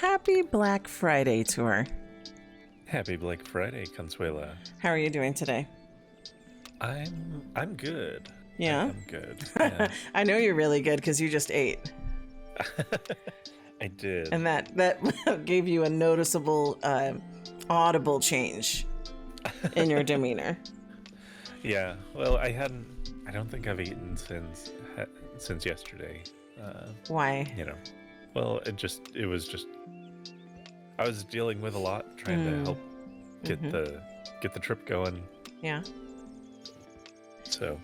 happy Black Friday to her. Happy Black Friday, Consuela. How are you doing today? I'm good. Yeah? I'm good. Yeah. I know you're really good because you just ate. I did. And that gave you a noticeable, audible change in your demeanor. Yeah. Well, I don't think I've eaten since yesterday. Why? Well, it was just I was dealing with a lot, trying to help get the trip going. Yeah. So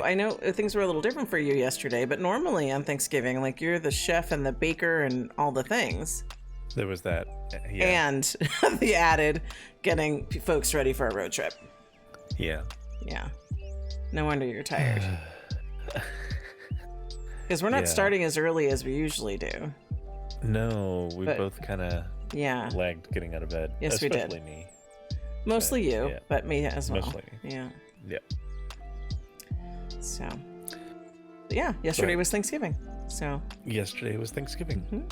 I know things were a little different for you yesterday, but normally on Thanksgiving, like, you're the chef and the baker and all the things. There was that. Yeah. And the added getting folks ready for a road trip. Yeah. Yeah. No wonder you're tired. Because we're not starting as early as we usually do. No, we both kind of lagged getting out of bed. Yes, we did. Especially me. Mostly you, but me as well. Mostly. Yeah. Yeah. So, yeah, yesterday was Thanksgiving. So yesterday was Thanksgiving.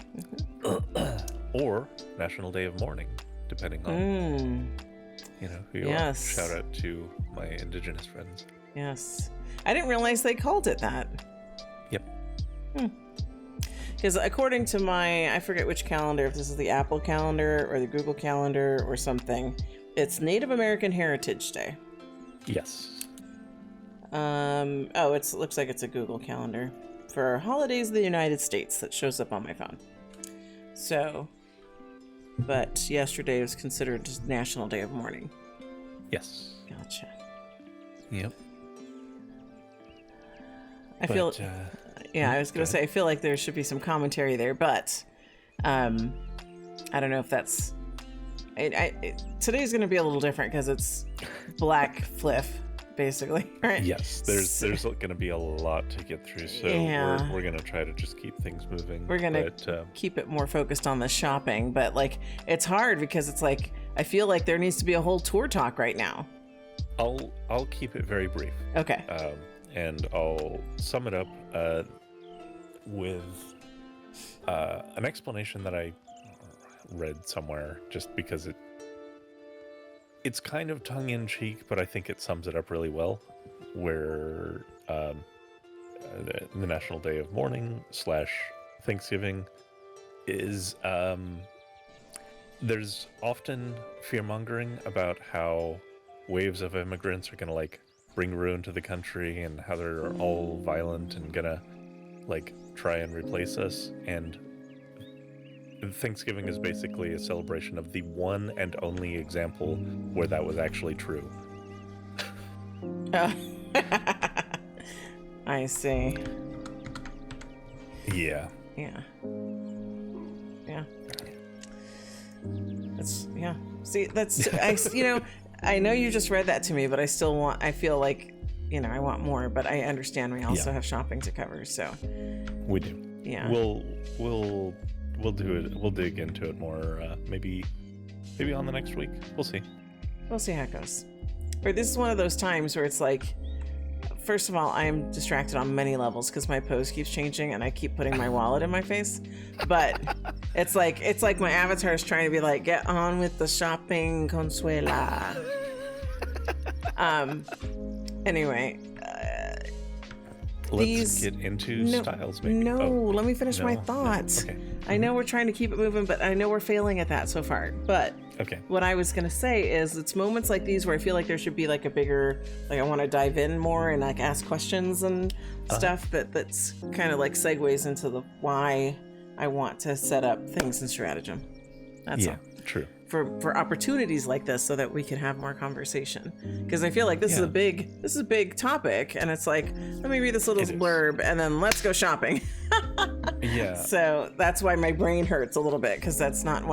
Or National Day of Mourning, depending on who you are. Shout out to my indigenous friends. Yes. I didn't realize they called it that. Yep. Because according to I forget which calendar, if this is the Apple calendar or the Google calendar or something, it's Native American Heritage Day. Yes. It looks like it's a Google calendar for holidays of the United States that shows up on my phone. So, but yesterday was considered National Day of Mourning. Yes. Gotcha. Yep. I was going to say, I feel like there should be some commentary there, but I don't know if that's... today's going to be a little different because it's Black Fliff, basically, right? Yes, there's going to be a lot to get through, so we're going to try to just keep things moving. We're going to keep it more focused on the shopping, but like, it's hard because it's like, I feel like there needs to be a whole tour talk right now. I'll keep it very brief. Okay. And I'll sum it up with an explanation that I read somewhere, just because it's kind of tongue-in-cheek, but I think it sums it up really well, where the National Day of Mourning / Thanksgiving is there's often fear-mongering about how waves of immigrants are gonna bring ruin to the country and how they're all violent and gonna try and replace us. And Thanksgiving is basically a celebration of the one and only example where that was actually true. I see. Yeah. Yeah. See, that's I know you just read that to me, but I feel like, I want more, but I understand we also have shopping to cover, so. We do. Yeah. We'll do it. We'll dig into it more, maybe on the next week. We'll see. We'll see how it goes. Or this is one of those times where it's like, first of all, I'm distracted on many levels because my pose keeps changing and I keep putting my wallet in my face. But it's like my avatar is trying to be like, get on with the shopping, Consuela. Anyway. Let's get into styles, maybe. Let me finish my thoughts. Okay. I know we're trying to keep it moving, but I know we're failing at that so far. But what I was going to say is it's moments like these where I feel like there should be a bigger, I want to dive in more and ask questions and stuff that's kind of segues into the why I want to set up things in stratagem. That's all. True. For opportunities like this so that we can have more conversation, because I feel like this is a big topic, and it's like, let me read this little blurb and then let's go shopping. So that's why my brain hurts a little bit, because that's not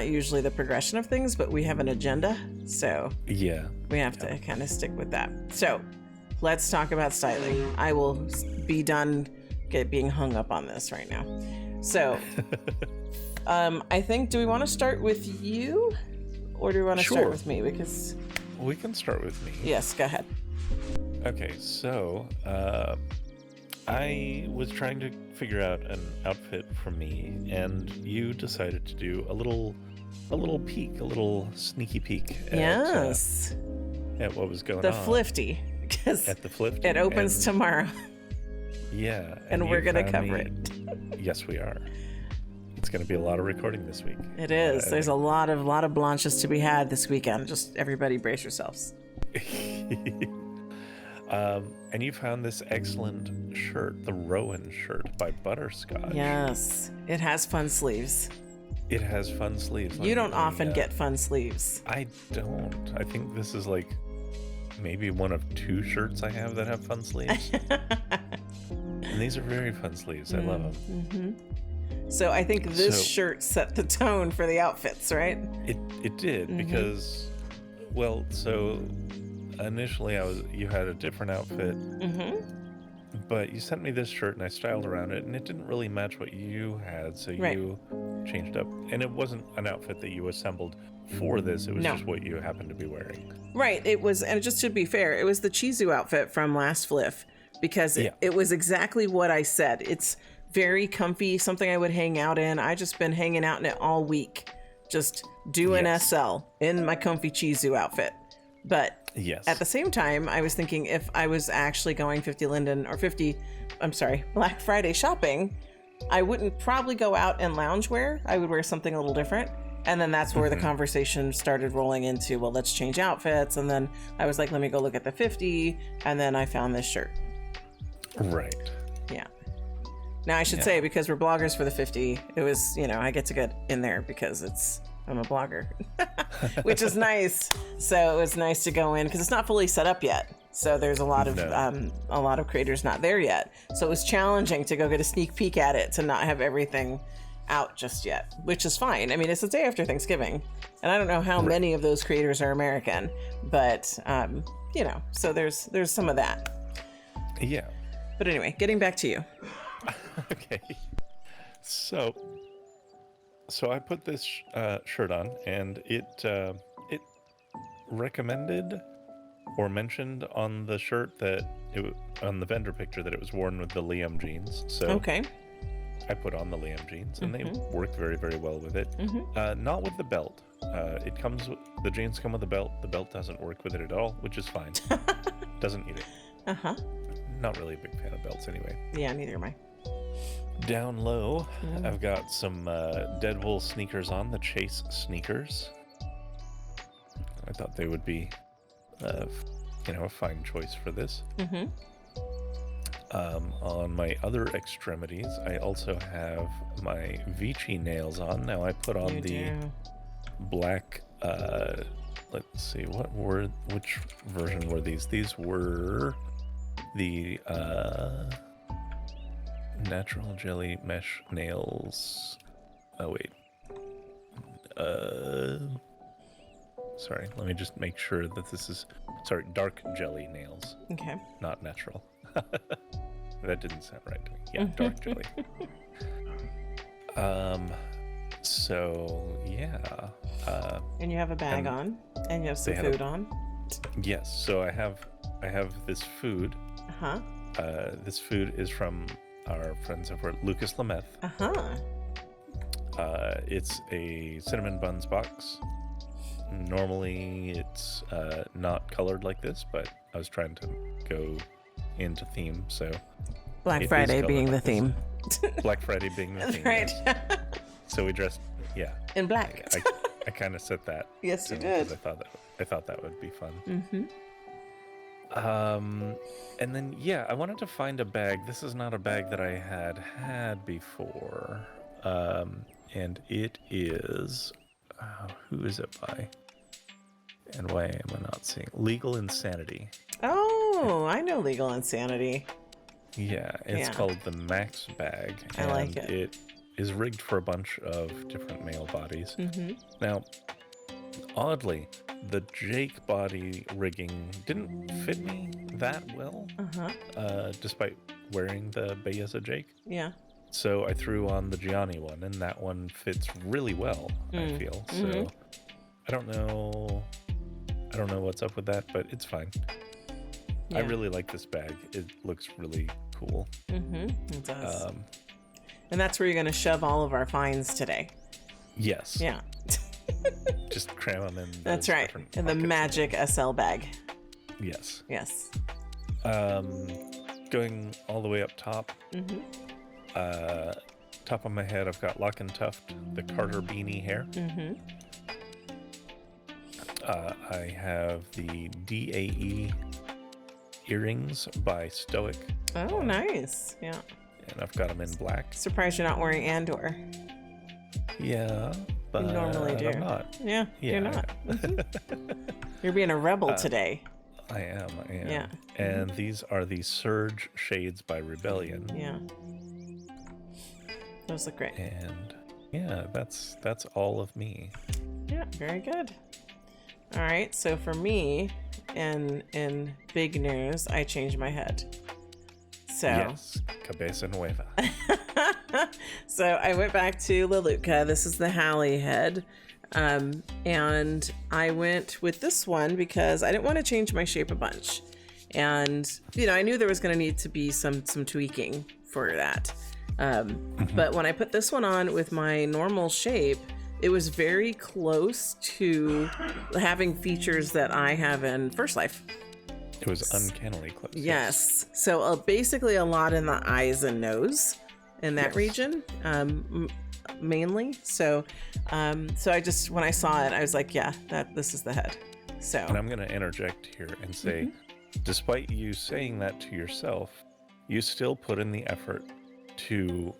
usually the progression of things, but we have an agenda, so we have to kind of stick with that. So let's talk about styling. I will be done being hung up on this right now. So I think, do we want to start with you, or do we want to start with me? Because we can start with me. Yes, go ahead. Okay, so I was trying to figure out an outfit for me, and you decided to do a little peek, a little sneaky peek at what was going the on. Flifty, because at the Flifty. It opens tomorrow. Yeah. And we're going to cover it. Yes, we are. It's going to be a lot of recording this week. It is. There's a lot of Blanches to be had this weekend. Just everybody brace yourselves. And you found this excellent shirt, the Rowan shirt by Butterscotch. Yes. It has fun sleeves. It has fun sleeves. You don't often get fun sleeves. I don't. I think this is like maybe one of 2 shirts I have that have fun sleeves. And these are very fun sleeves. I love them. Mm-hmm. So I think this shirt set the tone for the outfits, right? It did, because, well, so initially you had a different outfit, but you sent me this shirt and I styled around it, and it didn't really match what you had, so you changed up. And it wasn't an outfit that you assembled for this, it was just what you happened to be wearing. Right, it was, and just to be fair, it was the Chizu outfit from last Fliff, because it was exactly what I said. It's very comfy, something I would hang out in. I just been hanging out in it all week, just doing SL in my comfy Chizu outfit. But at the same time, I was thinking if I was actually going Black Friday shopping, I wouldn't probably go out in loungewear. I would wear something a little different. And then that's where the conversation started rolling into, well, let's change outfits. And then I was like, let me go look at the 50. And then I found this shirt. Right. Yeah. Now I should say, because we're bloggers for the 50, it was, I get to get in there because I'm a blogger, which is nice. So it was nice to go in because it's not fully set up yet. So there's a lot of creators not there yet. So it was challenging to go get a sneak peek at it, to not have everything out just yet, which is fine. I mean, it's the day after Thanksgiving, and I don't know how many of those creators are American, but so there's some of that. Yeah. But anyway, getting back to you. Okay. So I put this shirt on, and it recommended or mentioned on the shirt on the vendor picture that it was worn with the Liam jeans. So I put on the Liam jeans, and they worked very, very well with it. Not with the belt. The jeans come with the belt. The belt doesn't work with it at all, which is fine. Doesn't need it. Not really a big fan of belts anyway. Yeah, neither am I. Down low, I've got some Deadwool sneakers on, the Chase sneakers. I thought they would be, a fine choice for this. On my other extremities, I also have my Vici nails on. Now I put on black. Let's see, which version were these? These were the natural jelly mesh nails. Oh wait. Sorry, let me just make sure that this is dark jelly nails. Okay. Not natural. That didn't sound right to me. Yeah, dark jelly. So yeah. And you have a bag on, and you have some food on. Yes. So I have this food. This food is from our friends over at Lucas Lameth. It's a cinnamon buns box. Normally it's not colored like this, but I was trying to go into theme, so Black Friday being the theme. Black Friday being the theme. Right. Yes. So we dressed in black. I kind of set that. Yes, you did. I thought that would be fun. And then I wanted to find a bag. This is not a bag that I had before. And it is who is it by? And why am I not seeing Legal Insanity? Oh, I know Legal Insanity. Yeah, it's called the Max bag. I like it. It is rigged for a bunch of different male bodies. Now, oddly, the Jake body rigging didn't fit me that well, despite wearing the Beyeza Jake. Yeah. So I threw on the Gianni one, and that one fits really well, I feel. So I don't know what's up with that, but it's fine. Yeah. I really like this bag. It looks really cool. It does. And that's where you're going to shove all of our finds today. Yes. Yeah. Just cram them in. That's right. In the magic SL bag. Yes. Yes. Going all the way up top. Top of my head, I've got Lock and Tuft, the Carter beanie hair. I have the DAE earrings by Stoic. Oh, nice. Yeah. And I've got them in black. Surprised you're not wearing Andore. Yeah, but you normally do. I'm not. Yeah, you're not. You're being a rebel today. I am. Yeah. And these are the Surge Shades by Rebellion. Yeah. Those look great. And yeah, that's all of me. Yeah, very good. All right, so for me, in big news, I changed my head. So yes, Cabeza Nueva. So I went back to Lelutka. This is the Hallie head. And I went with this one because I didn't want to change my shape a bunch. And, I knew there was going to need to be some tweaking for that. But when I put this one on with my normal shape, it was very close to having features that I have in First Life. It was uncannily close. Yes. So basically a lot in the eyes and nose in that region, mainly. So I just, when I saw it, I was like, yeah, this is the head. So. And I'm going to interject here and say, despite you saying that to yourself, you still put in the effort to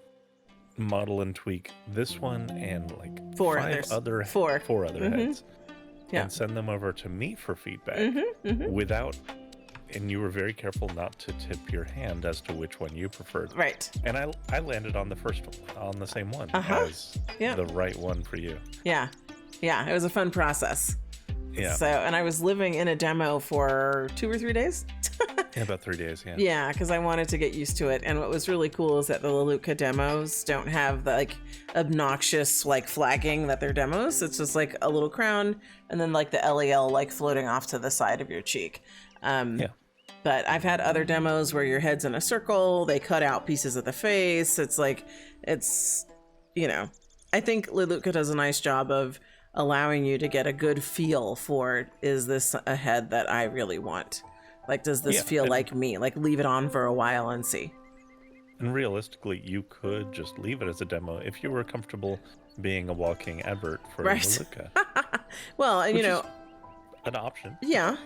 model and tweak this one and like four other heads. Yeah. And send them over to me for feedback without, and you were very careful not to tip your hand as to which one you preferred. Right. And I landed on the first one, on the same one as the right one for you. Yeah. Yeah. It was a fun process. Yeah. So, and I was living in a demo for 2 or 3 days. Yeah, about 3 days. Yeah. Yeah, because I wanted to get used to it. And what was really cool is that the Lelutka demos don't have the like obnoxious like flagging that they're demos. It's just like a little crown and then like the LEL like floating off to the side of your cheek. But I've had other demos where your head's in a circle. They cut out pieces of the face. It's like, I think Lelutka does a nice job of allowing you to get a good feel for, is this a head that I really want? Like, does this feel like me? Like, leave it on for a while and see. And realistically, you could just leave it as a demo if you were comfortable being a walking advert for Lelutka. Well, and is an option. Yeah.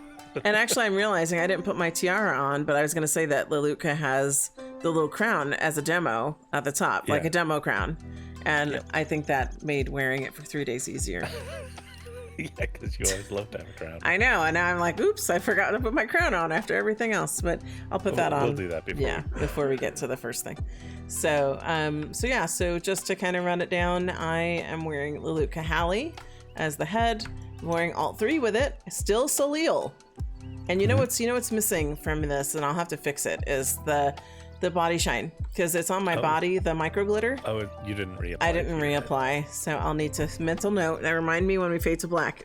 And actually, I'm realizing I didn't put my tiara on, but I was going to say that Lelutka has the little crown as a demo at the top, like a demo crown. And I think that made wearing it for 3 days easier. Yeah, because you always love to have a crown. I know, and now I'm like, oops, I forgot to put my crown on after everything else. But I'll put that on. We'll do that before. Before we get to the first thing. So, so just to kind of run it down, I am wearing Lelutka Hallie as the head. I'm wearing Alt 3 with it. Still Salil. And you know what's missing from this, and I'll have to fix it, is the body shine, because it's on my body, the micro glitter. Oh, you didn't reapply. I didn't reapply, so I'll need to mental note. That remind me when we fade to black.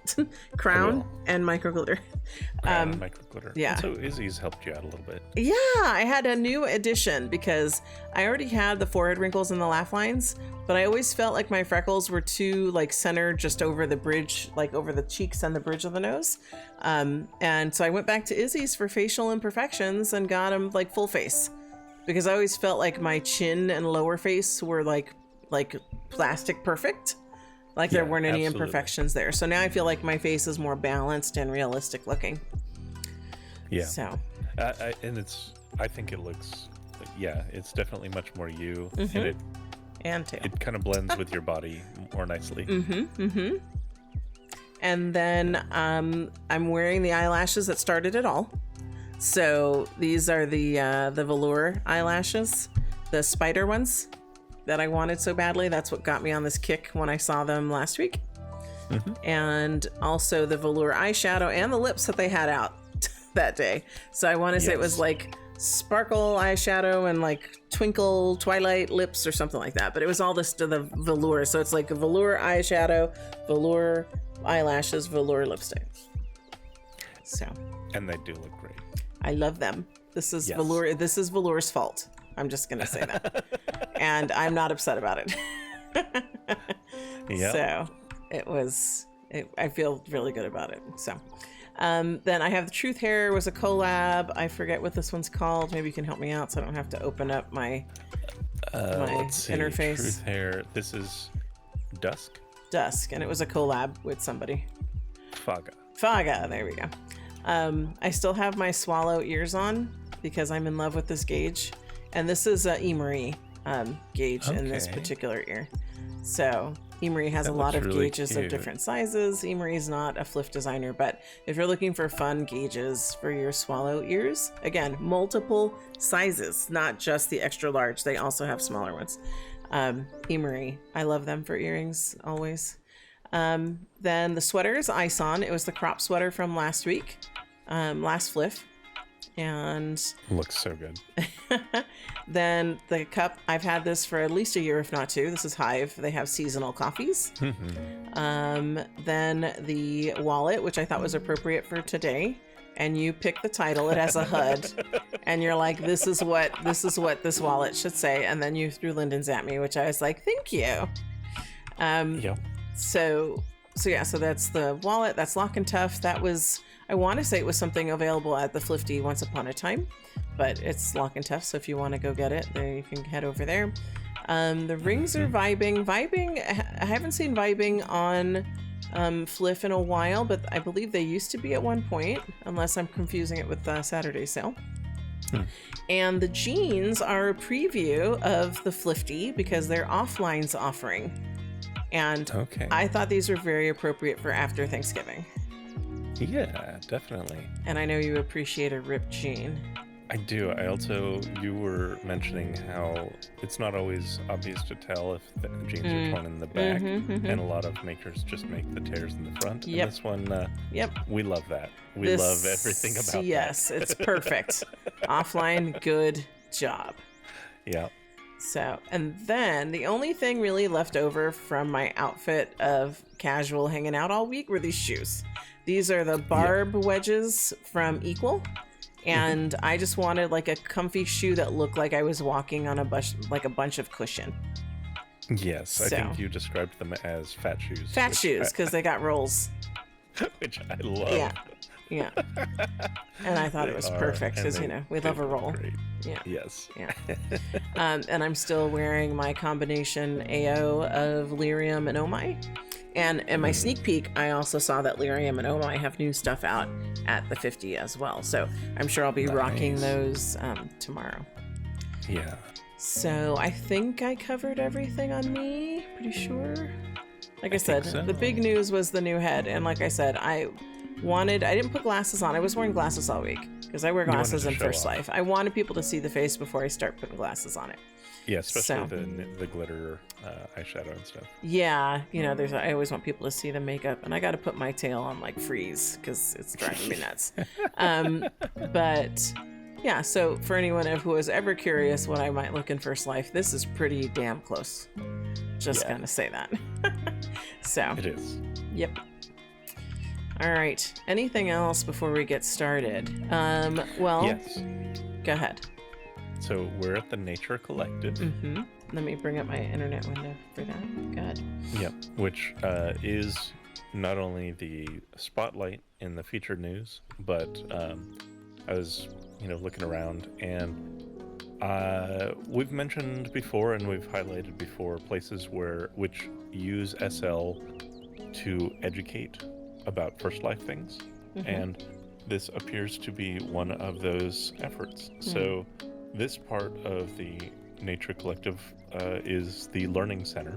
Crown and micro glitter. Micro glitter. Yeah. And so Izzy's helped you out a little bit. Yeah, I had a new addition because I already had the forehead wrinkles and the laugh lines, but I always felt like my freckles were too like centered just over the bridge, like over the cheeks and the bridge of the nose. And so I went back to Izzy's for facial imperfections and got them like full face. Because I always felt like my chin and lower face were like plastic perfect. Like there weren't any imperfections there. So now I feel like my face is more balanced and realistic looking. Yeah. So. I think it looks, it's definitely much more you. And it kind of blends with your body more nicely. And then I'm wearing the eyelashes that started it all. So these are the velour eyelashes, the spider ones that I wanted so badly. That's what got me on this kick when I saw them last week. And also the velour eyeshadow and the lips that they had out that day. So I want to say it was like sparkle eyeshadow and like twinkle twilight lips or something like that. But it was all this to the velour. So it's like a velour eyeshadow, velour eyelashes, velour lipstick. So. And they do look great. I love them. This is velour. This is velour's fault. I'm just going to say that. And I'm not upset about it. Yep. So I feel really good about it. So then I have the Truth Hair was a collab. I forget what this one's called. Maybe you can help me out so I don't have to open up my let's see. interface. Truth Hair. This is Dusk. And it was a collab with somebody. Faga, there we go. I still have my swallow ears on because I'm in love with this gauge, and this is a Emery gauge in this particular ear. So Emery has a lot of really gauges cute. Of different sizes. Emery is not a fliff designer, but if you're looking for fun gauges for your swallow ears, again, multiple sizes, not just the extra large. They also have smaller ones. Emery, I love them for earrings always. Then the sweaters, Ison. It was the crop sweater from last week, last fliff, and looks so good. Then the cup, I've had this for at least a year, if not two. This is Hive. They have seasonal coffees. Then the wallet, which I thought was appropriate for today. And you pick the title. It has a HUD, and you're like, "This is what this wallet should say." And then you threw Linden's at me, which I was like, "Thank you." Yeah. So that's the wallet. That's Lock and Tough. That was, I want to say it was something available at the Flifty once upon a time, but it's Lock and Tough. So if you want to go get it, there you can head over there. The rings are vibing. I haven't seen vibing on Fliff in a while, but I believe they used to be at one point, unless I'm confusing it with the Saturday sale. And the jeans are a preview of the Flifty because they're Offline's offering. And I thought these were very appropriate for after Thanksgiving. Yeah, definitely. And I know you appreciate a ripped jean. I do. You were mentioning how it's not always obvious to tell if the jeans are torn in the back, and a lot of makers just make the tears in the front. Yep. And this one, we love that. We love everything about that. Yes, it's perfect. Offline, good job. Yeah. So, and then the only thing really left over from my outfit of casual hanging out all week were these shoes. These are the barb wedges from Equal. And I just wanted like a comfy shoe that looked like I was walking on a bunch of cushion. Yes, I think you described them as fat shoes. Fat shoes, because they got rolls. Which I love. Yeah. And I thought it was perfect because, we love a roll. Great. Yeah. Yes. Yeah. And I'm still wearing my combination AO of Lyrium and Omai. And in my sneak peek, I also saw that Lyrium and Omai have new stuff out at the 50 as well. So I'm sure I'll be rocking those tomorrow. Yeah. So I think I covered everything on me. Pretty sure. Like I said, the big news was the new head. And like I said, I didn't put glasses on. I was wearing glasses all week because I wear glasses in First Life. I wanted people to see the face before I start putting glasses on it. Yeah, especially the glitter eyeshadow and stuff. Yeah, I always want people to see the makeup, and I got to put my tail on like freeze because it's driving me nuts. But yeah, so for anyone who was ever curious what I might look in First Life, this is pretty damn close. Just gonna say that. So it is. Yep. All right. Anything else before we get started? Yes. Go ahead. So we're at the Nature Collective. Let me bring up my internet window for that. Go ahead. Yep, which is not only the spotlight in the featured news, but I was, looking around, and we've mentioned before and we've highlighted before places which use SL to educate about First Life things, and this appears to be one of those efforts. So this part of the Nature Collective is the Learning Center,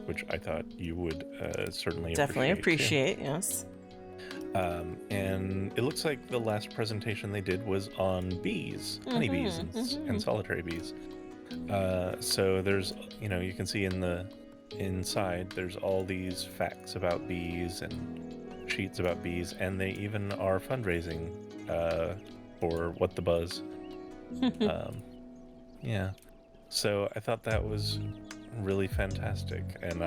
which I thought you would certainly appreciate. Yes. And it looks like the last presentation they did was on bees, honeybees, and solitary bees. So there's, you can see in the inside, there's all these facts about bees and sheets about bees, and they even are fundraising for What the Buzz. Yeah. So I thought that was really fantastic, and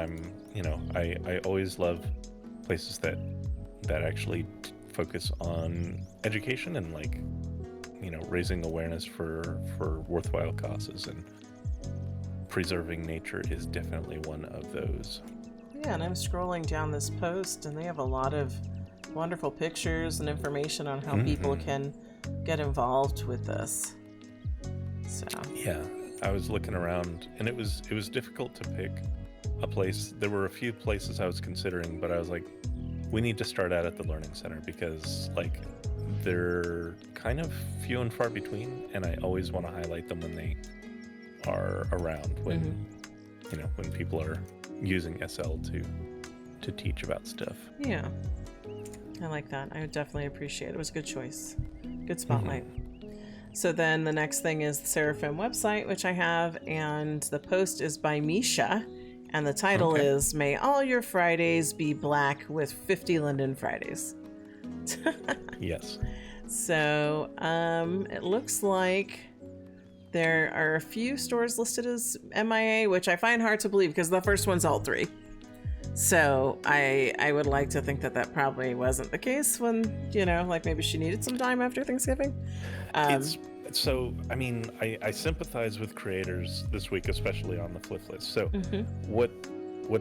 I always love places that actually focus on education and raising awareness for worthwhile causes, and preserving nature is definitely one of those. Yeah, and I'm scrolling down this post, and they have a lot of wonderful pictures and information on how people can get involved with this. So yeah, I was looking around, and it was difficult to pick a place. There were a few places I was considering, but I was like, we need to start out at the Learning Center, because like they're kind of few and far between, and I always want to highlight them when they are around, when when people are using SL to teach about stuff. Yeah, I like that. I would definitely appreciate it. It was a good choice. Good spotlight. So then the next thing is the Seraphim website, which I have, and the post is by Misha, and the title is May All Your Fridays Be Black with 50 Linden Fridays. Yes. So it looks like there are a few stores listed as MIA, which I find hard to believe because the first one's all 3. So I would like to think that probably wasn't the case when, like maybe she needed some time after Thanksgiving. So, I mean, I sympathize with creators this week, especially on the Fliff list. So what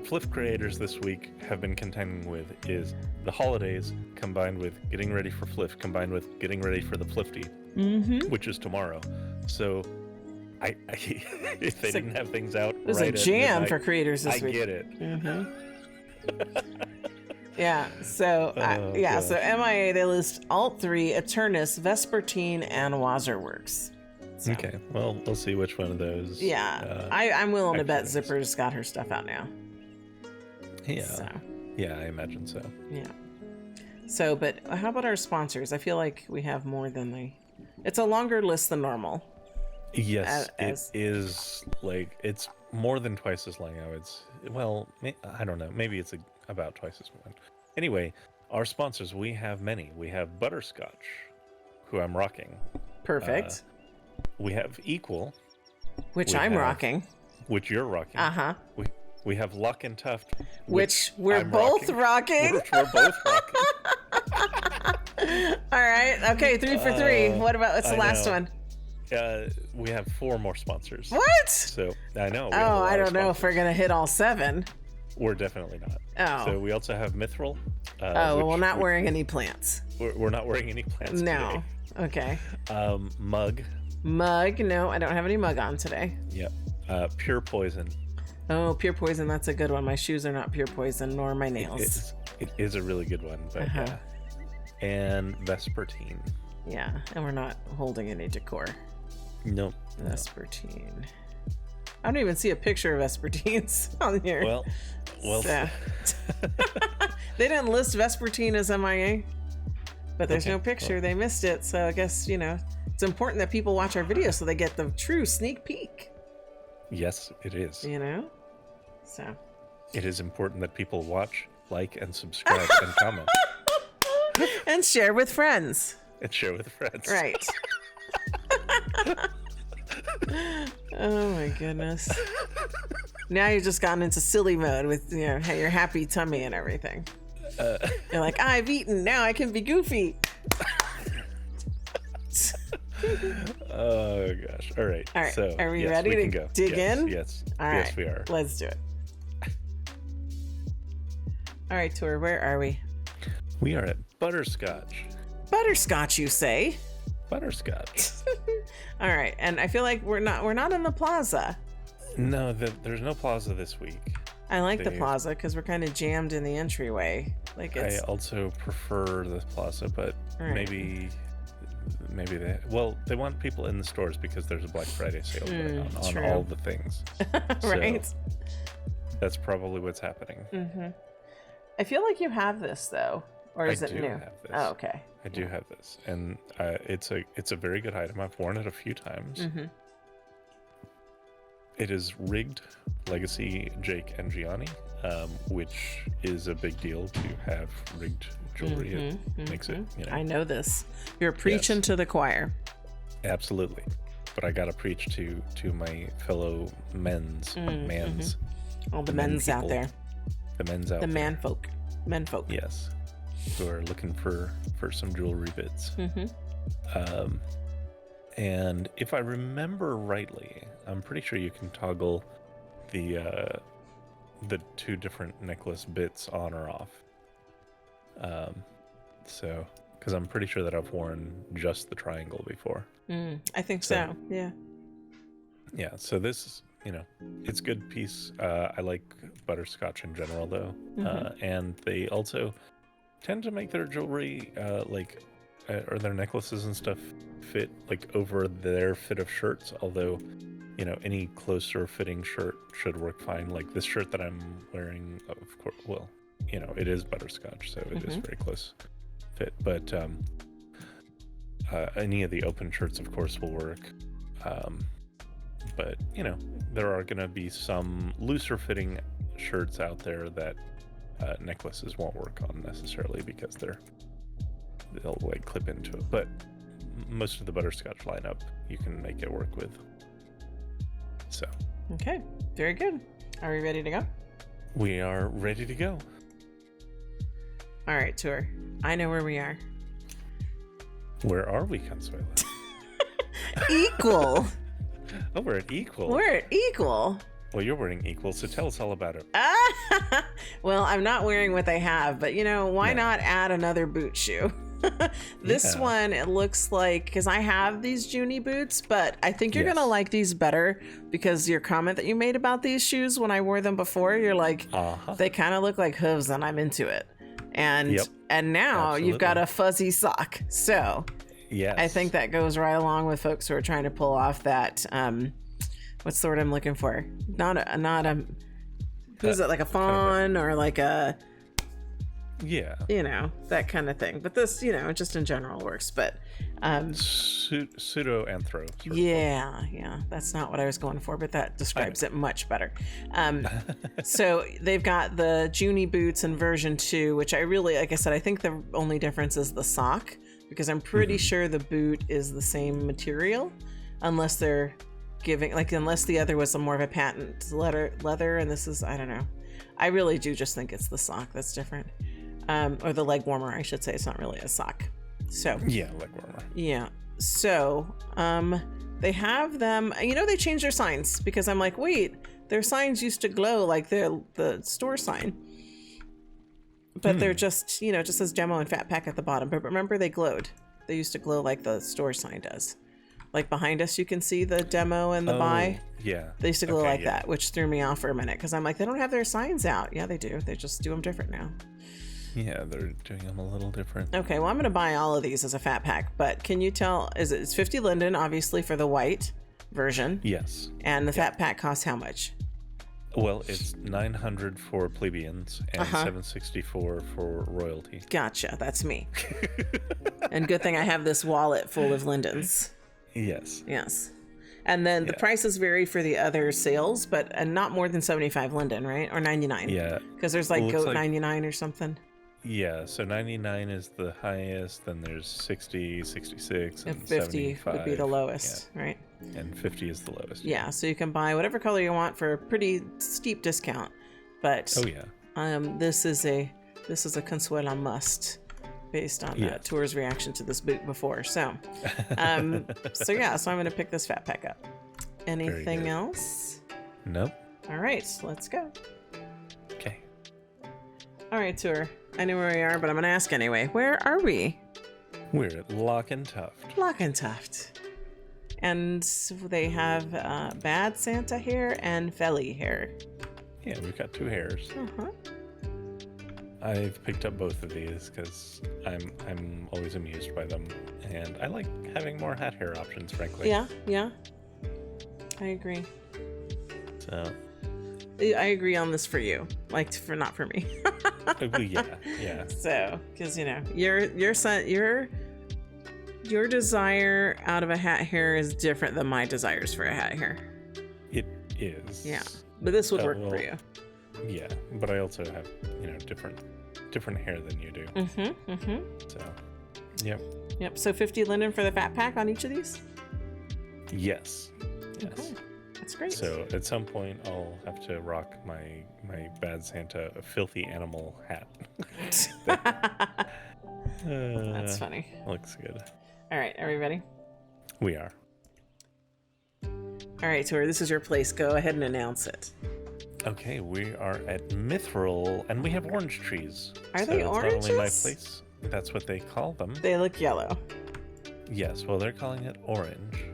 Fliff creators this week have been contending with is the holidays combined with getting ready for Fliff, combined with getting ready for the Flifty, which is tomorrow. So if they didn't have things out, it was a jam for creators this week. I get it. Yeah. So So MIA, they list Alt 3, Eternus, Vespertine, and Wazerworks. So. Okay. Well, we'll see which one of those. Yeah. I'm willing to bet Zipper's got her stuff out now. Yeah. So. Yeah, I imagine so. Yeah. So, but how about our sponsors? I feel like we have more than it's a longer list than normal. Yes, it is. Like, it's more than twice as long. I don't know. Maybe it's about twice as long. Anyway, our sponsors, we have many. We have Butterscotch, who I'm rocking. Perfect. We have Equal, which I'm rocking. Which you're rocking. We have Luck and Tuft, which we're both rocking. Which we're both rocking. All right. Okay, 3 for 3. What's the last one? We have 4 more sponsors. What? So I know. I don't know if we're gonna hit all 7. We're definitely not. Oh. So we also have Mithril. We're not wearing any plants. We're not wearing any plants. No. Today. Okay. Mug. No, I don't have any mug on today. Yep. Pure Poison. Oh, Pure Poison, that's a good one. My shoes are not Pure Poison, nor my nails. It is a really good one, but yeah. And Vespertine. Yeah, and we're not holding any decor. Nope. Vespertine. I don't even see a picture of Vespertines on here. Well. So. They didn't list Vespertine as MIA, but there's no picture. Well. They missed it, so I guess, it's important that people watch our videos so they get the true sneak peek. Yes, it is. So. It is important that people watch, like, and subscribe and comment. And share with friends. Right. Oh my goodness. Now you've just gotten into silly mode with your happy tummy and everything. You're like, I've eaten, now I can be goofy. Oh gosh. All right. So are we ready to dig in? Yes. All right. Yes, we are. Let's do it. All right, Tor, where are we? We are at Butterscotch. Butterscotch, you say? Butterscotch. All right, and I feel like we're not in the plaza. No, there's no plaza this week. I like the plaza because we're kind of jammed in the entryway. I also prefer the plaza, but maybe they want people in the stores because there's a Black Friday sale going on all the things. Right. So that's probably what's happening. Mm-hmm. I feel like you have this though, or is it new? Have this. Oh, okay. I do have this, and it's a very good item. I've worn it a few times. Mm-hmm. It is rigged Legacy Jake and Gianni, which is a big deal to have rigged jewelry. It makes it, I know this. You're preaching to the choir. Absolutely. But I gotta preach to my fellow mans. All the men's out there. The men's out there. The menfolk. Yes. Who are looking for some jewelry bits. And if I remember rightly, I'm pretty sure you can toggle the 2 different necklace bits on or off. So, because I'm pretty sure that I've worn just the triangle before. I think so. Yeah. Yeah. So this, it's good piece. I like butterscotch in general, though, and they also tend to make their jewelry or their necklaces and stuff fit like over their fit of shirts. Although, any closer fitting shirt should work fine. Like this shirt that I'm wearing, of course. Well, it is butterscotch, so it is very close fit. But any of the open shirts, of course, will work. But there are going to be some looser fitting shirts out there that necklaces won't work on necessarily because they'll like clip into it. But most of the butterscotch lineup you can make it work with. So okay, very good. Are we ready to go? We are ready to go. All right, tour. I know where we are. Where are we, Consuela? Equal. Oh, we're at equal. We're at equal. Well, you're wearing equal, so tell us all about it. Well, I'm not wearing what they have, but why not add another boot shoe? This one, it looks like, because I have these Junie boots, but I think you're going to like these better because your comment that you made about these shoes when I wore them before, you're like, they kind of look like hooves and I'm into it. And now you've got a fuzzy sock. So I think that goes right along with folks who are trying to pull off that, what's the word I'm looking for? Not a who's it, like a fawn or like a, that kind of thing. But this, just in general works. But pseudo anthro. Yeah, that's not what I was going for, but that describes it much better. So they've got the Junie boots in version 2, which I really, like I said, I think the only difference is the sock, because I'm pretty sure the boot is the same material, unless they're unless the other was more of a patent leather, and this is, I don't know. I really do just think it's the sock that's different. Or the leg warmer, I should say. It's not really a sock. So yeah, leg warmer. Yeah. So they have them. They changed their signs because I'm like, wait, their signs used to glow like the store sign, but they're just just says demo and fat pack at the bottom. But remember, they glowed. They used to glow like the store sign does. Like behind us, you can see the demo and the buy. Yeah. They used to glow like that, which threw me off for a minute because I'm like, they don't have their signs out. Yeah, they do. They just do them different now. Yeah, they're doing them a little different. Okay, well, I'm going to buy all of these as a fat pack, but can you tell, it's 50 Linden, obviously, for the white version. Yes. And the fat pack costs how much? Well, it's 900 for plebeians and 764 for royalty. Gotcha, that's me. And good thing I have this wallet full of Lindens. Yes. Yes. And then the prices vary for the other sales, but not more than 75 Linden, right? Or 99. Yeah. Because there's like Goat 99 or something. Yeah, so 99 is the highest, then there's 60, 66, and 50 75. would be the lowest, right? And 50 is the lowest. Yeah, so you can buy whatever color you want for a pretty steep discount. But this is a Consuela must based on Tour's reaction to this boot before. So so I'm going to pick this fat pack up. Anything else? Nope. All right, let's go. Okay. All right, Tour. I know where we are, but I'm going to ask anyway. Where are we? We're at Lock and Tuft. Lock and Tuft. And they have Bad Santa hair and Felly hair. Yeah, we've got 2 hairs. I've picked up both of these because I'm always amused by them, and I like having more hat hair options, frankly. Yeah. I agree. So I agree on this for you, not for me. yeah. So, because your desire out of a hat hair is different than my desires for a hat hair. It is. Yeah, but this would work for you. Yeah, but I also have different hair than you do. So, Yep. So 50 Linden for the fat pack on each of these. Yes. Okay. That's great. So at some point I'll have to rock my Bad Santa filthy animal hat. That's funny. Looks good. All right, are we ready? We are. All right, Tor, this is your place. Go ahead and announce it. Okay, we are at Mithril, and we have orange trees. Are they oranges? Not only my place, that's what they call them. They look yellow. Yes, well, they're calling it orange.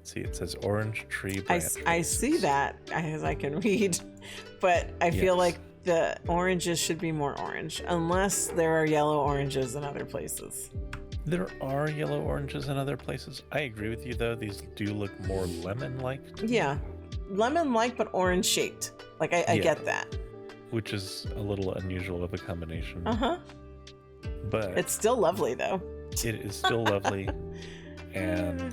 See, it says orange tree branch. I see that, as I can read, but I feel like the oranges should be more orange, unless there are yellow oranges in other places. There are yellow oranges in other places. I agree with you, though. These do look more lemon-like. Yeah. Lemon-like, but orange-shaped. Like, I get that. Which is a little unusual of a combination. Uh-huh. But it's still lovely, though. It is still lovely. And,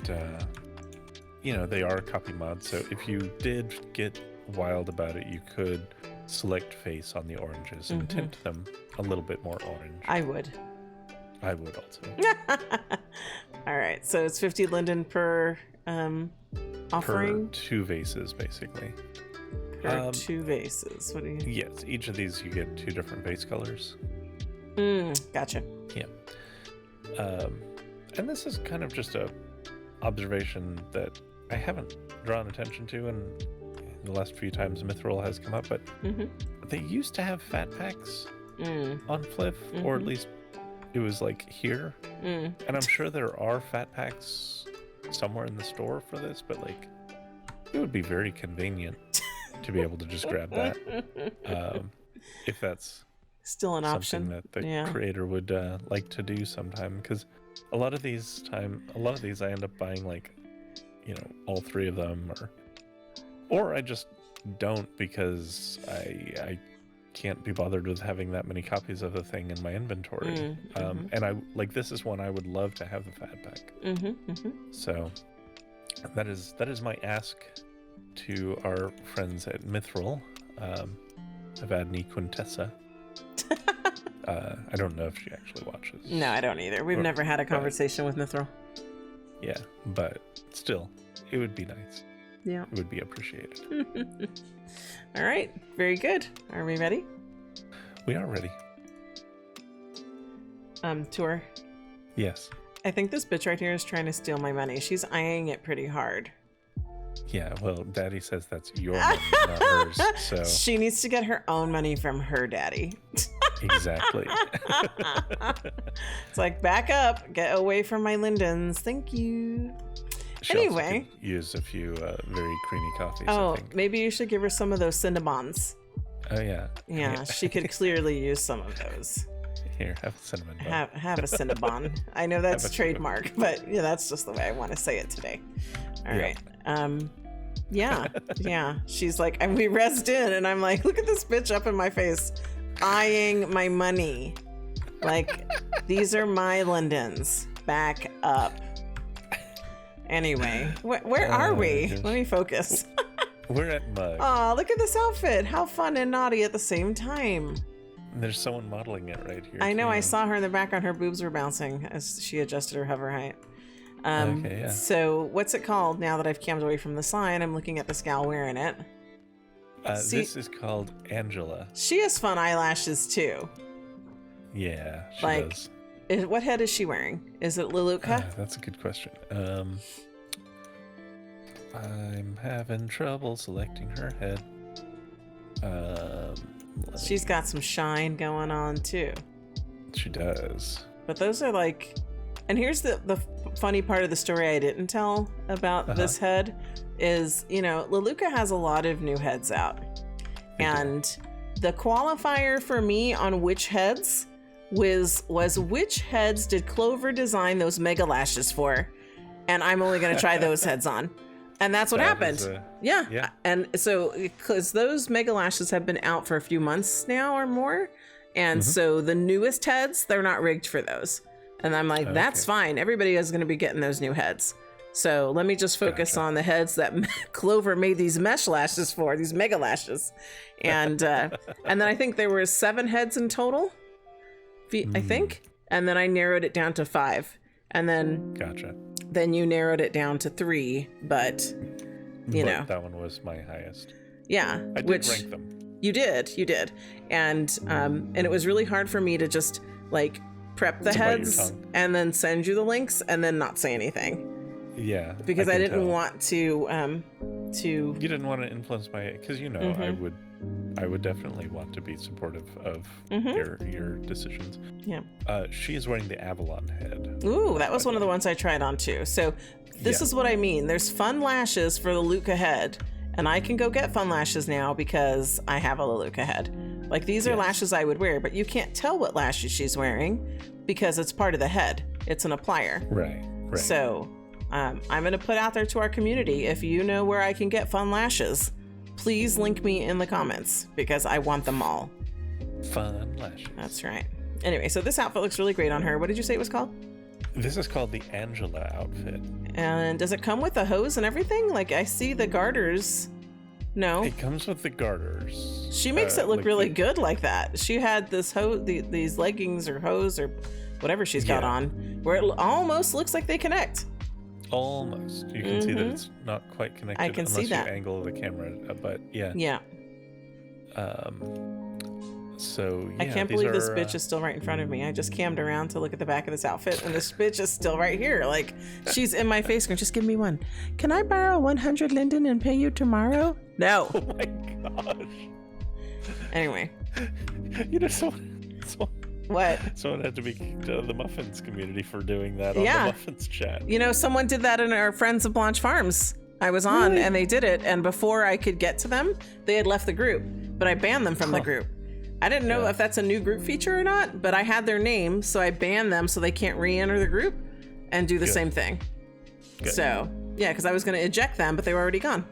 they are copy mods. So if you did get wild about it, you could select face on the oranges and tint them a little bit more orange. I would. I would also. All right. So it's 50 linden per offering? Per 2 vases, basically. Per 2 vases. What do you... Yes. Each of these, you get 2 different vase colors. Gotcha. Yeah. And this is kind of just a observation that I haven't drawn attention to in the last few times Mithril has come up, but they used to have fat packs on Fliff, or at least it was like here. And I'm sure there are fat packs somewhere in the store for this, but like it would be very convenient to be able to just grab that. If that's still an option that the creator would like to do sometime, because a lot of these I end up buying like, all 3 of them, or I just don't, because I can't be bothered with having that many copies of the thing in my inventory. And this is one I would love to have the fat pack. So that is my ask to our friends at Mithril, Avadni Quintessa. I don't know if she actually watches. No, I don't either. We've never had a conversation with Mithril. Yeah, but still, it would be nice. Yeah. It would be appreciated. All right. Very good. Are we ready? We are ready. Tour. Yes. I think this bitch right here is trying to steal my money. She's eyeing it pretty hard. Yeah, well, Daddy says that's your money, not hers, so... She needs to get her own money from her daddy. Exactly. It's like, back up. Get away from my Lindens. Thank you. She anyway. Also could use a few very creamy coffees, Oh, I think. Maybe you should give her some of those Cinnabons. Oh, yeah. Yeah, she could clearly use some of those. Here, have a cinnamon bun. Have a Cinnabon. I know that's trademark, but yeah, that's just the way I want to say it today. All right. Yeah. She's like, and we rezzed in, and I'm like, look at this bitch up in my face, eyeing my money. Like, these are my Lindens. Back up. Anyway, where are we? Gosh. Let me focus. We're at Mug. Oh, look at this outfit. How fun and naughty at the same time. There's someone modeling it right here. I know. I saw her in the background. Her boobs were bouncing as she adjusted her hover height. Okay, yeah. So what's it called now that I've cammed away from the sign? I'm looking at this gal wearing it. This is called Angela. She has fun eyelashes too. Yeah, she does. What head is she wearing? Is it Leluca? That's a good question. I'm having trouble selecting her head. She's got some shine going on too. She does. But those are like, and here's the funny part of the story I didn't tell about this head is, Leluca has a lot of new heads out. And the qualifier for me on which heads was which heads did Clover design those mega lashes for? And I'm only going to try those heads on. And that's what happened. Yeah. And so, because those mega lashes have been out for a few months now or more. And so the newest heads, they're not rigged for those. And I'm like, that's fine. Everybody is going to be getting those new heads. So let me just focus on the heads that Clover made these mesh lashes for, these mega lashes. And and then I think there were 7 heads in total, I think. And then I narrowed it down to 5. And then then you narrowed it down to 3, but that one was my highest. Yeah, I did rank them. You did, and it was really hard for me to just like prep the heads and then send you the links and then not say anything. Yeah. Because I didn't want to You didn't want to influence because I would definitely want to be supportive of your decisions. Yeah. She is wearing the Avalon head. Ooh, that was one of the ones I tried on too. So this is what I mean. There's fun lashes for the Luca head, and I can go get fun lashes now because I have a Luca head. Like these are lashes I would wear, but you can't tell what lashes she's wearing because it's part of the head. It's an applier. Right. So I'm going to put out there to our community, if you know where I can get fun lashes, please link me in the comments because I want them all. Fun lashes. That's right. Anyway, so this outfit looks really great on her. What did you say it was called? This is called the Angela outfit. And does it come with a hose and everything? Like I see the garters. No. It comes with the garters. She makes it look really good like that. She had this these leggings or hose or whatever she's got on, where it almost looks like they connect. Almost. You can see that it's not quite connected. I can see that. Unless you angle the camera, but yeah. Yeah. So yeah, I can't believe this bitch is still right in front of me. I just cammed around to look at the back of this outfit, and this bitch is still right here. Like she's in my face going, just give me one. Can I borrow 100 Linden and pay you tomorrow? No. Oh my gosh. Anyway. You know, what? Someone had to be kicked out of the Muffins community for doing that on the Muffins chat. You know, someone did that in our Friends of Blanche Farms. I was on and they did it, and before I could get to them, they had left the group, but I banned them from the group. I didn't know if that's a new group feature or not, but I had their name, so I banned them so they can't re-enter the group and do the same thing. Good. So, yeah, because I was going to eject them, but they were already gone.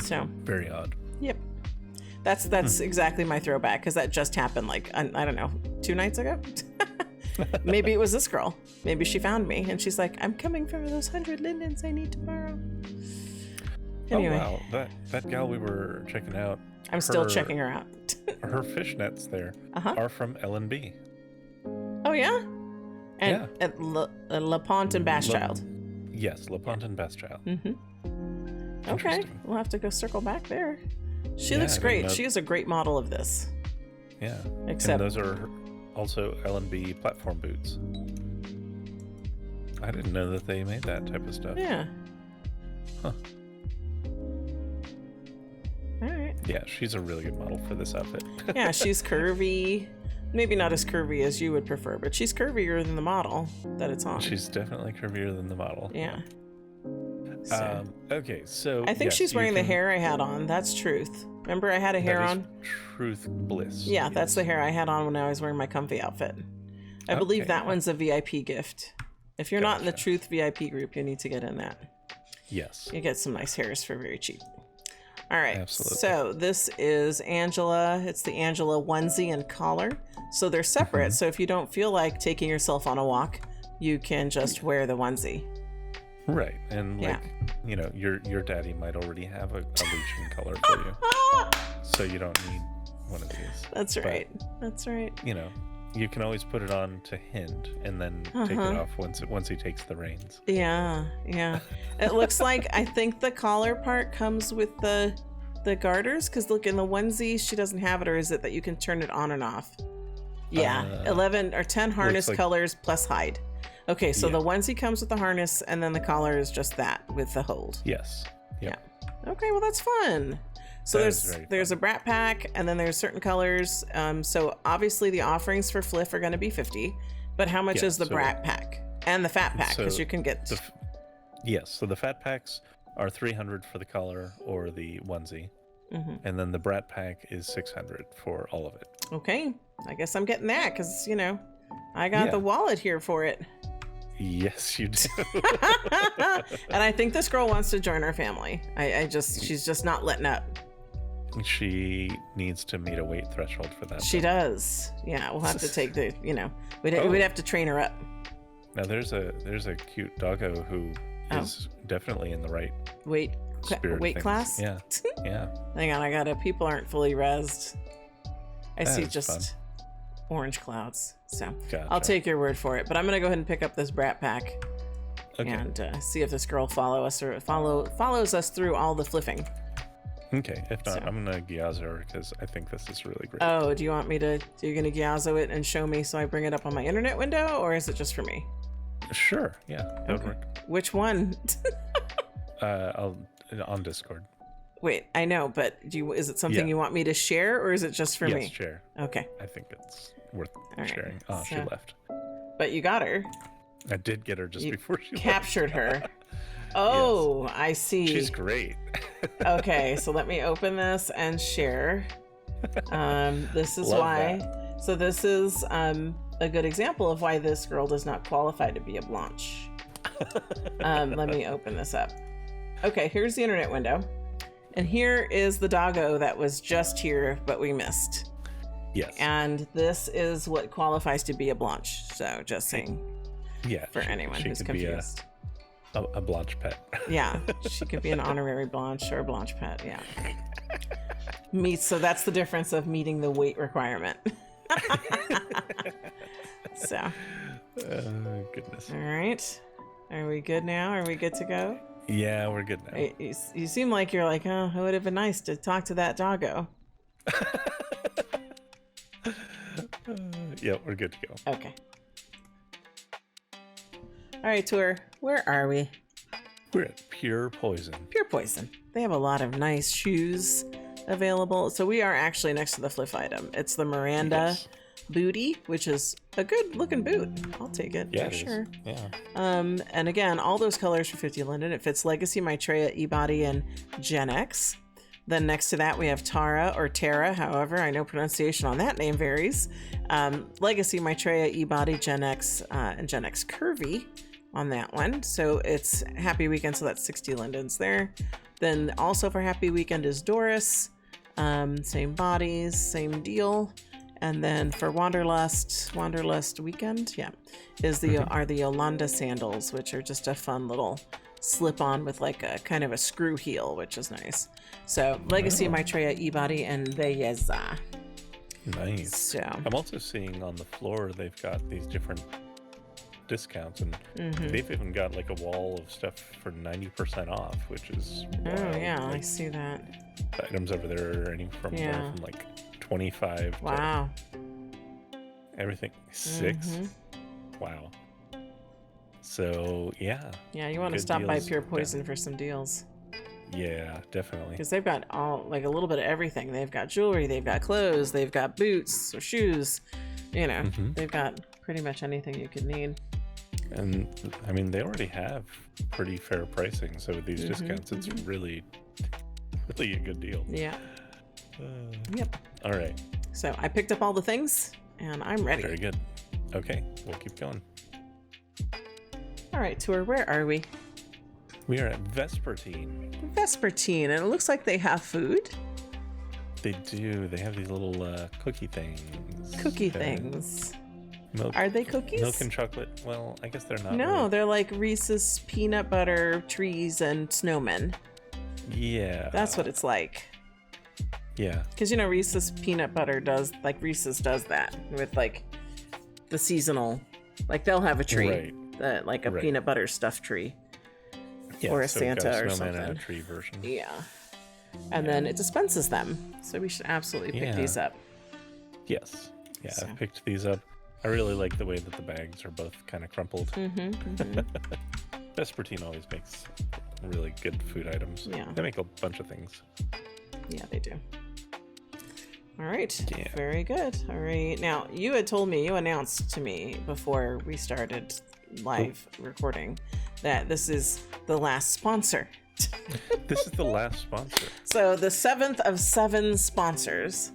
So. Very odd. Yep. That's exactly my throwback, because that just happened like, I don't know, 2 nights ago? Maybe it was this girl. Maybe she found me, and she's like, I'm coming for those 100 Lindens I need to borrow. Anyway. Oh, wow. That gal we were checking out. I'm still checking her out. Her fishnets there are from L&B. Oh, yeah? And at La Pont and Basschild. Yes, La Pont and Basschild. Mm-hmm. Okay, we'll have to go circle back there. She looks great. She is a great model of this. Yeah. Except and those are also L&B platform boots. I didn't know that they made that type of stuff. Yeah. Huh. All right. Yeah, she's a really good model for this outfit. Yeah, she's curvy. Maybe not as curvy as you would prefer, but she's curvier than the model that it's on. She's definitely curvier than the model. Yeah. So. Okay, so I think she's wearing the hair I had on. That's Truth. Remember I had a hair on? Truth Bliss. Yeah, that's the hair I had on when I was wearing my comfy outfit. I believe that one's a VIP gift. If you're not in the Truth VIP group, you need to get in that. Yes. You get some nice hairs for very cheap. All right. Absolutely. So this is Angela. It's the Angela onesie and collar. So they're separate. So if you don't feel like taking yourself on a walk, you can just wear the onesie. Right. And like, you know, your daddy might already have a Lucian color for you. So you don't need one of these. That's right. That's right. You know, you can always put it on to Hind and then take it off once he takes the reins. Yeah, yeah. It looks like I think the collar part comes with the garters, because look, in the onesie she doesn't have it, or is it that you can turn it on and off? Yeah, 11 or 10 harness colors plus hide. Okay, so the onesie comes with the harness, and then the collar is just that with the hold. Yes. Yep. Yeah. Okay, well that's fun. So there's a brat pack, and then there's certain colors. So obviously the offerings for Fliff are going to be 50, but how much is the brat pack and the fat pack? Because you can get. So the fat packs are 300 for the collar or the onesie, and then the brat pack is 600 for all of it. Okay, I guess I'm getting that because I got the wallet here for it. Yes, you do. And I think this girl wants to join our family. She's just not letting up. She needs to meet a weight threshold for that. She does. Yeah, we'll have to take the, we'd have to train her up. Now there's a cute doggo who is definitely in the right weight class. Yeah. Yeah. Hang on, people aren't fully rezzed. I see just fun. Orange clouds. So gotcha. I'll take your word for it. But I'm gonna go ahead and pick up this brat pack and see if this girl follows us through all the fliffing. Okay, if not, I'm gonna Gyazo her because I think this is really great. Oh, do you want me to? You're gonna Gyazo it and show me so I bring it up on my internet window, or is it just for me? Sure. Yeah, that would work. Which one? I'll on Discord. Wait, I know, but is it something you want me to share, or is it just for me? Yes, share. Okay. I think it's worth All right, sharing. Oh, she left. But you got her. I did get her just before she captured her. Oh, yes. I see. She's great. Okay, so let me open this and share. This is why. That. So this is a good example of why this girl does not qualify to be a Blanche. Let me open this up. Okay, here's the internet window. And here is the doggo that was just here, but we missed. Yes. And this is what qualifies to be a Blanche. So just saying. Yeah. For anyone who's confused. A Blanche pet. Yeah, she could be an honorary Blanche or a Blanche pet. Yeah. So that's the difference of meeting the weight requirement. So. Goodness. All right. Are we good now? Are we good to go? Yeah, we're good now. You seem like you're like, oh, it would have been nice to talk to that doggo. Yeah, we're good to go. Okay. All right, tour. Where are we? We're at Pure Poison. Pure Poison. They have a lot of nice shoes available. So we are actually next to the flip item. It's the Miranda booty, which is a good looking boot. I'll take it for sure. Yeah. And again, all those colors for 50 Linden. It fits Legacy, Maitreya, E-Body, and Gen X. Then next to that we have Tara or Tara. However, I know pronunciation on that name varies. Legacy, Maitreya, E-Body, Gen X, and Gen X Curvy on that one. So it's Happy Weekend, so that's 60 Lindens there. Then also for Happy Weekend is Doris. Same bodies, same deal. And then for Wanderlust Weekend, are the Yolanda sandals, which are just a fun little slip on with like a kind of a screw heel, which is nice. So Legacy, Maitreya, E-Body, and Belleza. Nice. So I'm also seeing on the floor they've got these different discounts, and they've even got like a wall of stuff for 90% off, which is wild. Oh yeah, like, I see that. The items over there are from like 25 wow to everything 6. Wow. So yeah, you want to stop by Pure Poison for some deals. Yeah, definitely, because they've got all like a little bit of everything. They've got jewelry, they've got clothes, they've got boots or shoes, they've got pretty much anything you could need. And I mean, they already have pretty fair pricing, so with these discounts it's really a good deal. Yeah. Yep. All right. So I picked up all the things, and I'm ready. Very good. Okay, we'll keep going. All right, tour. Where are we? We are at Vespertine. Vespertine, and it looks like they have food. They do. They have these little cookie things. Things. Milk. Are they cookies? Milk and chocolate. Well, I guess they're not. No, really. They're like Reese's peanut butter trees and snowmen. Yeah. That's what it's like. Yeah. Because Reese's peanut butter Reese's does that with like the seasonal, like they'll have a tree, like a peanut butter stuffed tree, or a Santa or something. And a tree version. Yeah. And then it dispenses them, so we should absolutely pick these up. Yes. Yeah, so. I picked these up. I really like the way that the bags are both kind of crumpled. Vespertine always makes really good food items. Yeah. They make a bunch of things. Yeah, they do. All right. Yeah. Very good. All right. Now, you had told me, you announced to me before we started live recording that this is the last sponsor. This is the last sponsor. So the 7th of 7 sponsors.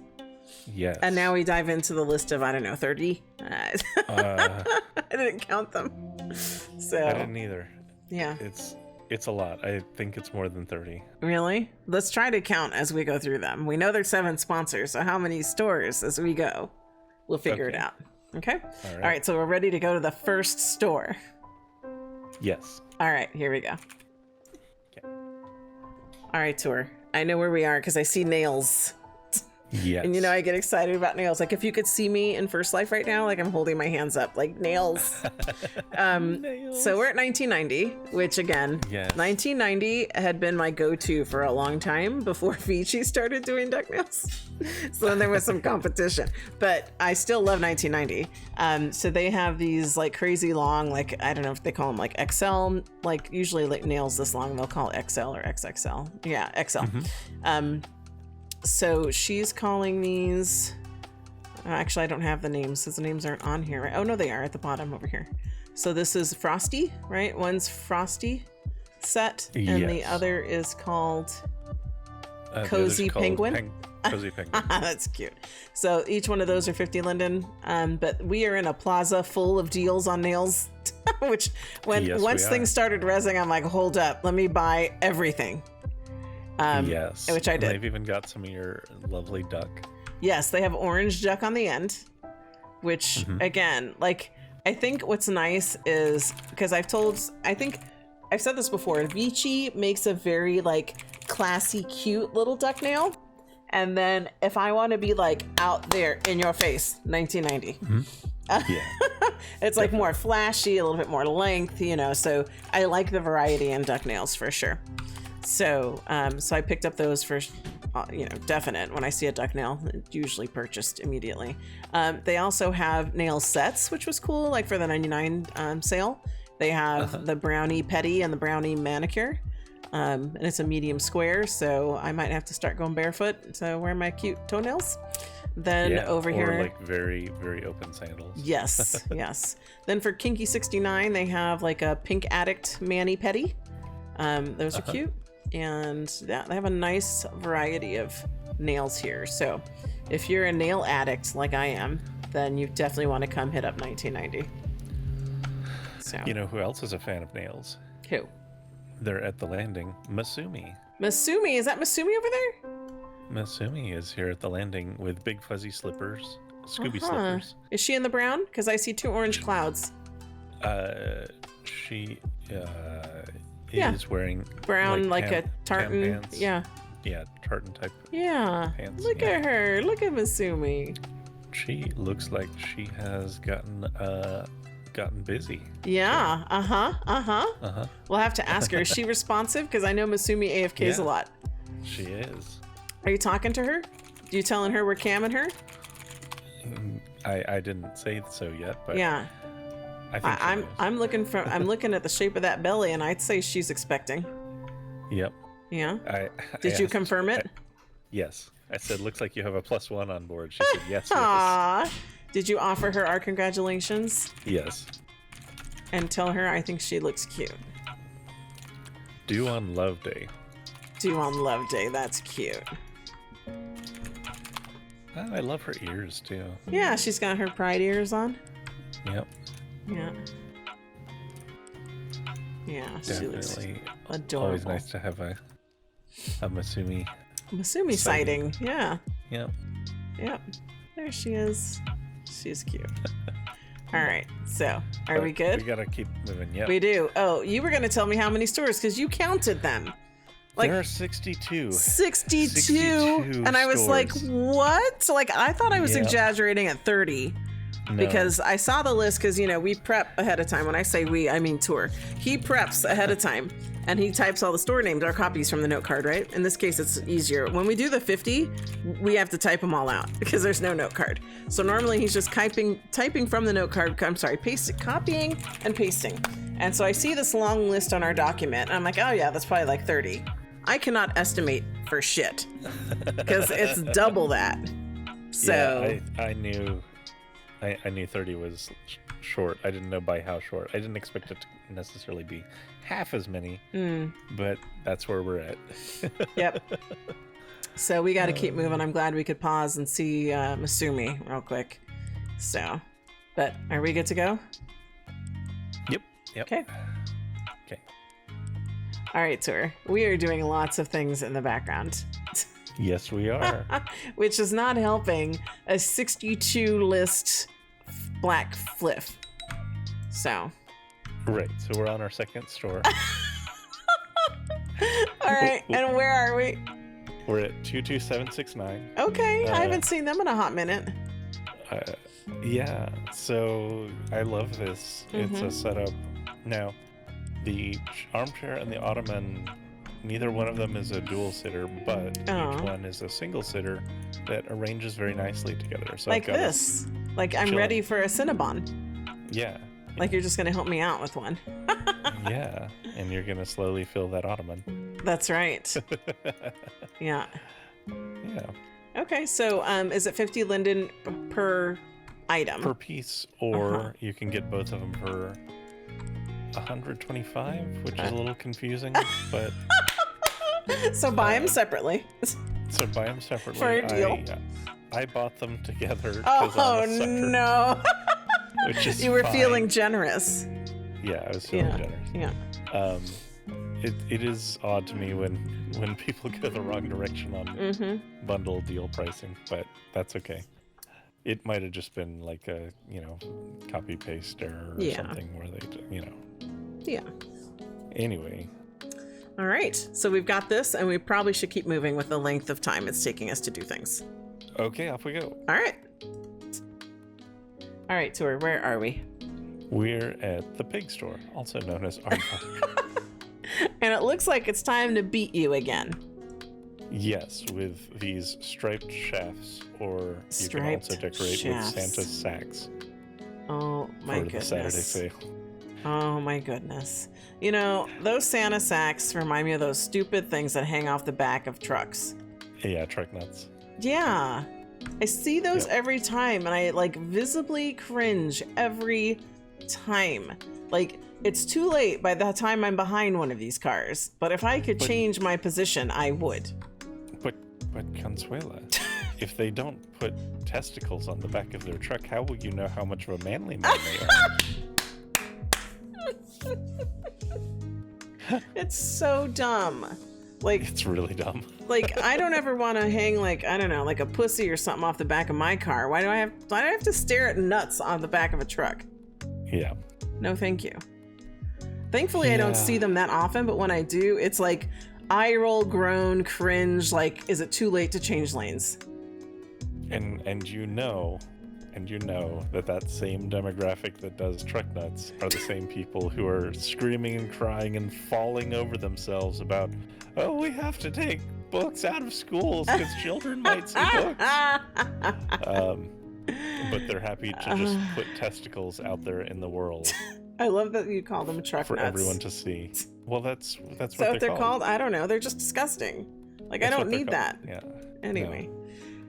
Yes. And now we dive into the list of, 30. I didn't count them. So I didn't either. Yeah. It's a lot. I think it's more than 30. Really? Let's try to count as we go through them. We know there's 7 sponsors, so how many stores as we go? We'll figure it out. Okay? All right, so we're ready to go to the first store. Yes. All right, here we go. Okay. All right, tour. I know where we are because I see nails. Yes. And I get excited about nails. Like if you could see me in First Life right now, like I'm holding my hands up, like nails. Nails. So we're at 1990, which again, Yes. 1990 had been my go-to for a long time before Fiji started doing duck nails. So then there was some competition, but I still love 1990. So they have these like crazy long, like, I don't know if they call them like XL, like usually like nails this long, they'll call it XL or XXL. Yeah, XL. So she's calling these, actually I don't have the names because the names aren't on here, right? Oh no, they are at the bottom over here. So this is Frosty, right? One's Frosty set and the other is called Cozy Penguin. Cozy Penguin. That's cute. So each one of those are 50 Linden, but we are in a plaza full of deals on nails, which once things started rezzing, I'm like, hold up, let me buy everything. Yes, which I did. They've even got some of your lovely duck. Yes, they have orange duck on the end, which again, like, I think what's nice is because I think I've said this before, Vici makes a very like classy, cute little duck nail. And then if I want to be like out there in your face, 1990. It's like more flashy, a little bit more length, so I like the variety in duck nails for sure. So I picked up those for, definite. When I see a duck nail, it's usually purchased immediately. They also have nail sets, which was cool, like for the 99 sale. They have the brownie petty and the brownie manicure. And it's a medium square, so I might have to start going barefoot to wear my cute toenails. Then over here, like very, very open sandals. Yes, yes. Then for Kinky 69, they have like a pink addict mani petty. Those are cute. And they have a nice variety of nails here. So if you're a nail addict like I am, then you definitely want to come hit up 1990. So You know who else is a fan of nails? Who? They're at the landing. Masumi. Masumi, is that Masumi over there? Masumi is here at the landing with big fuzzy slippers, Scooby slippers. Is she in the brown? Because I see two orange clouds. She is wearing brown, like a tartan. Yeah, tartan type. Yeah. Pants. Look at her. Look at Masumi. She looks like she has gotten busy. Yeah. We'll have to ask her. Is she responsive? Because I know Masumi AFKs a lot. She is. Are you talking to her? You telling her we're camming her? I didn't say so yet, but yeah. I think I'm looking at the shape of that belly, and I'd say she's expecting. Yep. Yeah. Did you confirm it? Yes. I said, looks like you have a +1 on board. She said, yes. Aww. Did you offer her our congratulations? Yes. And tell her I think she looks cute. Due on Love Day. Due on Love Day. That's cute. Oh, I love her ears, too. Yeah, she's got her pride ears on. Yep. Yeah. Yeah, Definitely. she looks adorable. Always nice to have a Masumi sighting. Yeah. Yep. Yep. There she is. She's cute. All right. So, are we good? We gotta keep moving. Yep. We do. Oh, you were gonna tell me how many stores because you counted them. Like, there are 62. 62. And I was stores. like, what? Like, I thought I was exaggerating at 30. No. Because I saw the list because, we prep ahead of time. When I say we, I mean Tour. He preps ahead of time and he types all the store names, our copies from the note card, right? In this case, it's easier. When we do the 50, we have to type them all out because there's no note card. So normally he's just typing from the note card. I'm sorry, copying and pasting. And so I see this long list on our document and I'm like, oh yeah, that's probably like 30. I cannot estimate for shit because it's double that. So yeah, I knew 30 was short. I didn't know by how short. I didn't expect it to necessarily be half as many, but that's where we're at. Yep. So we got to keep moving. I'm glad we could pause and see Masumi real quick. So, but are we good to go? Yep. Okay. All right, Tour. We are doing lots of things in the background. Yes, we are. Which is not helping a 62 list black fliff. So. Right. So we're on our second store. All right. And where are we? We're at 22769. Okay, I haven't seen them in a hot minute. Yeah, so I love this. It's a setup. Now, the armchair and the ottoman, neither one of them is a dual sitter, but each one is a single sitter that arranges very nicely together. So like this. Like I'm ready for a Cinnabon. Yeah. Like you're just going to help me out with one. Yeah, and you're going to slowly fill that ottoman. That's right. Yeah. Yeah. Okay, so is it 50 linden per item? Per piece, or you can get both of them for 125, which is a little confusing, but... So buy them separately. So buy them separately. For a deal. I bought them together. Oh, no. Which is you were fine. feeling generous. Yeah, I was feeling generous. Yeah. It is odd to me when people go the wrong direction on bundle deal pricing, but that's okay. It might have just been like a, copy paste error or something where they, Yeah. Anyway. All right. So we've got this, and we probably should keep moving with the length of time it's taking us to do things. Okay, off we go. All right. All right, Tour, where are we? We're at the pig store, also known as Aardvark. And it looks like it's time to beat you again. Yes, with these striped shafts, or you can also decorate with Santa's sacks. Oh my goodness. For the Saturday sale. Oh my goodness. Those Santa sacks remind me of those stupid things that hang off the back of trucks. Yeah, truck nuts. Yeah. I see those every time, and I visibly cringe every time. It's too late by the time I'm behind one of these cars, but if I could change my position, I would. But Consuela, if they don't put testicles on the back of their truck, how will you know how much of a manly man they are? It's so dumb. It's really dumb. I don't ever want to hang a pussy or something off the back of my car. Why do I have to stare at nuts on the back of a truck? Yeah. No, thank you. Thankfully, I don't see them that often, but when I do, it's eye roll, groan, cringe. Is it too late to change lanes? And you know that same demographic that does truck nuts are the same people who are screaming and crying and falling over themselves about, oh, we have to take books out of schools because children might see books. But they're happy to just put testicles out there in the world. I love that you call them truck for nuts. Everyone to see. Well, that's what they're called. I don't know. They're just disgusting. I don't need that. Yeah. Anyway.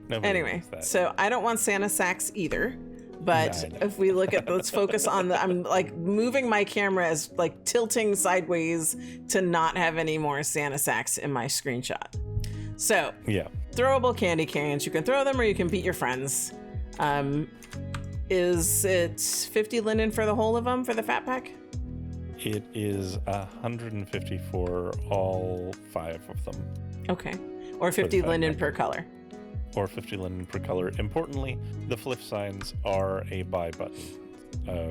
No. Anyway, so I don't want Santa sacks either. But if we look at, let's focus on I'm moving my camera as tilting sideways to not have any more Santa sacks in my screenshot. So throwable candy canes. You can throw them or you can beat your friends. Is it 50 linden for the whole of them for the fat pack? It is 150 for all 5 of them. Okay. Or 50 linden per color. Or 50 linden per color. Importantly, the flip signs are a buy button,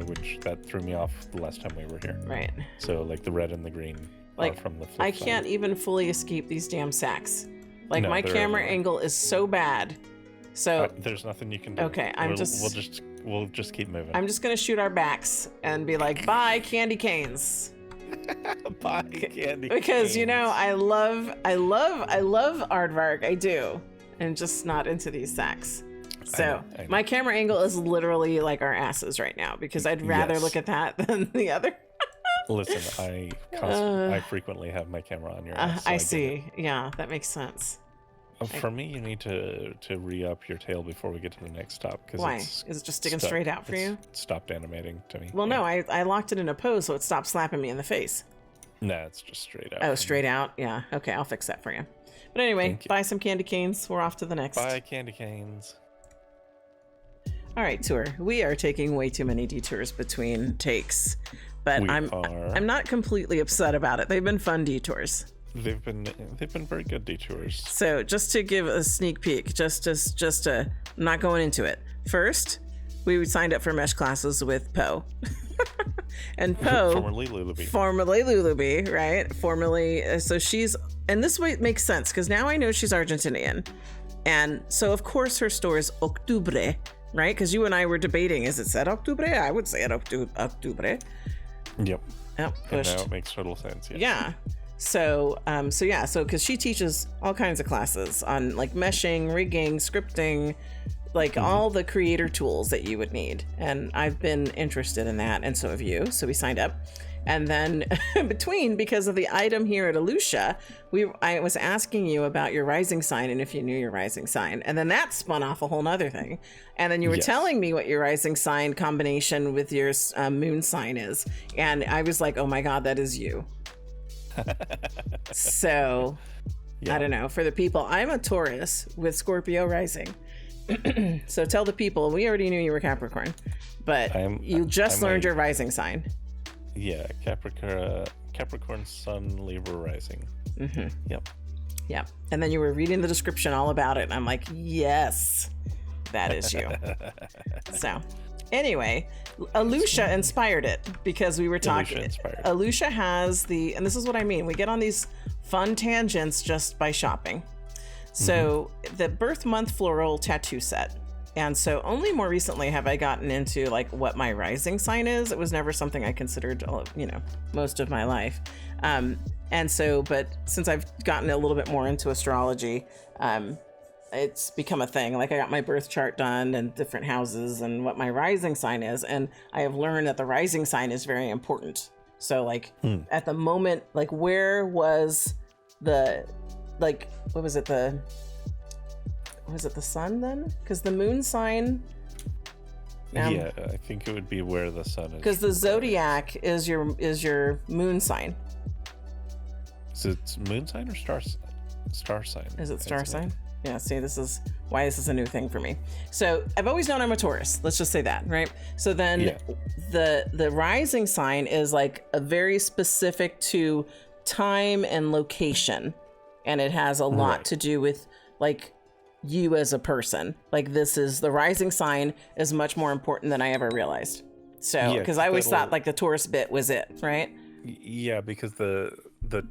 which that threw me off the last time we were here. Right. So the red and the green are from the flip I can't side. Even fully escape these damn sacks. My camera angle is so bad. So there's nothing you can do. Okay, we'll just keep moving. I'm just gonna shoot our backs and be like, bye candy canes. Bye candy because canes. I love Aardvark. I do. And just not into these sacks. So I know. My camera angle is literally our asses right now because I'd rather look at that than the other. Listen, I frequently have my camera on your ass. So I see. Yeah, that makes sense. For me, you need to re-up your tail before we get to the next stop. Why? Is it just sticking straight out for you? Stopped animating to me. Well, no, I locked it in a pose so it stopped slapping me in the face. Nah, it's just straight out. Oh, straight out? Yeah. Okay, I'll fix that for you. But anyway, buy some candy canes. We're off to the next. Buy candy canes. All right, Tour. We are taking way too many detours between takes, but I'm not completely upset about it. They've been fun detours. They've been very good detours. So just to give a sneak peek, I'm not going into it. First, we signed up for mesh classes with Poe. And Poe, formerly Lulubi, right? Formerly, so she's, and this way it makes sense because now I know she's Argentinian. And so, of course, her store is Octubre, right? Because you and I were debating, is it said Octubre? I would say it Octubre. Yep. Oh, pushed. And now it makes total sense. Yes. Yeah. So because she teaches all kinds of classes on like meshing, rigging, scripting, like all the creator tools that you would need. And I've been interested in that, and so have you. So we signed up. And then because of the item here at Aleutia, I was asking you about your rising sign and if you knew your rising sign. And then that spun off a whole nother thing. And then you were telling me what your rising sign combination with your moon sign is. And I was like, oh my God, that is you. So, I don't know. For the people, I'm a Taurus with Scorpio rising. So tell the people, we already knew you were Capricorn, but you just learned your rising sign. Yeah, Capricorn Sun, Libra rising. Mm-hmm. Yep. Yep. And then you were reading the description all about it, and I'm like, yes, that is you. So, anyway, Aleutia inspired it because we were talking. Aleutia has and this is what I mean. We get on these fun tangents just by shopping. So the birth month floral tattoo set. And so only more recently have I gotten into like what my rising sign is. It was never something I considered, most of my life. And so, but since I've gotten a little bit more into astrology, it's become a thing. Like I got my birth chart done and different houses and what my rising sign is. And I have learned that the rising sign is very important. So like at the moment, like where was what was it? Was it the sun then? Because the moon sign. Yeah, I think it would be where the sun is. Because the zodiac is your moon sign. Is it moon sign or star sign? Is it star sign? Yeah. See, this is why this is a new thing for me. So I've always known I'm a Taurus. Let's just say that, right? So then the rising sign is like a very specific to time and location, and it has a lot to do with like you as a person. Like the rising sign is much more important than I ever realized. So because I always thought like the Taurus bit was it, right? Yeah, because the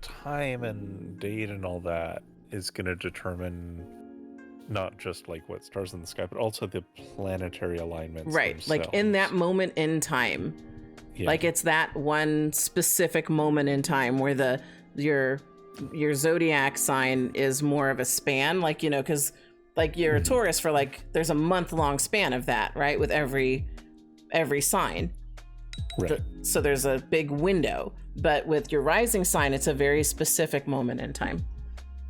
time and date and all that is going to determine not just like what stars in the sky, but also the planetary alignments, right? Themselves. Like in that moment in time, like it's that one specific moment in time where your zodiac sign is more of a span, like because like you're a Taurus for like there's a month-long span of that, right? With every sign, right? So there's a big window, but with your rising sign, it's a very specific moment in time.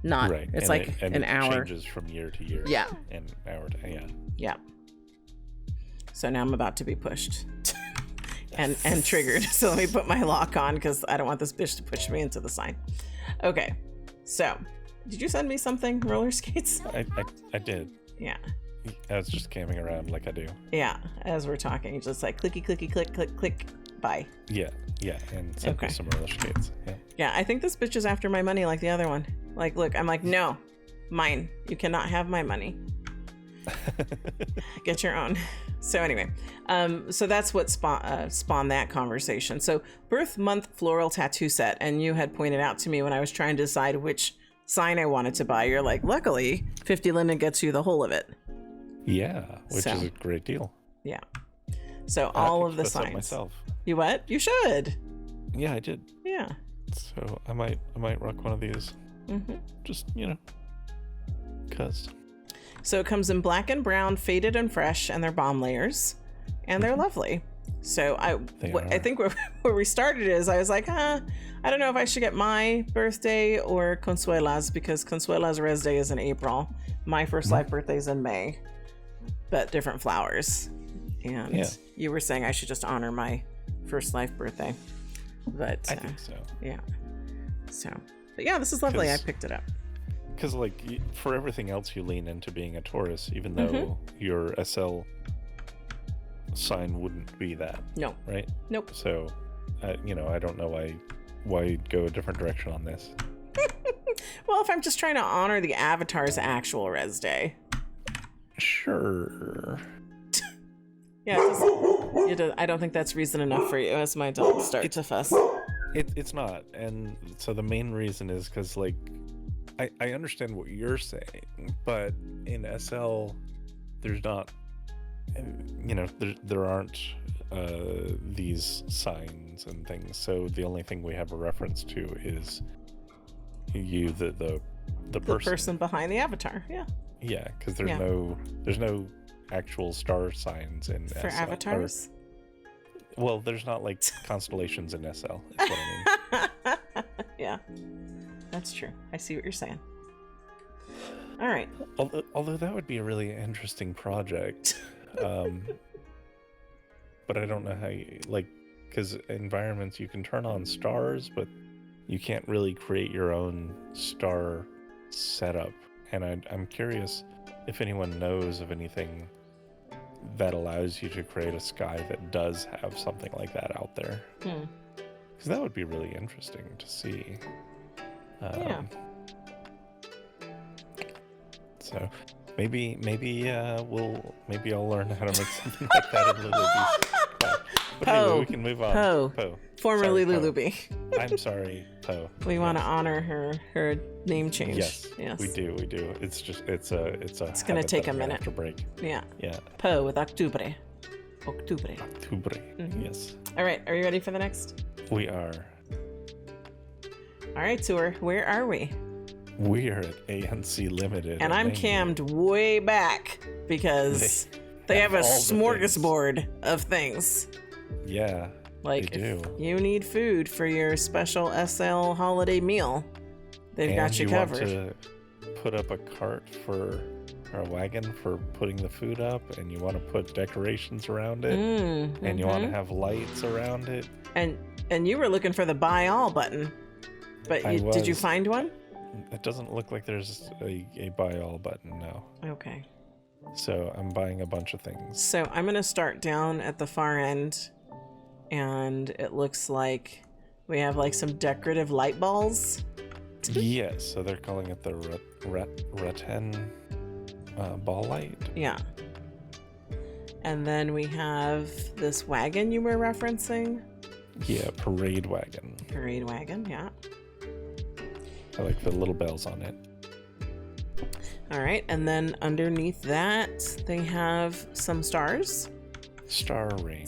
Not right. It's and like an hour. Changes from year to year. Yeah. And hour to Yeah. So now I'm about to be pushed and triggered. So let me put my lock on because I don't want this bitch to push me into the sign. Okay. So did you send me something? Roller skates? I did. Yeah. I was just camming around like I do. Yeah. As we're talking, just like clicky, clicky, click, click, click. Bye. Yeah. And send me some roller skates. Yeah. Yeah. I think this bitch is after my money like the other one. Like, look, I'm like, no, mine. You cannot have my money. Get your own. So anyway, so that's what spawned that conversation. So birth month floral tattoo set. And you had pointed out to me when I was trying to decide which sign I wanted to buy, you're like, luckily 50 Linden gets you the whole of it. Yeah, which is a great deal. Yeah. So all of the signs. Myself. You what? You should. Yeah, I did. Yeah. So I might rock one of these. Just, cuz. So it comes in black and brown, faded and fresh, and they're balm layers, and they're lovely. So I think where we started is I was like, I don't know if I should get my birthday or Consuela's, because Consuela's res day is in April. My first life birthday is in May, but different flowers. And you were saying I should just honor my first life birthday, but I think so. Yeah. So. But yeah, this is lovely. I picked it up. Because, like, for everything else, you lean into being a Taurus, even though your SL sign wouldn't be that. No. Right? Nope. So, I don't know why you'd go a different direction on this. Well, if I'm just trying to honor the Avatar's actual res day. Sure. Yeah, I don't think that's reason enough for you as my dog starts to fuss. It's not, and so the main reason is because, like, I understand what you're saying, but in SL, there's not, there aren't these signs and things. So the only thing we have a reference to is you, the person behind the avatar. Yeah. Yeah, because there's no actual star signs in for SL, avatars. Well, there's not like constellations in SL. Is what I mean. Yeah, that's true. I see what you're saying. All right. Although that would be a really interesting project, but I don't know how you because environments you can turn on stars, but you can't really create your own star setup. And I'm curious if anyone knows of anything that allows you to create a sky that does have something like that out there. Because that would be really interesting to see. Yeah. So maybe I'll learn how to make something like that in Lulubee's. But anyway, we can move on. Poe. Formerly Lulubee. I'm sorry, Poe. We want to honor her name change. Yes. We do. It's gonna take a minute to break. Yeah. Yeah. Poe with Octubre. Mm-hmm. Yes. All right. Are you ready for the next? We are. All right, Tour. Where are we? We are at ANC Limited. And I'm cammed way back because they have a smorgasbord of things. Yeah. Like, they do. If you need food for your special SL holiday meal, they've got you covered. Want to put up a cart for a wagon for putting the food up, and you want to put decorations around it, and you want to have lights around it. And you were looking for the buy all button, but did you find one? It doesn't look like there's a buy all button now. Okay. So I'm buying a bunch of things. So I'm going to start down at the far end, and it looks like we have like some decorative light balls. Yes, so they're calling it the Rattan ball light. Yeah. And then we have this wagon you were referencing. Yeah, parade wagon. Parade wagon, yeah. I like the little bells on it. All right, and then underneath that, they have some stars. Star rain.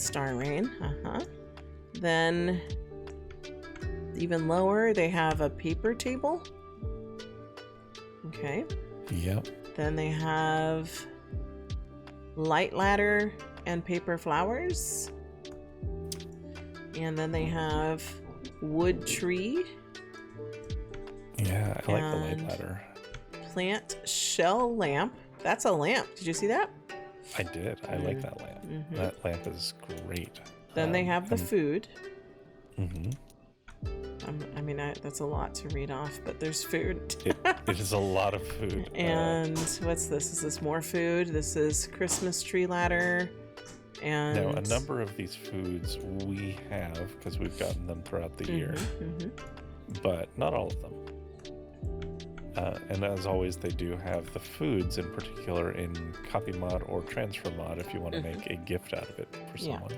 Then, even lower, they have a paper table. Okay. Yep. Then they have light ladder and paper flowers. And then they have wood tree. Yeah, I like the light ladder. Plant shell lamp. That's a lamp. Did you see that? I did. I like that lamp. Mm-hmm. That lamp is great. Then they have the food. Mm-hmm. That's a lot to read off, but there's food. It is a lot of food. And what's this? Is this more food? This is Christmas tree ladder. And now, a number of these foods we have because we've gotten them throughout the year, but not all of them. And as always, they do have the foods in particular in copy mod or transfer mod if you want to make a gift out of it for someone.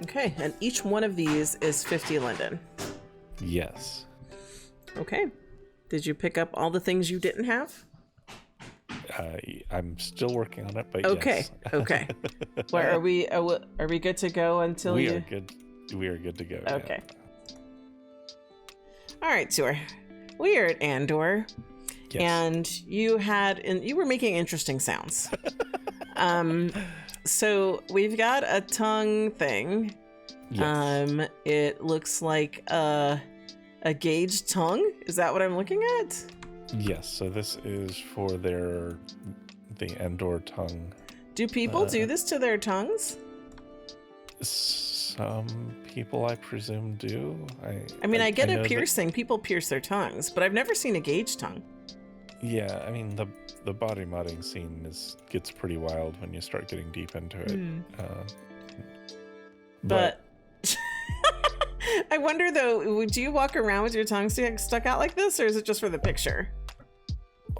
Okay, and each one of these is 50 Linden. Yes. Okay. Did you pick up all the things you didn't have? I'm still working on it, but yes. Okay. Well, are we good to go until we are good? We are good to go. Okay. Yeah. All right, Tour. We are at Andore, and you were making interesting sounds. So we've got a tongue thing. Yes. It looks like a gauged tongue. Is that what I'm looking at? Yes. So this is for the Andore tongue. Do people do this to their tongues? Some people, I presume, do. I get a piercing. People pierce their tongues, but I've never seen a gauge tongue. Yeah, I mean, the body modding scene gets pretty wild when you start getting deep into it. But I wonder, though, do you walk around with your tongue stuck out like this, or is it just for the picture?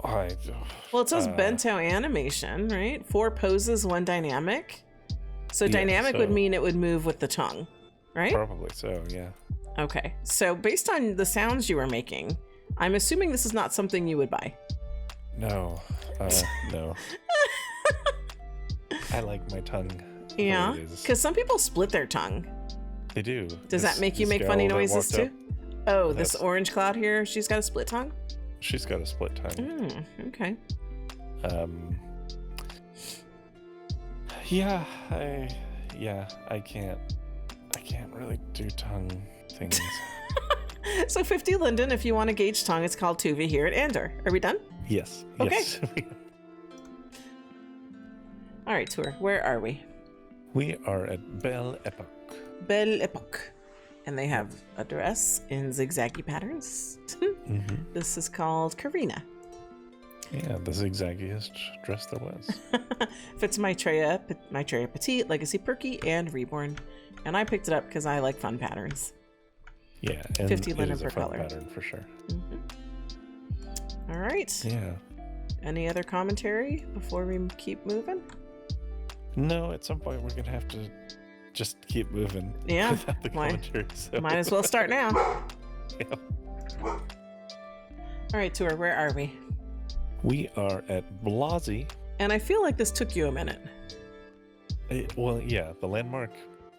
Well, it says bento animation, right? 4 poses, 1 dynamic. So dynamic would mean it would move with the tongue, right? Probably so, yeah. Okay. So based on the sounds you were making, I'm assuming this is not something you would buy. No. No. I like my tongue. Yeah. Because some people split their tongue. They do. Does that make you make funny noises too? Oh, this orange cloud here, she's got a split tongue? She's got a split tongue. Okay. I can't really do tongue things. So 50 Linden, if you want to gauge tongue, it's called Tuvi here at Andore. Are we done? Yes. Okay. Yes. All right, tour. Where are we? We are at Belle Epoque. Belle Epoque. And they have a dress in zigzaggy patterns. This is called Karina. Yeah, the zigzaggiest dress there was. Fits Maitreya Petite, Legacy Perky, and Reborn. And I picked it up because I like fun patterns. Yeah, and 50 Linden it is per a fun color. pattern for sure. All right. Yeah. Any other commentary before we keep moving? No, at some point we're going to have to just keep moving. Yeah. Without the commentary, so. Might as well start now. Yeah. All right, tour. Where are we? We are at Blossie. And I feel like this took you a minute. Well, yeah, the landmark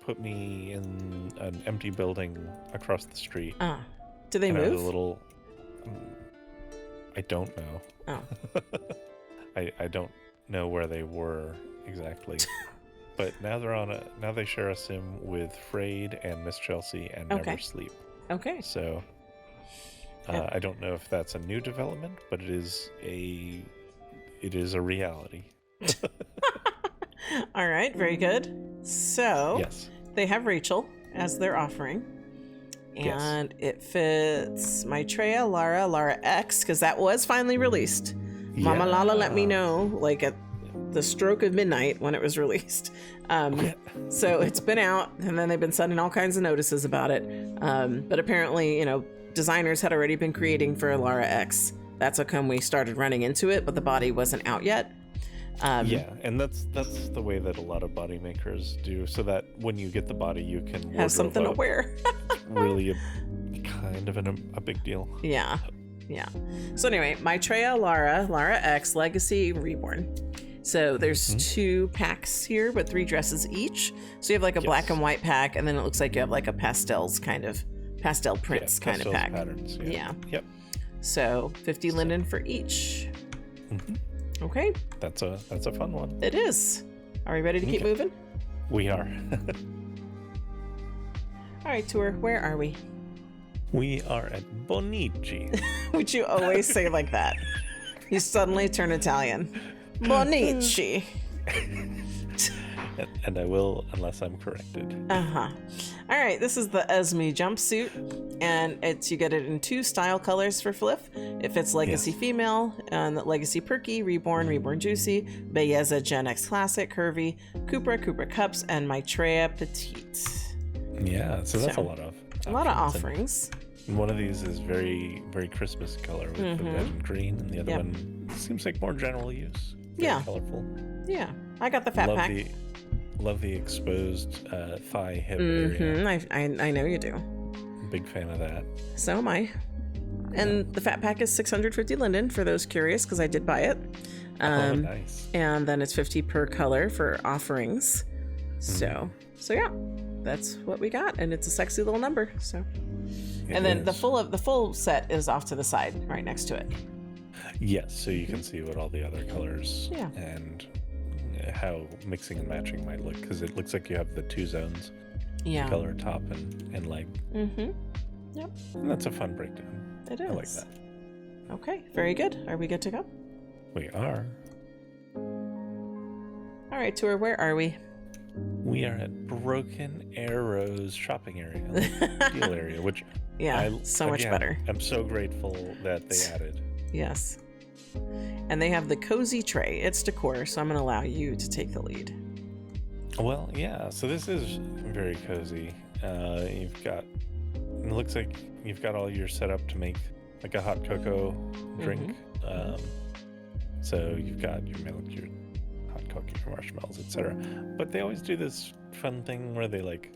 put me in an empty building across the street. Did they move? A little. I don't know. Oh. I don't know where they were exactly. But now now they share a sim with Frayed and Miss Chelsea and Never Sleep. Okay. So I don't know if that's a new development, but it is a reality. All right, very good. So yes, they have Rachel as their offering. And it fits Maitreya, Lara X, because that was finally released. Yeah. Mama Lala let me know, like at the stroke of midnight when it was released. So it's been out, and then they've been sending all kinds of notices about it. But apparently, designers had already been creating for Lara X. That's how come we started running into it, but the body wasn't out yet. Yeah, and that's the way that a lot of body makers do, so that when you get the body, you can have something to wear. It's really a big deal. Yeah. So anyway, Maitreya, Lara X, Legacy, Reborn. So there's 2 packs here, but 3 dresses each. So you have like a black and white pack, and then it looks like you have like a pastel prints kind of pack. Patterns, yeah. Yep. So 50 Linden for each. Okay. That's a fun one. It is. Are we ready to keep moving? We are. All right, tour. Where are we? We are at Bonnicci. Which you always say like that. You suddenly turn Italian. Bonnicci. And I will unless I'm corrected. All right, this is the Esme jumpsuit, and you get it in 2 style colors for Fliff. It fits Legacy Female, and Legacy Perky, Reborn Juicy, Belleza Gen X Classic, Curvy, Cupra Cups, and Maitreya Petite. Yeah, so that's a lot of offerings. And one of these is very, very Christmas color with the red and green, and the other one seems like more general use. Very colorful. Yeah, I got the fat pack. Love the exposed thigh hip area. I know you do. Big fan of that. So am I. And the fat pack is 650 Linden for those curious, because I did buy it. Nice. And then it's 50 per color for offerings. So yeah, that's what we got, and it's a sexy little number. So, and then the full set is off to the side, right next to it. Yes, so you can see what all the other colors and how mixing and matching might look, because it looks like you have the 2 zones, color top and leg. Yep. And that's a fun breakdown. It is. I like that. Okay, very good. Are we good to go? We are. All right, tour. Where are we? We are at Broken Arrow's shopping area, deal area, which much better. I'm so grateful that they added. Yes. And they have the cozy tray. It's decor, so I'm going to allow you to take the lead. Well, yeah. So this is very cozy. It looks like you've got all your setup to make like a hot cocoa drink. So you've got your milk, your hot cocoa, your marshmallows, etc. But they always do this fun thing where they like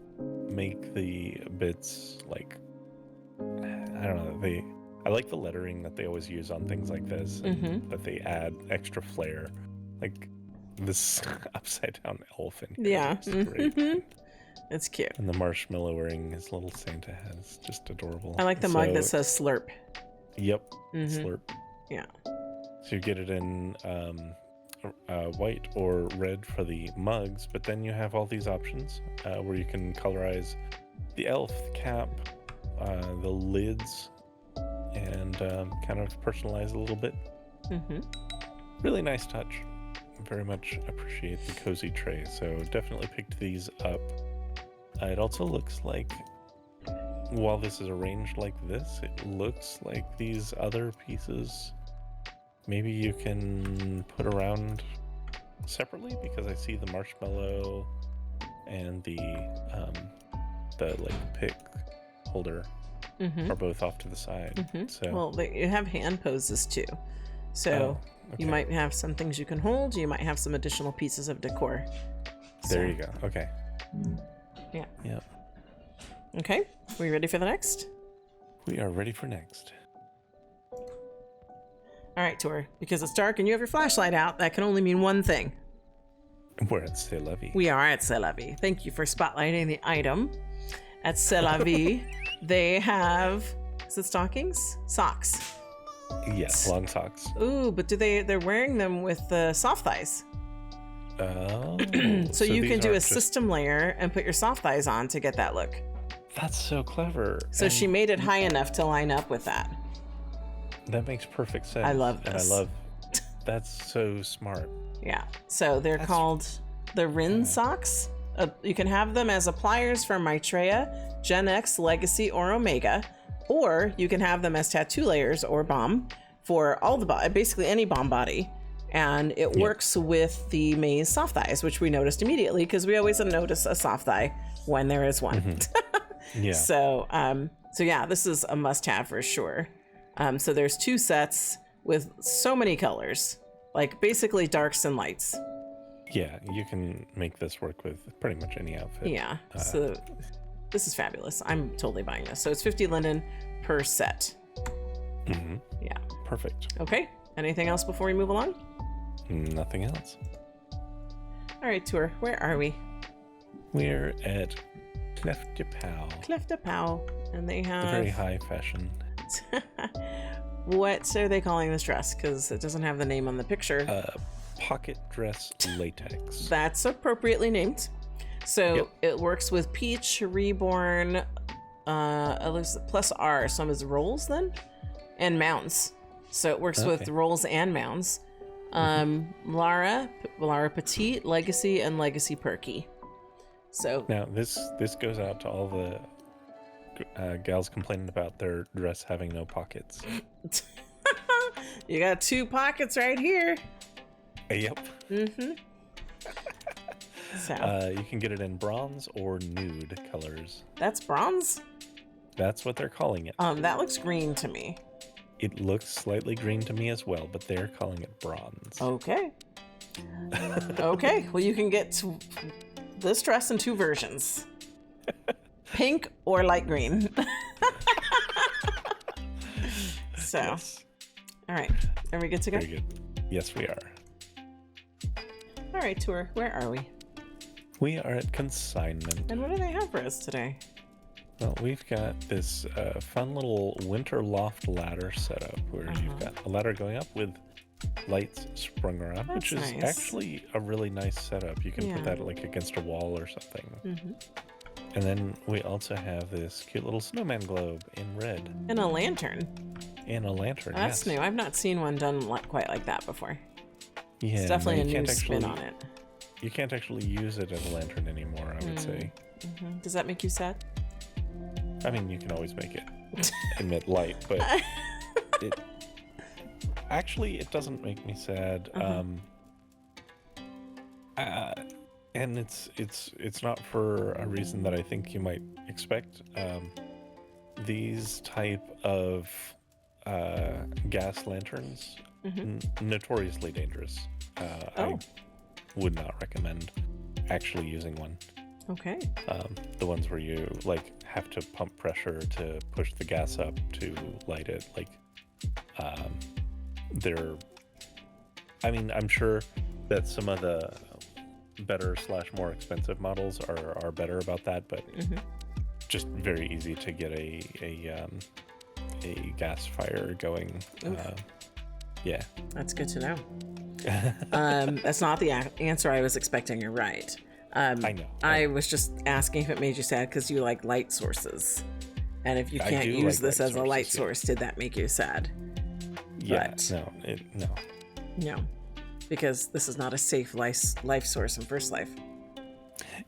make the bits like, I don't know, I like the lettering that they always use on things like this, and that they add extra flair, like this upside down elf in here. Yeah. It's great. It's cute. And the marshmallow wearing his little Santa hat is just adorable. I like the mug that says slurp. Yep, slurp. Yeah. So you get it in white or red for the mugs, but then you have all these options where you can colorize the elf, the cap, the lids, and kind of personalize a little bit. Really nice touch. Very much appreciate the cozy tray, so definitely picked these up. It also looks like, while this is arranged like this, it looks like these other pieces maybe you can put around separately, because I see the marshmallow and the like pick holder are both off to the side. So well, you have hand poses too, so you might have some things you can hold. You might have some additional pieces of decor. There you go. Okay. Yeah. Yeah. Okay. We ready for the next? We are ready for next. All right, Tor. Because it's dark and you have your flashlight out, that can only mean one thing. We're at C'est La Vie. We are at C'est La Vie. Thank you for spotlighting the item. At C'est La Vie, they have, is it stockings? Socks. Yes, long socks. Ooh, but they're wearing them with soft thighs. Oh. so you can do a system layer and put your soft thighs on to get that look. That's so clever. So she made it high enough to line up with that. That makes perfect sense. I love this. That's so smart. Yeah. So they're called the Rin socks. You can have them as appliers for Maitreya, Gen X, Legacy, or Omega, or you can have them as tattoo layers or balm for all the basically any balm body. And it works with the Maze soft thighs, which we noticed immediately because we always notice a soft thigh when there is one. Yeah. So yeah, this is a must-have for sure. So there's 2 sets with so many colors, like basically darks and lights. Yeah, you can make this work with pretty much any outfit. Yeah. So this is fabulous. I'm totally buying this. So it's 50 linden per set. Yeah. Perfect. Okay. Anything else before we move along? Nothing else. All right, Tour. Where are we? We're at Clef de Peau. Clef de Peau. And they have... The very high fashion. What are they calling this dress? Because it doesn't have the name on the picture. Pocket dress latex. That's appropriately named. So it works with Peach, Reborn, plus R. Some is rolls then? And mounds. So it works with rolls and mounds. Lara Petite, Legacy, and Legacy Perky. So now this goes out to all the gals complaining about their dress having no pockets. You got 2 pockets right here. Yep. So you can get it in bronze or nude colors. That's bronze? That's what they're calling it. That looks green to me. It looks slightly green to me as well, but they're calling it bronze. Okay. Okay. Well, you can get this dress in 2 versions. Pink or light green. So, yes. All right. Are we good to go? Very good. Yes, we are. All right, Tour. Where are we? We are at Consignment. And what do they have for us today? Well, we've got this fun little winter loft ladder setup where you've got a ladder going up with lights sprung around, which is actually a really nice setup. You can put that like against a wall or something. And then we also have this cute little snowman globe in red. And a lantern. And a lantern, That's new. I've not seen one done quite like that before. Yeah, it's definitely a new spin on it. You can't actually use it as a lantern anymore, I would say. Does that make you sad? I mean, you can always make it emit light, but it doesn't make me sad. And it's not for a reason that I think you might expect. These type of gas lanterns notoriously dangerous. I would not recommend actually using one. Okay. The ones where you like have to pump pressure to push the gas up to light it, like I'm sure that some of the better / more expensive models are better about that, but just very easy to get a gas fire going. Yeah, that's good to know. That's not the answer I was expecting. You're right. I know. I was just asking if it made you sad because you like light sources, and if you can't use this as a light source, did that make you sad? Yeah. But no. No, because this is not a safe life source in First Life.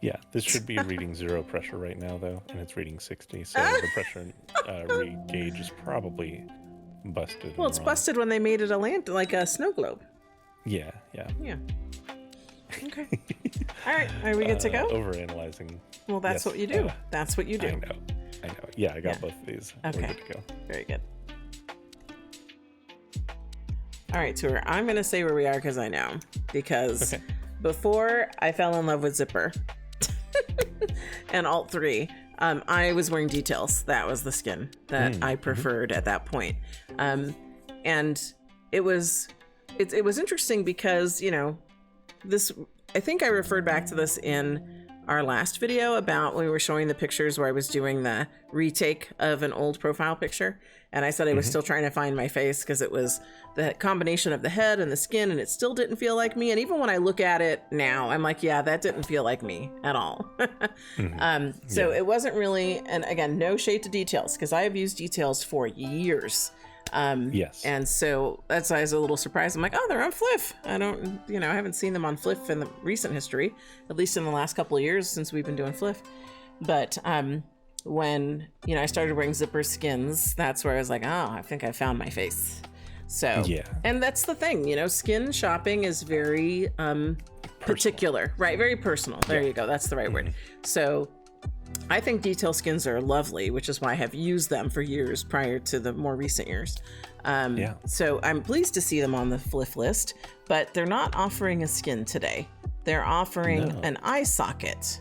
Yeah, this should be reading 0 pressure right now, though, and it's reading 60, so the pressure gauge is probably busted. Well, it's busted when they made it like a snow globe. Yeah. Okay. All right, are we good to go? Overanalyzing. Well, that's what you do. That's what you do. I know. Yeah, I got both of these. Okay. We're good to go. Very good. All right, Tour. I'm going to say where we are because I know. Because before I fell in love with Zipper and Alt 3, I was wearing DeeTaleZ. That was the skin that I preferred at that point. And it was interesting because, this, I think I referred back to this in our last video about when we were showing the pictures where I was doing the retake of an old profile picture. And I said I was still trying to find my face because it was the combination of the head and the skin, and it still didn't feel like me. And even when I look at it now, I'm like, yeah, that didn't feel like me at all. So it wasn't really, and again, no shade to DeeTaleZ because I have used DeeTaleZ for years. Yes. And so that's why I was a little surprised. I'm like, oh, they're on Fliff. I haven't seen them on Fliff in the recent history, at least in the last couple of years since we've been doing Fliff. But when, I started wearing zipper skins, that's where I was like, oh, I think I found my face. So, and that's the thing, skin shopping is very particular, right? Very personal. There you go. That's the right word. So I think DeeTaleZ skins are lovely, which is why I have used them for years prior to the more recent years. So I'm pleased to see them on the Fliff list, but they're not offering a skin today. They're offering an eye socket.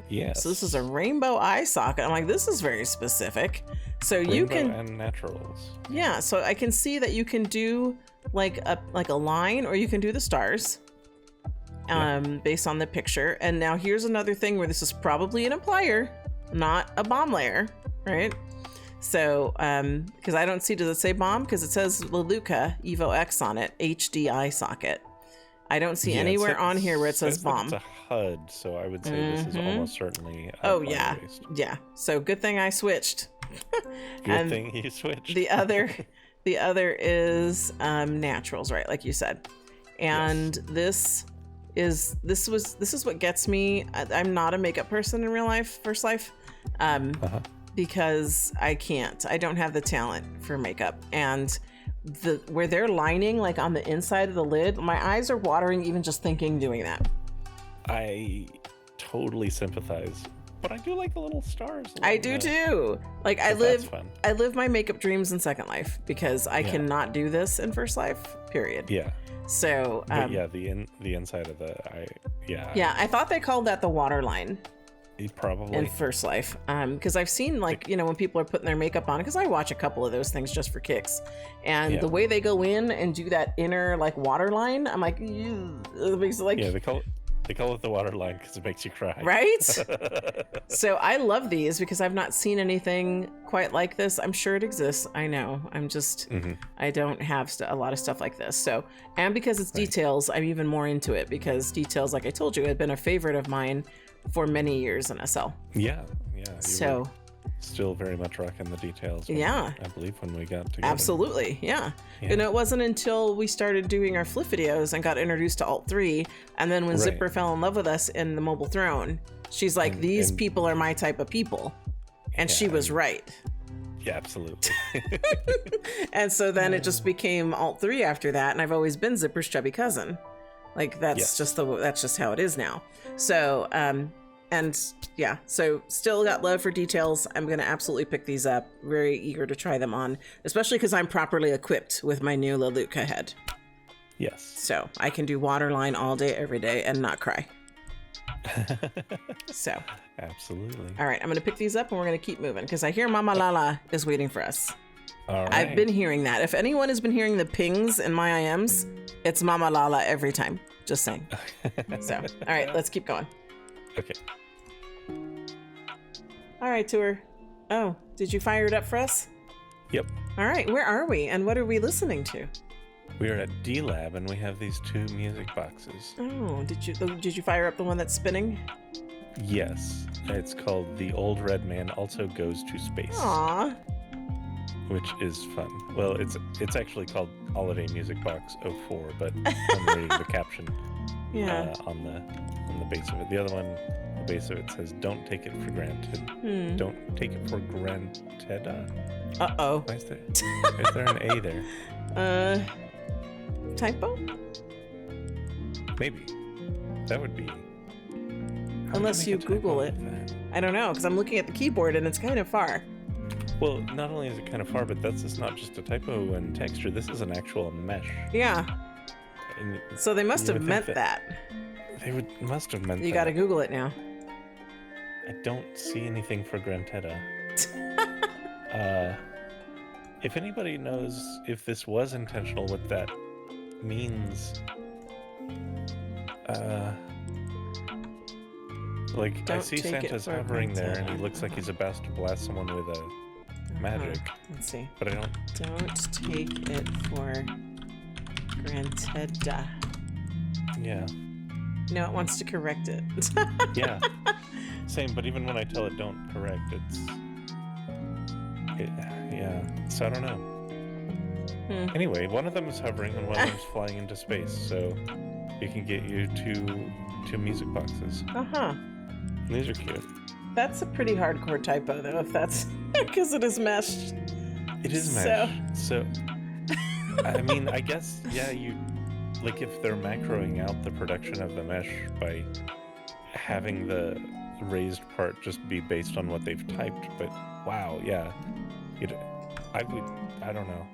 Yes. So this is a rainbow eye socket. I'm like, this is very specific. So rainbow you can and naturals. Yeah, so I can see that you can do like a line, or you can do the stars. Based on the picture. And now here's another thing where this is probably an applier, not a bomb layer, right? So, because I don't see, does it say bomb? Because it says Leluca Evo X on it, HDI socket. I don't see anywhere on here where it says bomb. It's a HUD, so I would say this is almost certainly based. Yeah. So good thing I switched. Good thing you switched. The other is naturals, right? Like you said. And this is what gets me. I'm not a makeup person in real life, First Life, because I don't have the talent for makeup. And where they're lining, like on the inside of the lid, my eyes are watering even just doing that. I totally sympathize, but I do like the little stars. I do too. Like I live my makeup dreams in Second Life because I cannot do this in First Life, period. Yeah. So the inside of the eye. I thought they called that the waterline. Probably in First Life, because I've seen when people are putting their makeup on, because I watch a couple of those things just for kicks, and the way they go in and do that inner waterline, I'm like, they call it the waterline because it makes you cry, right? So I love these because I've not seen anything quite like this. I'm sure it exists. I know. I'm just I don't have a lot of stuff like this. So, and because it's DeeTaleZ, I'm even more into it because DeeTaleZ, like I told you, had been a favorite of mine for many years in SL. Yeah. So still very much rocking the DeeTaleZ. I believe when we got together. Absolutely, yeah. And it wasn't until we started doing our Fliff videos and got introduced to Alt 3, and then when Zipper fell in love with us in the Mobile Throne, she's like, these people are my type of people. And she was right. Yeah, absolutely. And so then it just became Alt 3 after that, and I've always been Zipper's chubby cousin. Like that's just how it is now. So And yeah, so still got love for DeeTaleZ. I'm going to absolutely pick these up. Very eager to try them on, especially because I'm properly equipped with my new Aleutia head. Yes. So I can do waterline all day, every day, and not cry. So. Absolutely. All right, I'm going to pick these up, and we're going to keep moving, because I hear Mama Lala is waiting for us. All right. I've been hearing that. If anyone has been hearing the pings in my IMs, it's Mama Lala every time. Just saying. So, all right, let's keep going. Okay. All right, Tour. Oh, did you fire it up for us? Yep. All right, where are we, and what are we listening to? We are at D-Lab, and we have these 2 music boxes. Oh, did you fire up the one that's spinning? Yes. It's called The Old Red Man Also Goes to Space. Aww. Which is fun. Well, it's actually called Holiday Music Box 04, but I'm reading the caption on the base of it. The other one, the base of it says, "Don't take it for granted. Don't take it for granted." Uh-oh. Why is there an A there? Typo? Maybe. That would be. Unless you Google it. I don't know, because I'm looking at the keyboard and it's kind of far. Well, not only is it kind of far, but that's just not just a typo in texture. This is an actual mesh. Yeah. And so they must have meant that. They must have meant that. You got to Google it now. I don't see anything for Grantetta. If anybody knows if this was intentional, what that means, like, don't I see Santa's hovering there, and he looks like he's about to blast someone with a magic. Let's see. But I don't. Don't take it for granted. Yeah. No, it wants to correct it. Yeah. Same, but even when I tell it don't correct, yeah. So I don't know. Anyway, one of them is hovering and one of them is flying into space, so it can get you two music boxes. Uh-huh. These are cute. That's a pretty hardcore typo, though, if that's because it is meshed. It is meshed. So I mean, I guess, yeah, like if they're macroing out the production of the mesh by having the raised part just be based on what they've typed, but wow, yeah. I don't know.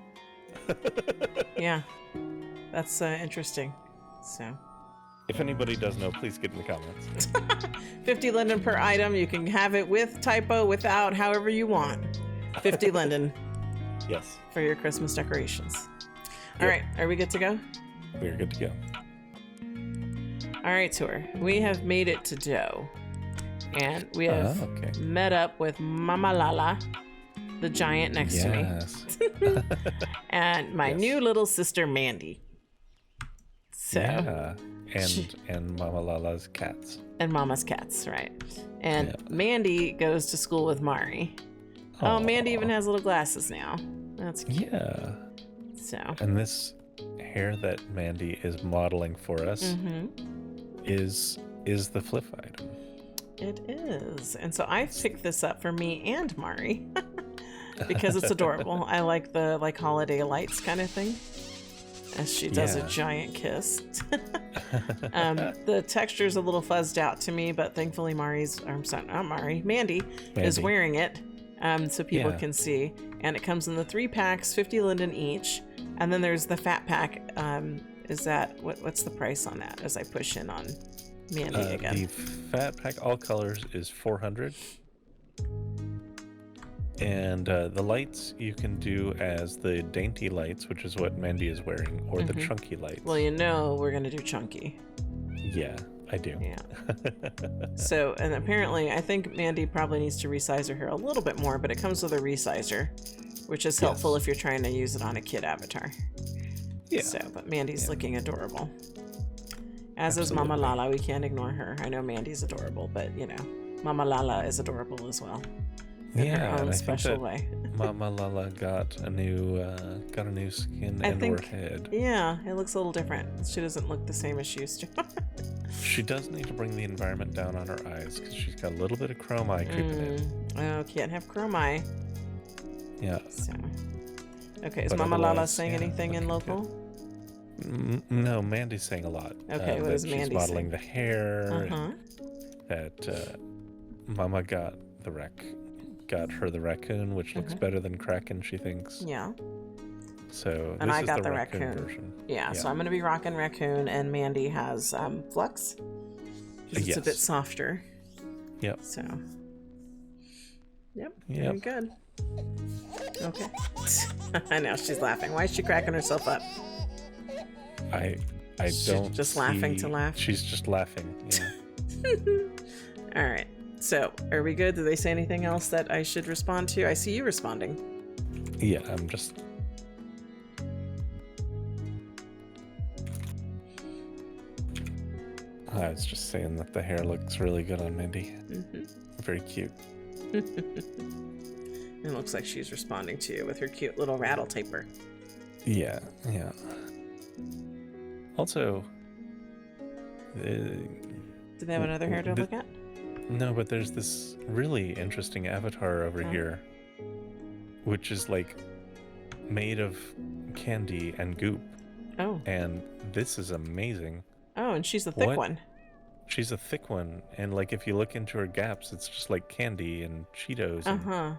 Yeah, that's interesting. So, if anybody does know, please get in the comments. 50 Linden per item. You can have it with typo, without, however you want. 50 Linden. Yes. For your Christmas decorations. Yep. All right, are we good to go? We're good to go. All right, Tour. We have made it to Doe. And we have met up with Mama Lala, the giant next to me. And my new little sister, Mandy. So, yeah. And Mama Lala's cats. And Mama's cats, right. And Mandy goes to school with Mari. Oh, Mandy even has little glasses now. That's cute. Yeah. So. And this hair that Mandy is modeling for us is the flip item. It is. And so I picked this up for me and Mari because it's adorable. I like the holiday lights kind of thing as she does a giant kiss. The texture's a little fuzzed out to me, but thankfully Mandy is wearing it so people can see. And it comes in the 3 packs, 50 Linden each. And then there's the fat pack. Is that what's the price on that as I push in on Mandy again? The fat pack all colors is $400. And the lights you can do as the dainty lights, which is what Mandy is wearing, or the chunky lights. Well, we're going to do chunky. Yeah, I do. Yeah. So, and apparently, I think Mandy probably needs to resize her hair a little bit more, but it comes with a resizer, which is helpful if you're trying to use it on a kid avatar. Yeah. So, but Mandy's looking adorable. As is Mama Lala. We can't ignore her. I know Mandy's adorable, but, Mama Lala is adorable as well. In her own special way. Mama Lala got a new skin or head. Yeah, it looks a little different. She doesn't look the same as she used to. She does need to bring the environment down on her eyes because she's got a little bit of chrome eye creeping in. Oh, can't have chrome eye. Yeah. So, okay, is Mama Lala saying anything in local? No, Mandy's saying a lot. Okay, what is Mandy She's modeling saying? the hair. that Mama got her the raccoon, which looks better than Kraken, she thinks. Yeah. So and this I is got the the raccoon version. Yeah, so I'm going to be rocking raccoon, and Mandy has Flux. It's a bit softer. Yep. So. Yep. Very good. Okay. I know, she's laughing. Why is she cracking herself up? I She's don't just laughing to laugh. She's just laughing. Yeah. All right. So, are we good? Do they say anything else that I should respond to? I see you responding. Yeah, I'm just... I was just saying that the hair looks really good on Mindy. Very cute. It looks like she's responding to you with her cute little rattle taper. Yeah, yeah. Also... Do they have another hair to look at? No, but there's this really interesting avatar over here, which is like made of candy and goop. Oh. And this is amazing. Oh, and she's a thick one. She's a thick one, and like if you look into her gaps, it's just like candy and Cheetos and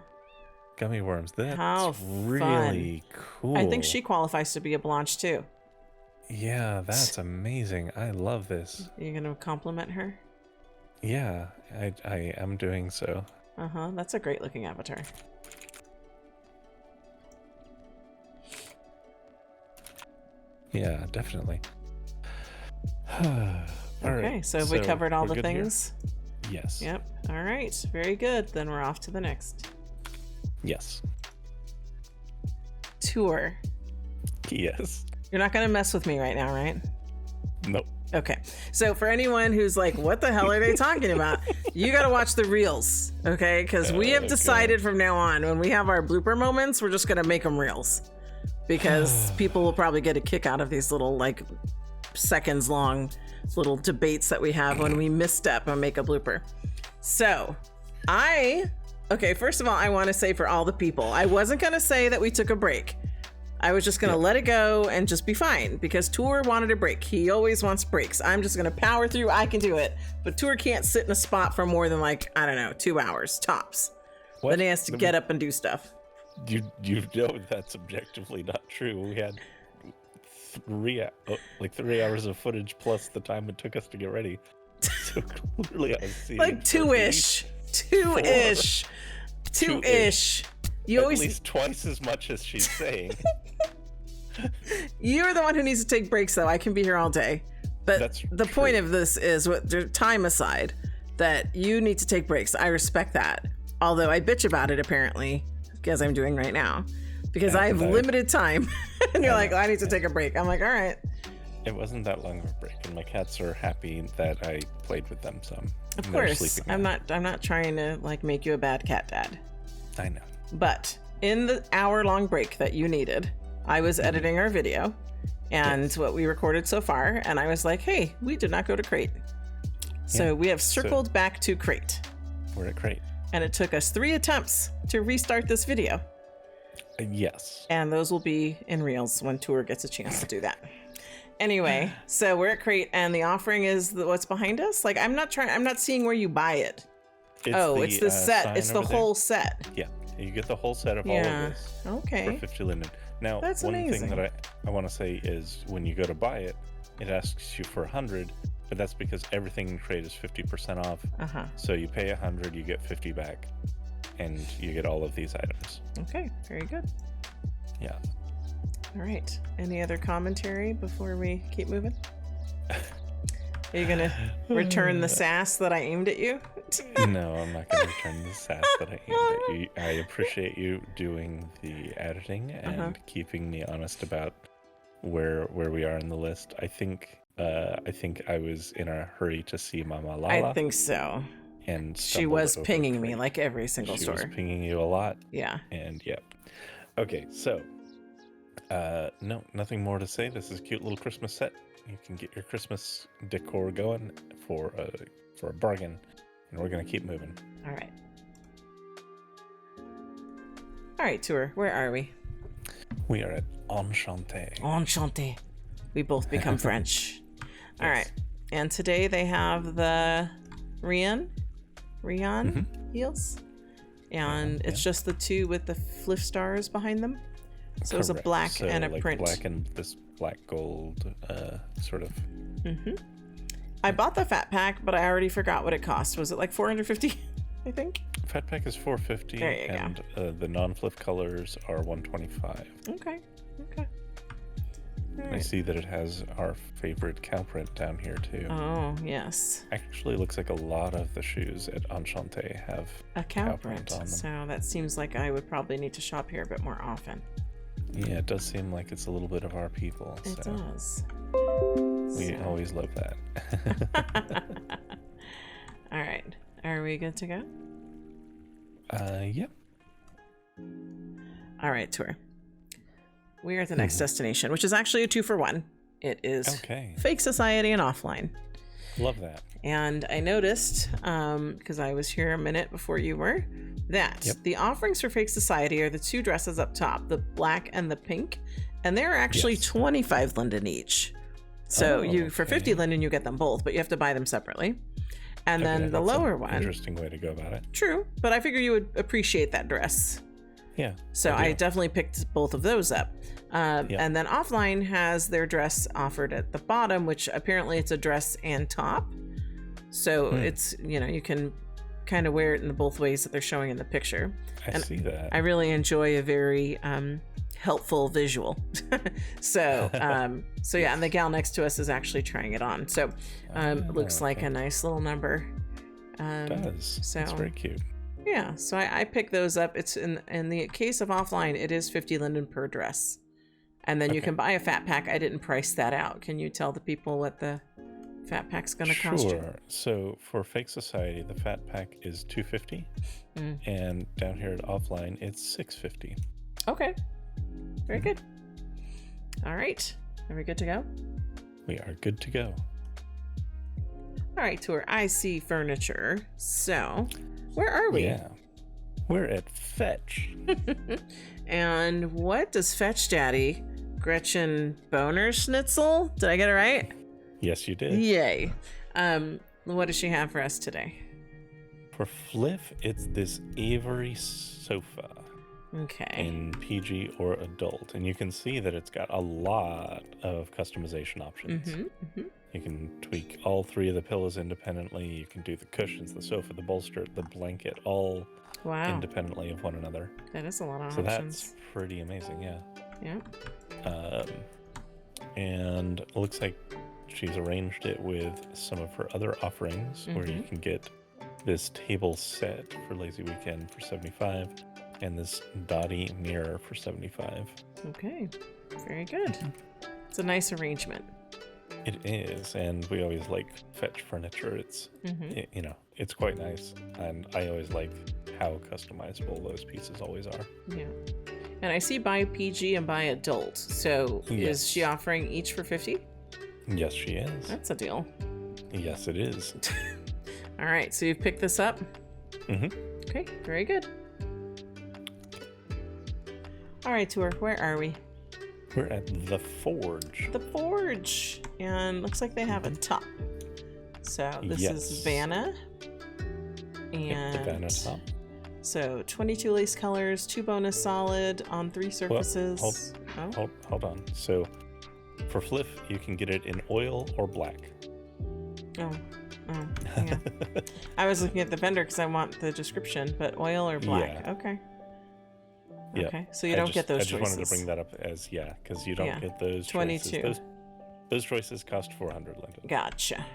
gummy worms. That's really cool. I think she qualifies to be a Blanche too. Yeah, that's amazing. I love this. You're gonna compliment her? Yeah, I am doing so. That's a great looking avatar. Yeah, definitely. Okay, so have we covered all the things? Here? Yes. Yep. All right. Very good. Then we're off to the next. Yes. Tour. Yes. You're not going to mess with me right now, right? Nope. Okay. So for anyone who's like, what the hell are they talking about? You got to watch the reels, okay? Because we have decided from now on, when we have our blooper moments, we're just going to make them reels. Because people will probably get a kick out of these little, like, seconds long little debates that we have when we misstep and make a blooper. So okay, first of all, I want to say for all the people, I wasn't going to say that we took a break. I was just going to let it go and just be fine, because Tour wanted a break. He always wants breaks. I'm just going to power through. I can do it. But Tour can't sit in a spot for more than, like, I don't know, 2 hours tops. What? Then he has to get up and do stuff. You know that's objectively not true. We had 3 hours of footage plus the time it took us to get ready. So clearly I see like two-ish. You always... At least twice as much as she's saying. You're the one who needs to take breaks, though. I can be here all day. But that's the true. point of this is, what time aside, that you need to take breaks. I respect that. Although I bitch about it, apparently, as I'm doing right now. Because I have limited time. And you're like, I need to take a break. I'm like, all right. It wasn't that long of a break, and my cats are happy that I played with them some. Of course. I'm not trying to, like, make you a bad cat dad. I know. But in the hour-long break that you needed, I was editing our video and what we recorded so far, and I was like, hey, we did not go to Crate. So we have circled back to Crate. We're at Crate. And it took us 3 attempts to restart this video. Yes. And those will be in Reels when Tour gets a chance to do that. Anyway, so we're at Crate, and the offering is what's behind us. Like, I'm not seeing where you buy it. It's the set. It's the whole set. Yeah. You get the whole set of all of this for 50 Linden. Now, that's one amazing. thing that I want to say is when you go to buy it, it asks you for 100, but that's because everything in Crate is 50% off. So you pay 100, you get 50 back, and you get all of these items. Okay, very good. Yeah. All right. Any other commentary before we keep moving? Are you going to return the sass that I aimed at you? No, I'm not going to return the sass that I aimed at you. I appreciate you doing the editing and keeping me honest about where we are in the list. I think I was in a hurry to see Mama Lala. I think so. And she was pinging me like every single store. She was pinging you a lot. Yeah. And yeah. Okay, so no, nothing more to say. This is a cute little Christmas set. You can get your Christmas decor going for a bargain, and we're gonna keep moving. All right, Tour. Where are we? We are at Enchante. Enchante. We both become French. All right, and today they have the Rian heels. And it's just the two with the flip stars behind them. So it's a black and a print. Black and this black gold sort of. I bought the fat pack, but I already forgot what it cost. Was it like $450? I think. Fat pack is $450, and the non-flip colors are $125. Okay. Right. I see that it has our favorite cow print down here too. Oh, yes. Actually, looks like a lot of the shoes at Enchante have a cow print on them. So that seems like I would probably need to shop here a bit more often. Yeah, it does seem like it's a little bit of our people. It does. We always love that. All right. Are we good to go? Yep. All right, tour. We are at the next destination, which is actually a 2-for-1. It is Fake Society and Offline. Love that. And I noticed, because I was here a minute before you were, that the offerings for Fake Society are the two dresses up top, the black and the pink, and they're actually 25 linden each. So for 50 linden, you get them both, but you have to buy them separately. And then the lower one. Interesting way to go about it. True, but I figure you would appreciate that dress. Yeah. So I definitely picked both of those up. And then Offline has their dress offered at the bottom, which apparently it's a dress and top. So it's, you can kind of wear it in the both ways that they're showing in the picture. I see that. I really enjoy a very helpful visual. So yeah, and the gal next to us is actually trying it on. So it looks like a nice little number. It does. So it's very cute. Yeah, so I picked those up. It's in the case of Offline, it is 50 linden per dress. And then you can buy a fat pack. I didn't price that out. Can you tell the people what the fat pack's going to cost you? Sure. So for Fake Society, the fat pack is $250, and down here at Offline, it's $650. Okay. Very good. All right. Are we good to go? We are good to go. All right, tour. I see furniture. So, where are we? Yeah. We're at Fetch. And what does Fetch Daddy, Gretchen Boner Schnitzel? Did I get it right? Yes, you did. Yay. What does she have for us today? For Fliff, it's this Avery sofa. Okay. In PG or adult. And you can see that it's got a lot of customization options. You can tweak all three of the pillows independently. You can do the cushions, the sofa, the bolster, the blanket, all independently of one another. That is a lot of options. So that's pretty amazing, yeah. Yeah. And it looks like she's arranged it with some of her other offerings where you can get this table set for Lazy Weekend for $75 and this Dottie mirror for $75. Okay, very good. It's a nice arrangement. It is, and we always like Fetch furniture. It's it's quite nice, and I always like how customizable those pieces always are. Yeah. And I see buy PG and buy adult. So is she offering each for $50? Yes, she is. That's a deal. Yes, it is. All right, so you've picked this up? Okay, very good. All right, tour, where are we? We're at the Forge. The Forge. And looks like they have a top. So this is Vanna. And the Vanna top. So 22 lace colors, 2 bonus solid on 3 surfaces. Well, hold on. So for Fliff, you can get it in oil or black. Oh, yeah. I was looking at the vendor because I want the description, but oil or black. Yeah. Okay. Yeah. Okay, so you don't get those choices. I just wanted to bring that up as, because you don't get those 22. choices. Those choices cost 400 linden. Gotcha.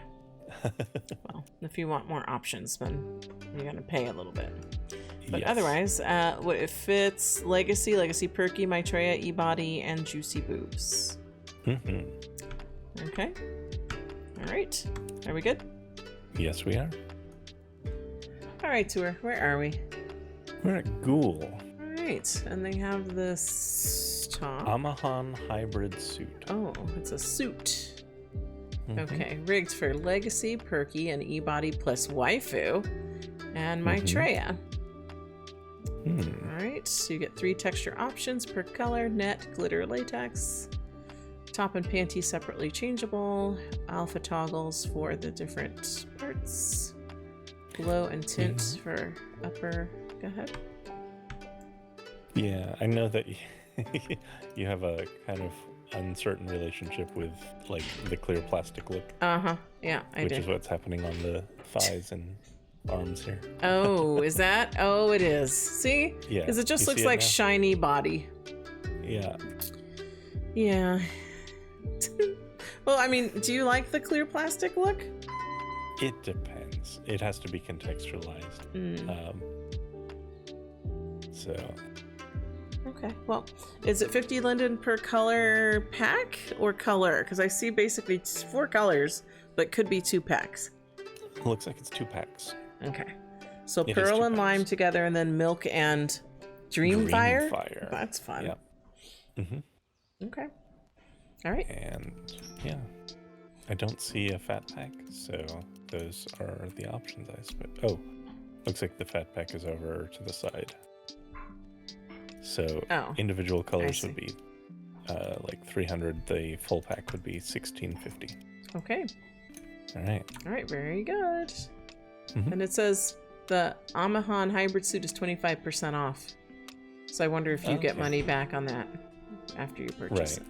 Well, if you want more options, then you're going to pay a little bit. But otherwise, it fits Legacy Perky, Maitreya, E-Body, and Juicy Boobs. Okay. All right. Are we good? Yes, we are. All right, tour. Where are we? We're at Ghoul. Right, and they have this top. Amahan hybrid suit. Oh, it's a suit. Okay, rigged for Legacy, Perky, and E-Body plus Waifu, and Maitreya. Alright, so you get 3 texture options per color, net, glitter, latex. Top and panty separately changeable. Alpha toggles for the different parts. Glow and tint for upper. Go ahead. Yeah, I know that you have a kind of uncertain relationship with like the clear plastic look. Yeah, I do. Which is what's happening on the thighs and arms here. Oh, is that? Oh, it is. See? Yeah. Because it just looks like shiny body. Yeah. Yeah. Well, I mean, do you like the clear plastic look? It depends. It has to be contextualized. So. Okay. Well, is it 50 linden per color pack or color? Because I see basically 4 colors, but could be 2 packs. Looks like it's 2 packs. Okay. So pearl and lime together, and then milk and Dreamfire? That's fun. Yeah. Mm-hmm. Okay. All right. And yeah, I don't see a fat pack, so those are the options, I suppose. Oh, looks like the fat pack is over to the side. So individual colors would be like 300. The full pack would be 1650. Okay. All right. All right. Very good. Mm-hmm. And it says the Amahan hybrid suit is 25% off. So I wonder if you get money back on that after you purchase it,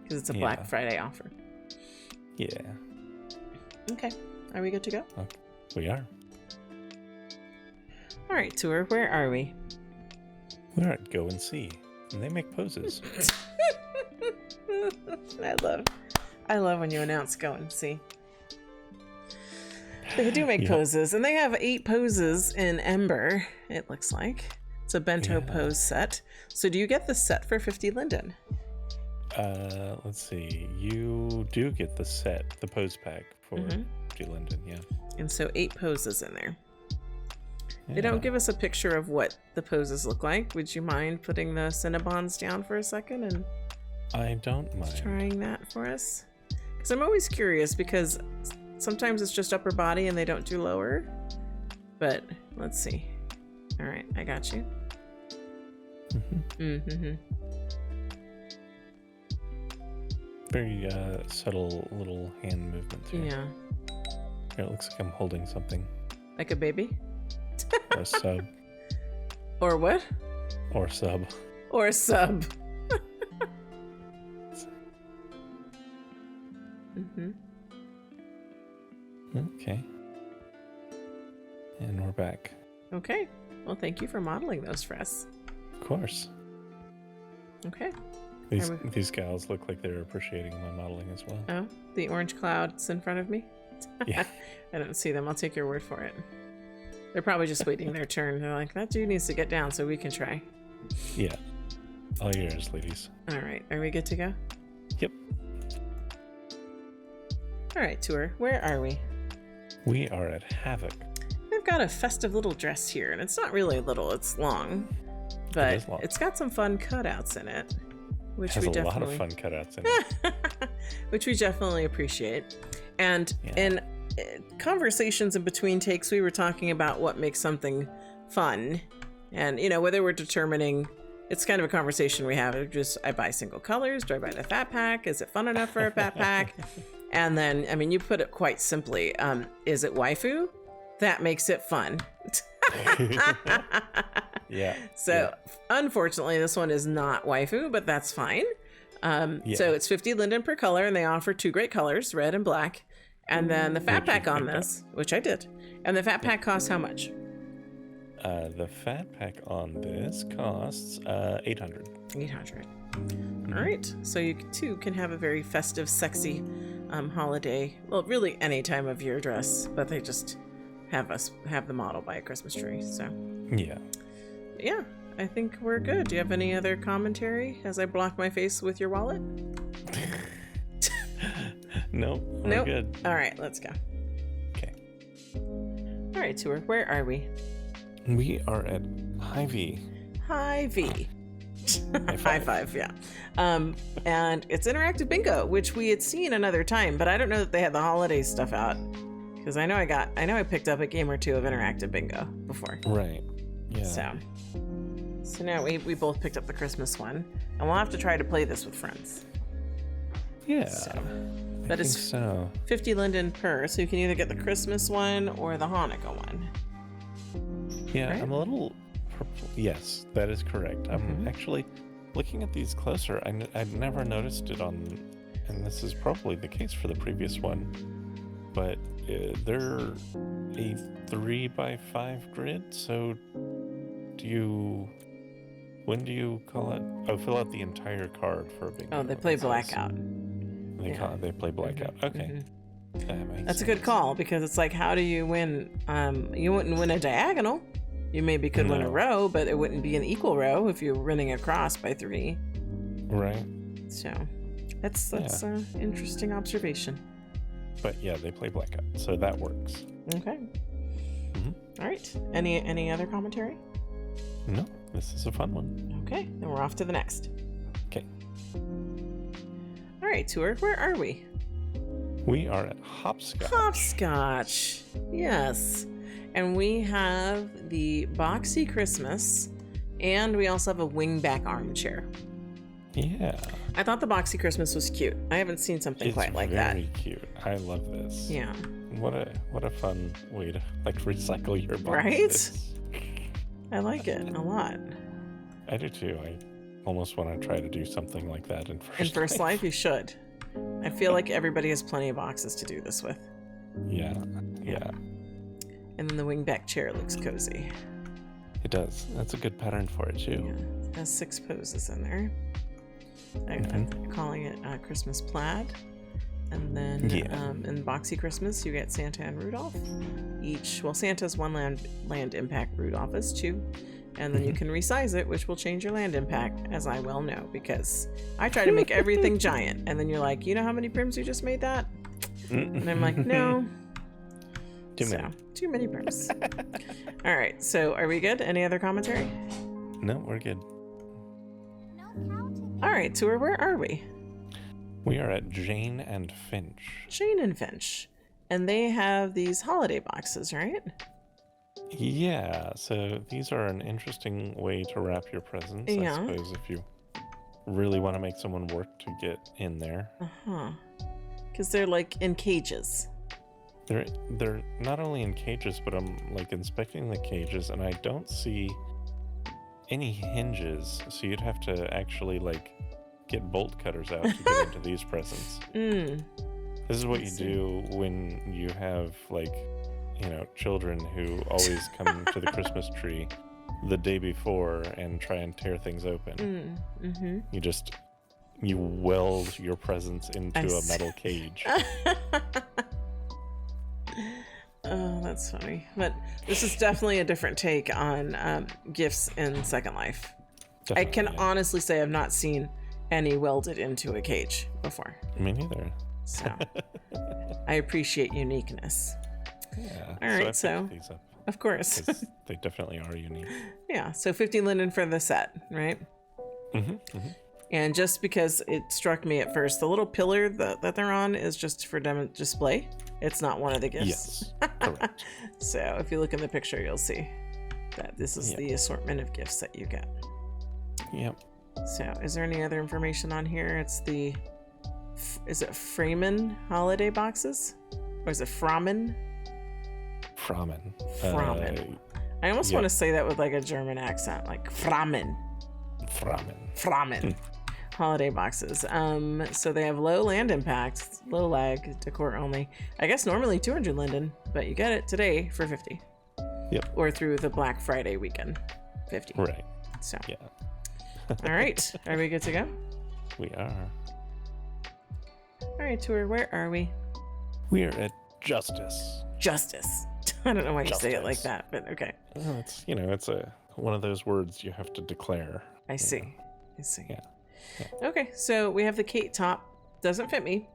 because it's a Black Friday offer. Yeah. Okay. Are we good to go? Okay. We are. All right, Tour. Where are we? We're at Go&See, and they make poses. I love when you announce Go&See. They do make poses, and they have 8 poses in Ember, it looks like. It's a bento pose set. So do you get the set for 50 linden? Let's see. You do get the set, the pose pack for 50 linden, yeah. And so 8 poses in there. Yeah. They don't give us a picture of what the poses look like. Would you mind putting the Cinnabons down for a second and I don't mind trying that for us? Because I'm always curious, because sometimes it's just upper body and they don't do lower. But let's see. All right, I got you. Very subtle little hand movements here. Yeah. Here, it looks like I'm holding something. Like a baby? Or a sub. Or what? Or sub. Or a sub. Okay. And we're back. Okay. Well, thank you for modeling those for us. Of course. Okay. These gals look like they're appreciating my modeling as well. Oh, the orange clouds in front of me? Yeah. I don't see them. I'll take your word for it. They're probably just waiting their turn. They're like, that dude needs to get down so we can try. Yeah. All yours, ladies. All right. Are we good to go? Yep. All right, Tour. Where are we? We are at Havoc. They've got a festive little dress here, and it's not really little. It's long. But it's got some fun cutouts in it. Which has a lot of fun cutouts in it. Which we definitely appreciate. And in conversations in between takes, we were talking about what makes something fun. And, you know, whether we're determining, it's kind of a conversation we have. Just, I buy single colors. Do I buy the fat pack? Is it fun enough for a fat pack? And then, I mean, you put it quite simply. Is it waifu? That makes it fun. Yeah. So unfortunately, this one is not waifu, but that's fine. So it's 50 linden per color, and they offer 2 great colors, red and black. And then the fat pack on this, which I did. And the fat pack costs how much? The fat pack on this costs 800. 800. All right. So you too can have a very festive, sexy holiday. Well, really any time of year dress, but they just have the model by a Christmas tree. So yeah, I think we're good. Do you have any other commentary as I block my face with your wallet? Nope. We're good. All right, let's go. Okay. All right, Tour. Where are we? We are at Hy-Vee. Hy-Vee. High five, yeah. And it's interactive bingo, which we had seen another time, but I don't know that they had the holiday stuff out, because I know I picked up a game or 2 of interactive bingo before. Right. Yeah. So now we both picked up the Christmas one, and we'll have to try to play this with friends. Yeah. But it's 50 linden per, so you can either get the Christmas one or the Hanukkah one. Yeah, right? I'm a little purple. Yes, that is correct. I'm actually looking at these closer. I'd never noticed it on, and this is probably the case for the previous one, but they're a 3x5 grid. So when do you call it? Oh, fill out the entire card for a bingo. Oh, they play blackout. They play blackout. Okay. That's a good call, because it's like, how do you win? You wouldn't win a diagonal. You maybe could win a row, but it wouldn't be an equal row if you're running across by 3. Right. So that's an interesting observation. But yeah, they play blackout, so that works. Okay. All right. Any other commentary? No, this is a fun one. Okay, then we're off to the next. Okay. All right, Tour, where are we? We are at Hopscotch. Hopscotch, yes. And we have the boxy Christmas, and we also have a wingback armchair. Yeah. I thought the boxy Christmas was cute. I haven't seen something quite like that. It's very cute. I love this. Yeah. What a fun way to recycle your boxes. Right? I like it a lot. I do too. I almost want to try to do something like that in First Life. You should. I feel like everybody has plenty of boxes to do this with. Yeah. And then the wingback chair looks cozy. It does. That's a good pattern for it too. Yeah. It has 6 poses in there. I'm calling it Christmas plaid. And then in Boxy Christmas, you get Santa and Rudolph. Santa's 1 land impact, Rudolph is 2. And then you can resize it, which will change your land impact, as I well know, because I try to make everything giant. And then you're like, you know how many prims you just made that? And I'm like, no. Too many prims. All right, so are we good? Any other commentary? No, we're good. All right, Tour, where are we? We are at Jane and Finch. Jane and Finch. And they have these holiday boxes, right? Yeah, so these are an interesting way to wrap your presents, I suppose, if you really want to make someone work to get in there. Because they're like in cages. They're not only in cages, but I'm like inspecting the cages and I don't see any hinges, so you'd have to actually like get bolt cutters out to get into these presents. This is what you do when you have like, children who always come to the Christmas tree the day before and try and tear things open. You weld your presents into a metal cage. Oh, that's funny. But this is definitely a different take on gifts in Second Life. Definitely, I can honestly say I've not seen any welded into a cage before. Me neither. So I appreciate uniqueness. Yeah. All right, so these up of course they definitely are unique. Yeah. So 50 Linden for the set, right? And just because it struck me at first, the little pillar that they're on is just for display. It's not one of the gifts. Yes, correct. So if you look in the picture, you'll see that this is the assortment of gifts that you get. Yep. So is there any other information on here? It's is it Freeman holiday boxes? Or is it Fromen? Fromen. I almost want to say that with like a German accent, like Fromen. Holiday boxes. So they have low land impact, low lag, decor only. I guess normally 200 linden, but you get it today for 50. Yep. Or through the Black Friday weekend, 50. Right. So. Yeah. All right. Are we good to go? We are. All right, Tour. Where are we? We are at Justice. I don't know why you say it like that, but okay. Well, it's it's one of those words you have to declare. I see. Yeah. Okay, so we have the Kate top. Doesn't fit me.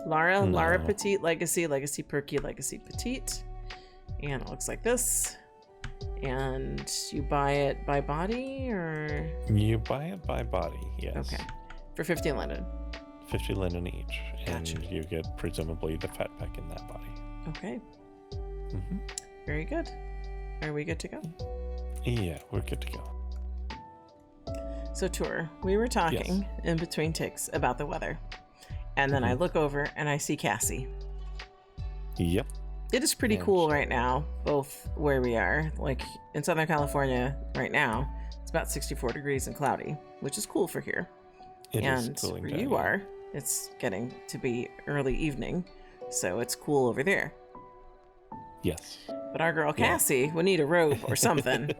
Lara Petite, Legacy Perky, Legacy Petite. And it looks like this. And you buy it by body, or? You buy it by body, yes. Okay. For 50 linden. 50 linden each. Gotcha. And you get presumably the fat pack in that body. Okay. Very good. Are we good to go? Yeah, we're good to go. So, Tour, we were talking in between takes about the weather. And then I look over and I see Cassie. Yep. It is pretty cool right now, both where we are. Like in Southern California right now, it's about 64 degrees and cloudy, which is cool for here. And where you are, it's getting to be early evening, so it's cool over there. Yes. But our girl Cassie would need a robe or something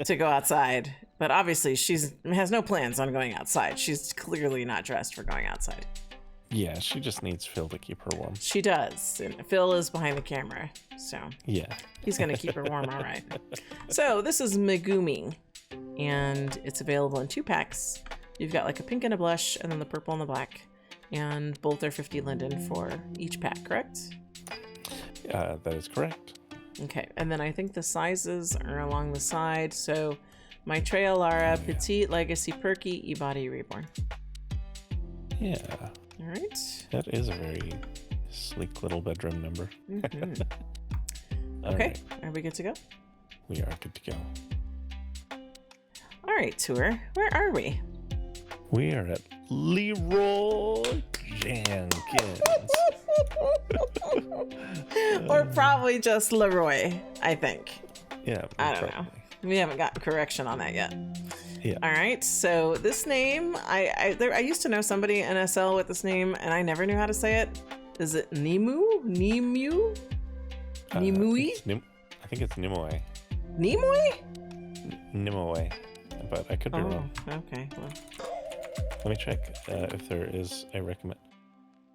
to go outside. But obviously she has no plans on going outside. She's clearly not dressed for going outside. Yeah, she just needs Phil to keep her warm. She does. And Phil is behind the camera, so yeah, he's going to keep her warm, all right. So this is Megumi, and it's available in 2 packs. You've got like a pink and a blush, and then the purple and the black. And both are 50 linden for each pack, correct? That is correct. Okay, and then I think the sizes are along the side. So Maitreya Lara, Petite, Legacy, Perky, E-Body, Reborn. Yeah. All right. That is a very sleek little bedroom number. Mm-hmm. Okay, right. Are we good to go? We are good to go. All right, tour. Where are we? We are at Leroy Jenkins. Or probably just Leroy, I think. Yeah. I don't know. We haven't gotten correction on that yet. Yeah. All right. So this name, I used to know somebody in SL with this name, and I never knew how to say it. Is it Nimu? Nimue? Nimui? I think it's Nimue. Nimue? Nimue. But I could be wrong. Okay. Well. Let me check if there is a recommend.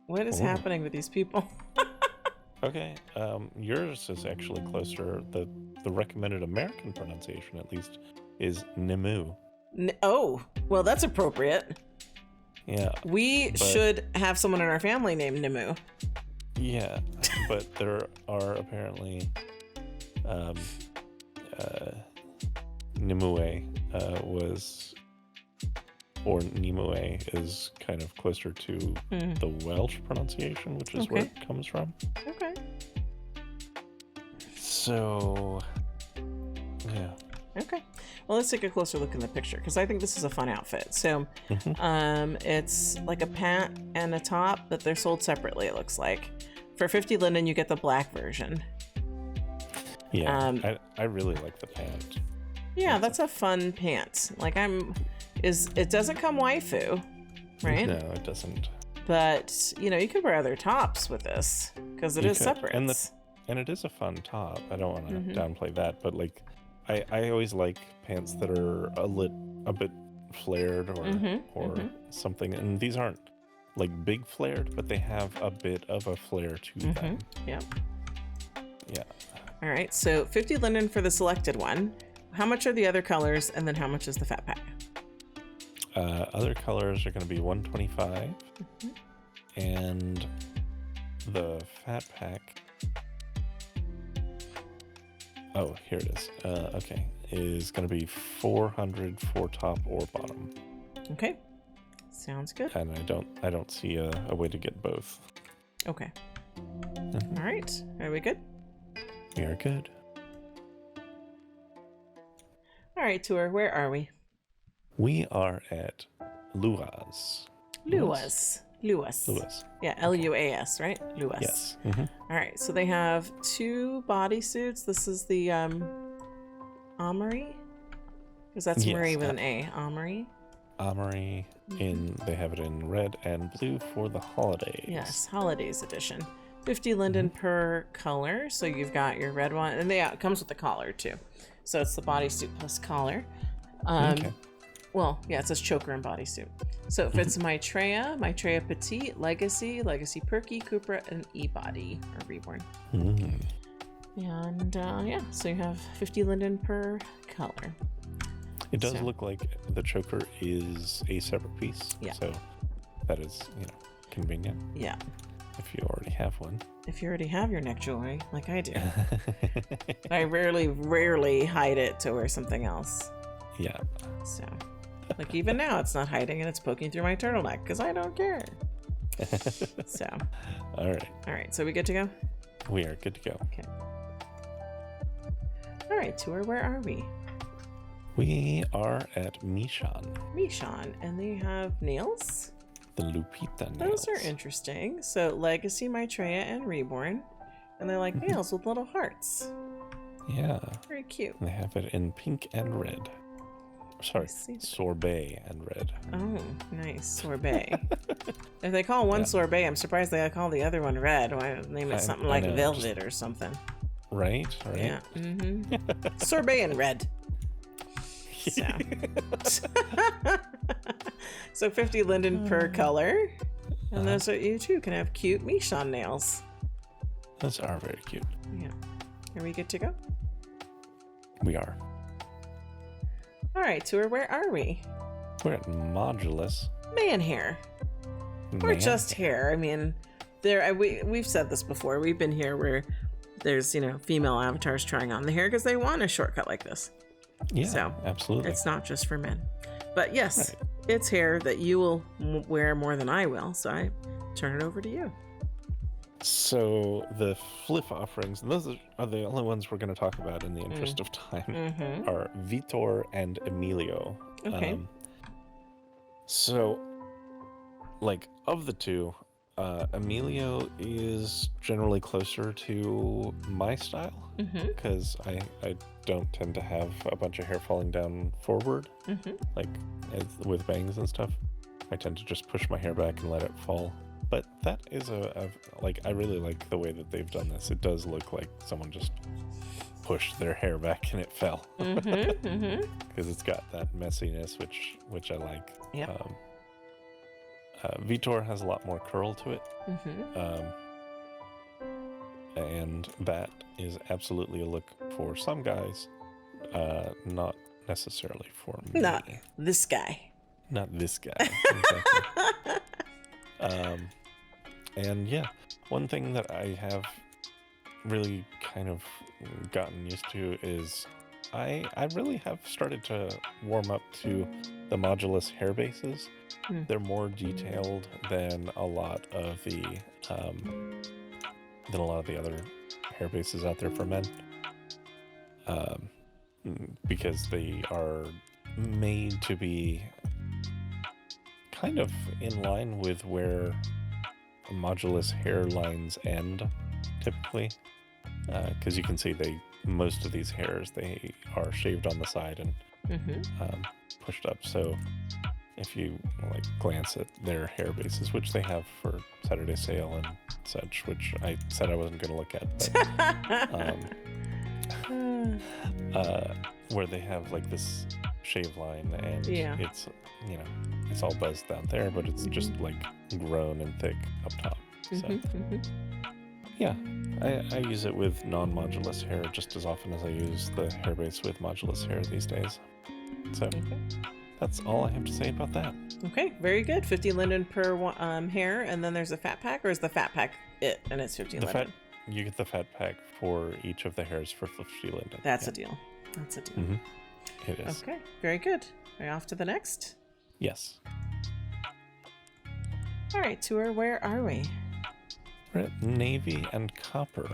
What is happening with these people? Okay. Yours is actually closer. The recommended American pronunciation, at least, is Nimu. Oh, well, that's appropriate. Yeah. We should have someone in our family named Nimu. Yeah, but there are apparently Nimue was, or Nimue is kind of closer to the Welsh pronunciation, which is where it comes from. Okay. So, yeah. Okay. Well, let's take a closer look in the picture, because I think this is a fun outfit. So, it's like a pant and a top, but they're sold separately, it looks like. For 50 linden, you get the black version. Yeah, I really like the pant. Yeah, that's a fun pant. Like it doesn't come waifu, right? No, it doesn't. But, you could wear other tops with this, because it is separate. And it is a fun top. I don't want to downplay that, but like, I always like pants that are a bit flared or something. And these aren't like big flared, but they have a bit of a flare to them. Yeah. Yeah. All right. So 50 linden for the selected one. How much are the other colors, and then how much is the fat pack? Other colors are going to be 125, and the fat pack. Oh, here it is. Okay, is going to be 400 for top or bottom. Okay, sounds good. And I don't see a way to get both. Okay. All right. Are we good? We are good. All right, tour. Where are we? We are at Luas. Luas. Yeah, Luas, right? Luas. Yes. All right, so they have 2 bodysuits. This is the Amory, because that's Marie with an A. Amory. They have it in red and blue for the holidays. Yes, holidays edition. 50 linden per color. So you've got your red one, and it comes with the collar too. So it's the bodysuit plus collar. Well, yeah, it says choker and bodysuit. So it fits Maitreya Petite, Legacy Perky, Cupra, and E-Body, or Reborn. And so you have 50 linden per color. It does look like the choker is a separate piece. Yeah. So that is, convenient. Yeah. If you already have one. If you already have your neck jewelry, like I do. I rarely hide it to wear something else. Yeah. So, like even now, it's not hiding and it's poking through my turtleneck because I don't care. So. All right. So we good to go? We are good to go. Okay. All right, tour. Where are we? We are at Michan. And they have nails. The Lupita nails. Those are interesting. So Legacy, Maitreya, and Reborn. And they're like nails with little hearts. Yeah. Very cute. They have it in pink and red. Sorry, sorbet and red. Oh, nice. Sorbet. If they call one sorbet, I'm surprised they call the other one red. Why don't they name it something like velvet or something? Right? Yeah. Mm-hmm. Sorbet and red. So 50 linden per color. And those are, you too can have cute Michan nails. Those are very cute. Yeah. Are we good to go? We are. All right, Tour, where are we? We're at Modulus. Man hair. Or just hair. I mean, we've said this before. We've been here where there's, female avatars trying on the hair because they want a shortcut like this. Yeah, so absolutely. It's not just for men. But yes, it's hair that you will wear more than I will. So I turn it over to you. So the Fliff offerings, and those are the only ones we're going to talk about in the interest of time, are Vitor and Emilio. Okay. So, of the two, Emilio is generally closer to my style because I don't tend to have a bunch of hair falling down forward, with bangs and stuff. I tend to just push my hair back and let it fall. But that is I really like the way that they've done this. It does look like someone just pushed their hair back and it fell. Because it's got that messiness, which I like. Yep. Vitor has a lot more curl to it. And that is absolutely a look for some guys, not necessarily for me. Not this guy. Not this guy. Exactly. And yeah, one thing that I have really kind of gotten used to is I really have started to warm up to the Modulus hair bases. They're more detailed than a lot of the other hair bases out there for men, because they are made to be kind of in line with where Modulus hairlines end typically, because you can see most of these hairs, they are shaved on the side and pushed up. So if you glance at their hair bases, which they have for Saturday sale and such, which I said I wasn't going to look at, but where they have this shave line and it's it's all buzzed down there, but it's just grown and thick up top. So yeah, I use it with non-Modulus hair just as often as I use the hair base with Modulus hair these days. So that's all I have to say about that. Okay, very good. 50 linden per hair, and then there's a fat pack, or is the fat pack it, and it's 50 linden? You get the fat pack for each of the hairs for 50 linden. That's a deal. That's a deal. It is. Okay, very good. Are we off to the next? Yes. All right, Tour, where are we? We're at Navy and Copper.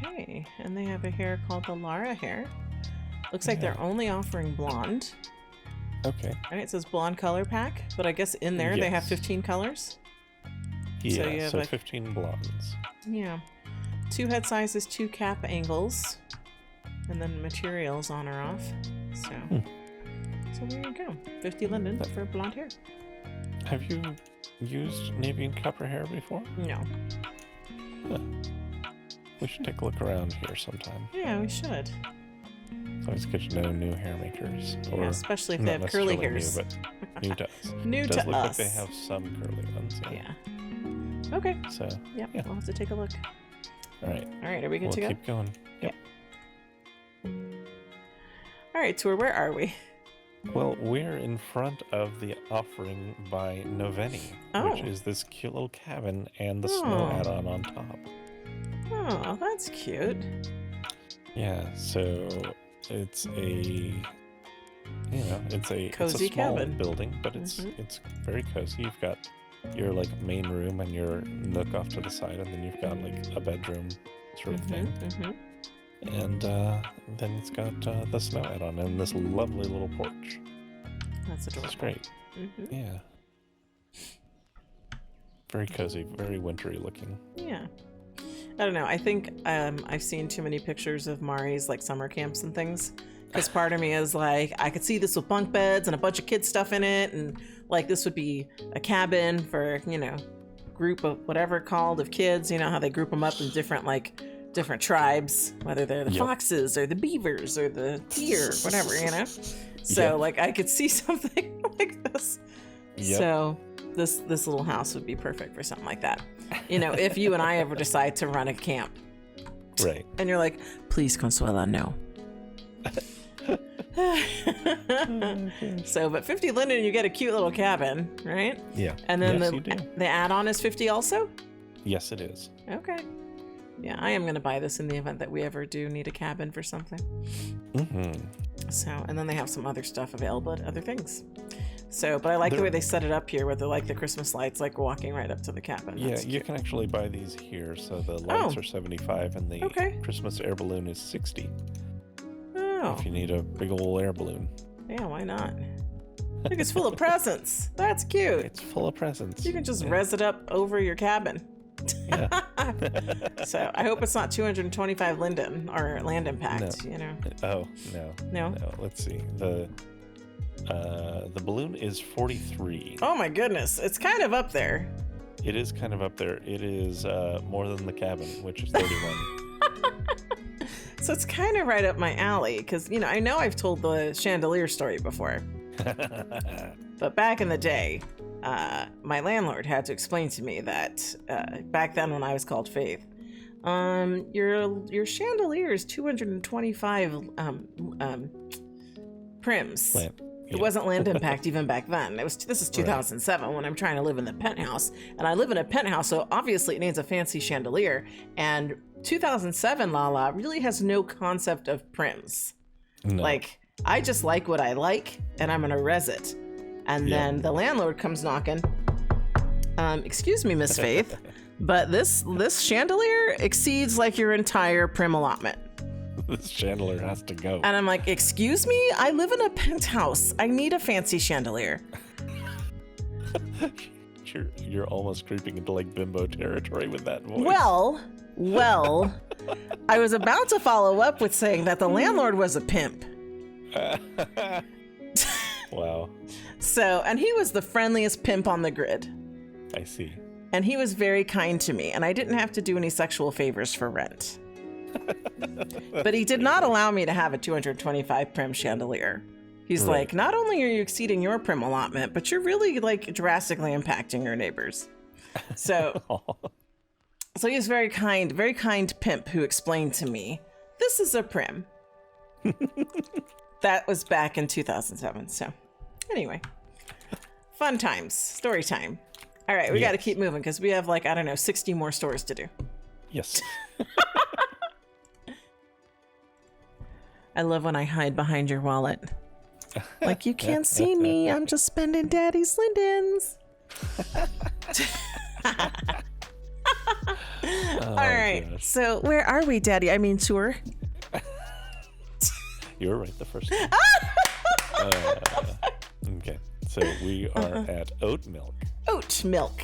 Okay, and they have a hair called the Lara hair. Looks like they're only offering blonde. Okay. And it says blonde color pack, but I guess in there they have 15 colors. Yeah, so 15 blondes. Yeah. 2 head sizes, 2 cap angles, and then materials on or off. So there you go. 50 linden for blonde hair. Have you used Navy and Copper hair before? No. Huh. We should take a look around here sometime. Yeah, we should. It's always good to know new hair makers. Or especially if they have curly hairs. New, but new to us. New it to does look us. like they have some curly ones. Yeah. Okay. So, yep, we'll have to take a look. All right. All right, are we good to go? We'll keep going. Yep. All right, Tour, where are we? Well, we're in front of the offering by Noveny, which is this cute little cabin and the snow add-on on top. Oh, that's cute. Yeah, so it's a cozy small cabin building, but it's very cozy. You've got your main room and your nook off to the side, and then you've got a bedroom sort of thing. And then it's got the snow add-on and this lovely little porch. That's adorable. It's great. Yeah. Very cozy, very wintry looking. Yeah. I don't know. I think I've seen too many pictures of Mari's like summer camps and things. Because part of me is like, I could see this with bunk beds and a bunch of kid stuff in it. And like, this would be a cabin for, you know, group of whatever called of kids. You know how they group them up in different tribes, whether they're the foxes or the beavers or the deer, whatever, you know? So like, I could see something like this. Yep. So this little house would be perfect for something like that. You know, if you and I ever decide to run a camp. Right. And you're like, please, Consuela, no. So, but 50 Linden, you get a cute little cabin, right? Yeah. And then the add-on is 50 also? Yes, it is. Okay. Yeah, I am going to buy this in the event that we ever do need a cabin for something. Mm-hmm. So, and then they have some other stuff available at other things. So, but I like the way they set it up here with the Christmas lights, like walking right up to the cabin. Yeah, you can actually buy these here. So the lights are 75 and the Christmas air balloon is 60. Oh. If you need a big old air balloon. Yeah, why not? Look, it's full of presents. That's cute. It's full of presents. You can just res it up over your cabin. Yeah. So I hope it's not 225 Linden or land impact, you know. Oh, no. Let's see. The balloon is 43. Oh my goodness. It's kind of up there. It is kind of up there. It is more than the cabin, which is 31. So it's kind of right up my alley because, you know I've told the chandelier story before. But back in the day, my landlord had to explain to me that back then when I was called Faith, your chandelier is 225 prims. It wasn't land impact even back then. This is 2007 when I'm trying to live in the penthouse, and I live in a penthouse, so obviously it needs a fancy chandelier. And 2007 Lala really has no concept of prims. No. Like, I just like what I like, and I'm gonna res it. And then the landlord comes knocking. Excuse me, Miss Faith, but this chandelier exceeds like your entire prim allotment. This chandelier has to go. And I'm like, excuse me? I live in a penthouse. I need a fancy chandelier. You're almost creeping into like bimbo territory with that voice. Well, I was about to follow up with saying that the landlord was a pimp. Wow. So, and he was the friendliest pimp on the grid. I see. And he was very kind to me, and I didn't have to do any sexual favors for rent. But he did not allow me to have a 225 prim chandelier. He's like, not only are you exceeding your prim allotment, but you're really like drastically impacting your neighbors. So, so he's very kind pimp who explained to me, this is a prim. That was back in 2007. So anyway, fun times, story time. All right, we got to keep moving because we have 60 more stores to do. Yes. I love when I hide behind your wallet. Like, you can't see me. I'm just spending Daddy's Lindens. All right. Gosh. So where are we, Daddy? I mean, tour. You were right the first time. Okay. So we are at OATMILK. OATMILK.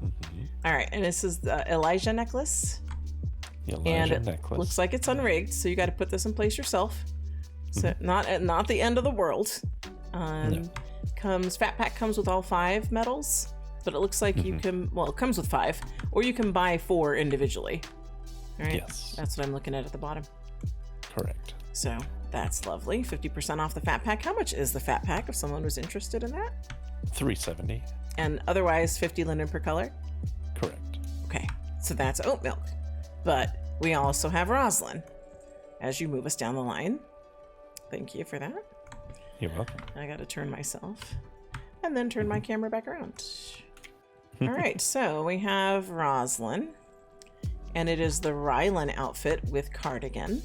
Mm-hmm. All right. And this is the Elijah necklace. And it looks like it's unrigged, so you got to put this in place yourself. So not the end of the world. No. Fat pack comes with all 5 medals, but it looks like you can. Well, it comes with 5, or you can buy 4 individually. All right. Yes. That's what I'm looking at the bottom. Correct. So that's lovely. 50% off the fat pack. How much is the fat pack if someone was interested in that? $3.70. And otherwise 50 Linden per color. Correct. Okay, so that's OATMILK. But we also have Roslyn as you move us down the line. Thank you for that. You're welcome. I got to turn myself and then turn my camera back around. All right, so we have Roslyn, and it is the Rylan outfit with cardigan.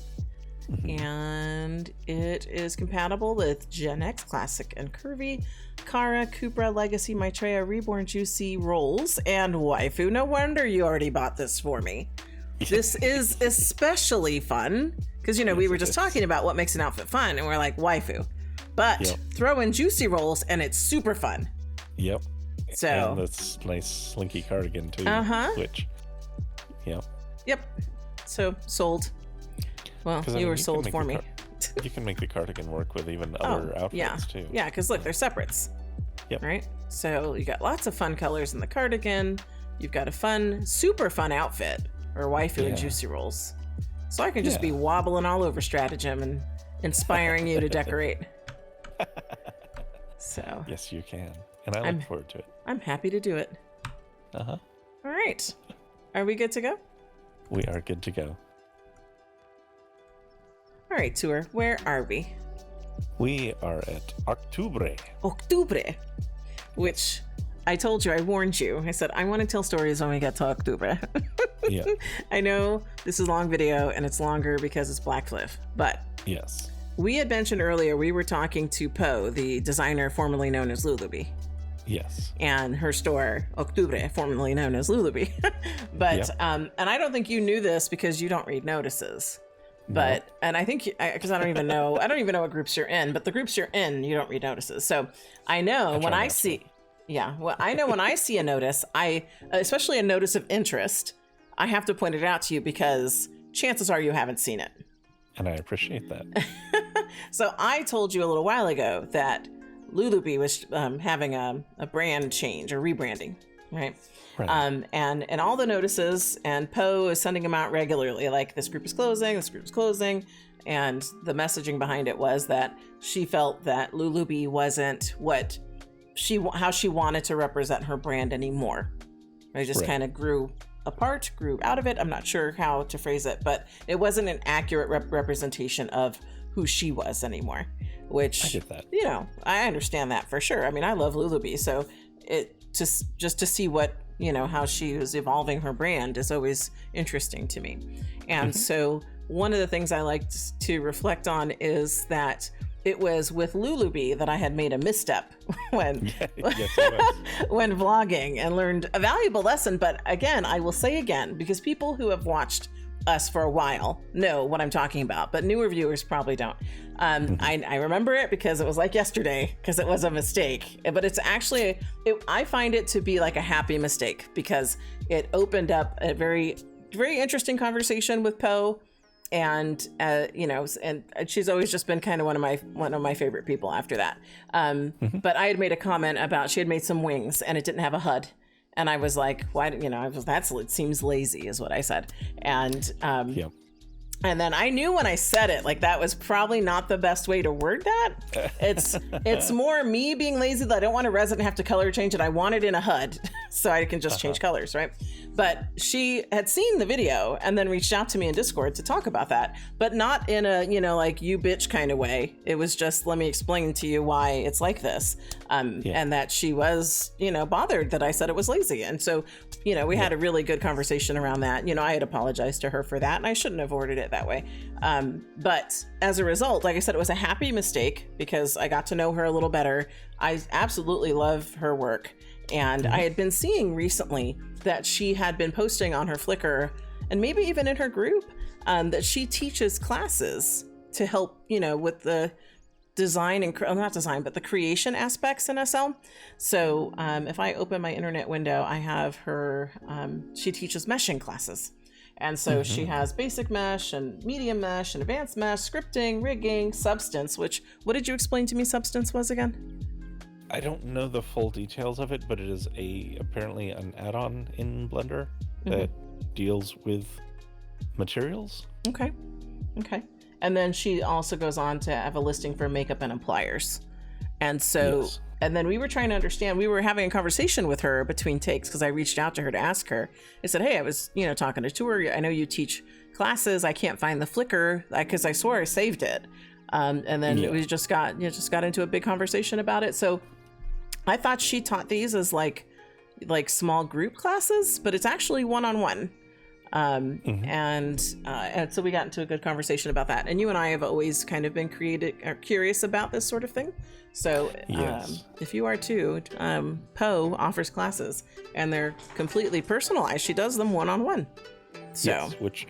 And it is compatible with Gen X, Classic and Curvy, Kara, Cupra, Legacy, Maitreya, Reborn, Juicy, Rolls, and Waifu. No wonder you already bought this for me. This is especially fun because, we were just talking about what makes an outfit fun, and we're like, waifu. But throw in Juicy Rolls, and it's super fun. Yep. So, and this nice slinky cardigan, too. Uh-huh. Which, Yep. So sold. Well, you were sold for me. You can make the cardigan work with even other outfits too. Yeah, because look, they're separates. Yep. Right? So you got lots of fun colors in the cardigan. You've got a fun, super fun outfit or waifu and juicy rolls. So I can just be wobbling all over Stratagem and inspiring you to decorate. So yes, you can. And I look forward to it. I'm happy to do it. Uh-huh. All right. Are we good to go? We are good to go. All right, tour. Where are we? We are at Octubre. Octubre. Which I told you, I warned you. I said, I want to tell stories when we get to Octubre. Yeah. I know this is a long video and it's longer because it's Blackcliff, but yes. We had mentioned earlier, we were talking to Poe, the designer formerly known as Lulubi. Yes. And her store, Octubre, formerly known as Lulubi. But, and I don't think you knew this because you don't read notices. But, and I think, because I don't even know what groups you're in, but the groups you're in, you don't read notices. So I know when I see, I know when I see a notice, especially a notice of interest, I have to point it out to you because chances are you haven't seen it. And I appreciate that. So I told you a little while ago that Lulubi was having a brand change or rebranding, right? Right. And all the notices, and Poe is sending them out regularly, like this group is closing, and the messaging behind it was that she felt that Lulubi wasn't how she wanted to represent her brand anymore. It just kind of grew apart, grew out of it. I'm not sure how to phrase it, but it wasn't an accurate representation of who she was anymore, which, I get that. I understand that for sure. I mean, I love Lulubi, so just to see what, how she was evolving her brand is always interesting to me. And so one of the things I like to reflect on is that it was with Lulubi that I had made a misstep when when vlogging and learned a valuable lesson. But again, I will say again, because people who have watched us for a while know what I'm talking about, but newer viewers probably don't. I remember it because it was like yesterday, because it was a mistake, but it's actually, I find it to be like a happy mistake because it opened up a very, very interesting conversation with Poe. And and she's always just been kind of one of my favorite people after that. But I had made a comment about she had made some wings and it didn't have a HUD, and I was like, why? It seems lazy, is what I said. And and then I knew when I said it, like that was probably not the best way to word that. It's more me being lazy that I don't want a resident to have to color change it. I want it in a HUD so I can just change colors, right? But she had seen the video and then reached out to me in Discord to talk about that, but not in a, like you bitch kind of way. It was just, let me explain to you why it's like this. And that she was, bothered that I said it was lazy. And so, we had a really good conversation around that. I had apologized to her for that and I shouldn't have ordered it that way. But as a result, like I said, it was a happy mistake because I got to know her a little better. I absolutely love her work. And I had been seeing recently that she had been posting on her Flickr and maybe even in her group that she teaches classes to help, with the design and not design, but the creation aspects in SL. So if I open my internet window, I have her, she teaches meshing classes. And so she has basic mesh and medium mesh and advanced mesh, scripting, rigging, substance, which, what did you explain to me substance was again? I don't know the full details of it, but it is apparently an add-on in Blender that deals with materials. Okay. And then she also goes on to have a listing for makeup and pliers. And so, and then we were trying to understand, we were having a conversation with her between takes because I reached out to her to ask her. I said, hey, I was, talking to her. I know you teach classes. I can't find the Flickr because I swore I saved it. And then we just got into a big conversation about it. So I thought she taught these as like small group classes, but it's actually one-on-one. And so we got into a good conversation about that. And you and I have always kind of been curious about this sort of thing. So if you are too, Poe offers classes and they're completely personalized. She does them one-on-one. So yes, which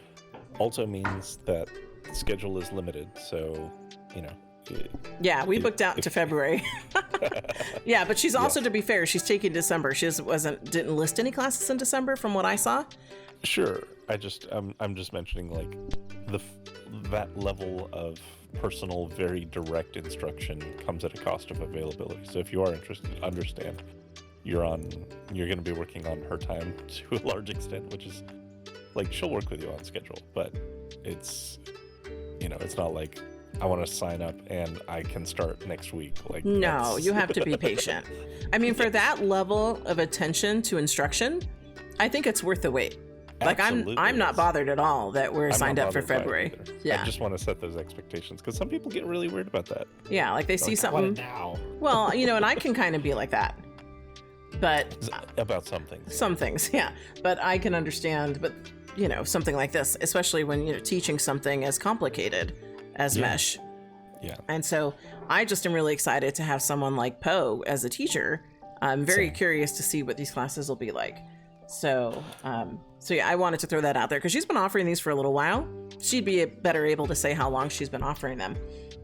also means that the schedule is limited. So, we booked out to February. Yeah, but she's also, to be fair, she's taking December. She didn't list any classes in December from what I saw. Sure. I'm just mentioning like that level of personal, very direct instruction comes at a cost of availability. So if you are interested, understand you're going to be working on her time to a large extent, which is like she'll work with you on schedule, but it's not like I want to sign up and I can start next week. Like, no, you have to be patient. I mean, for that level of attention to instruction, I think it's worth the wait. Like, I'm not bothered at all that we're signed up for February. Yeah. I just want to set those expectations because some people get really weird about that. Yeah, like they see something. Now. Well, and I can kind of be like that. But about some things. Some things, yeah. But I can understand, but something like this, especially when teaching something as complicated as mesh. Yeah. And so I just am really excited to have someone like Poe as a teacher. I'm very curious to see what these classes will be like. So yeah, I wanted to throw that out there because she's been offering these for a little while. She'd be better able to say how long she's been offering them.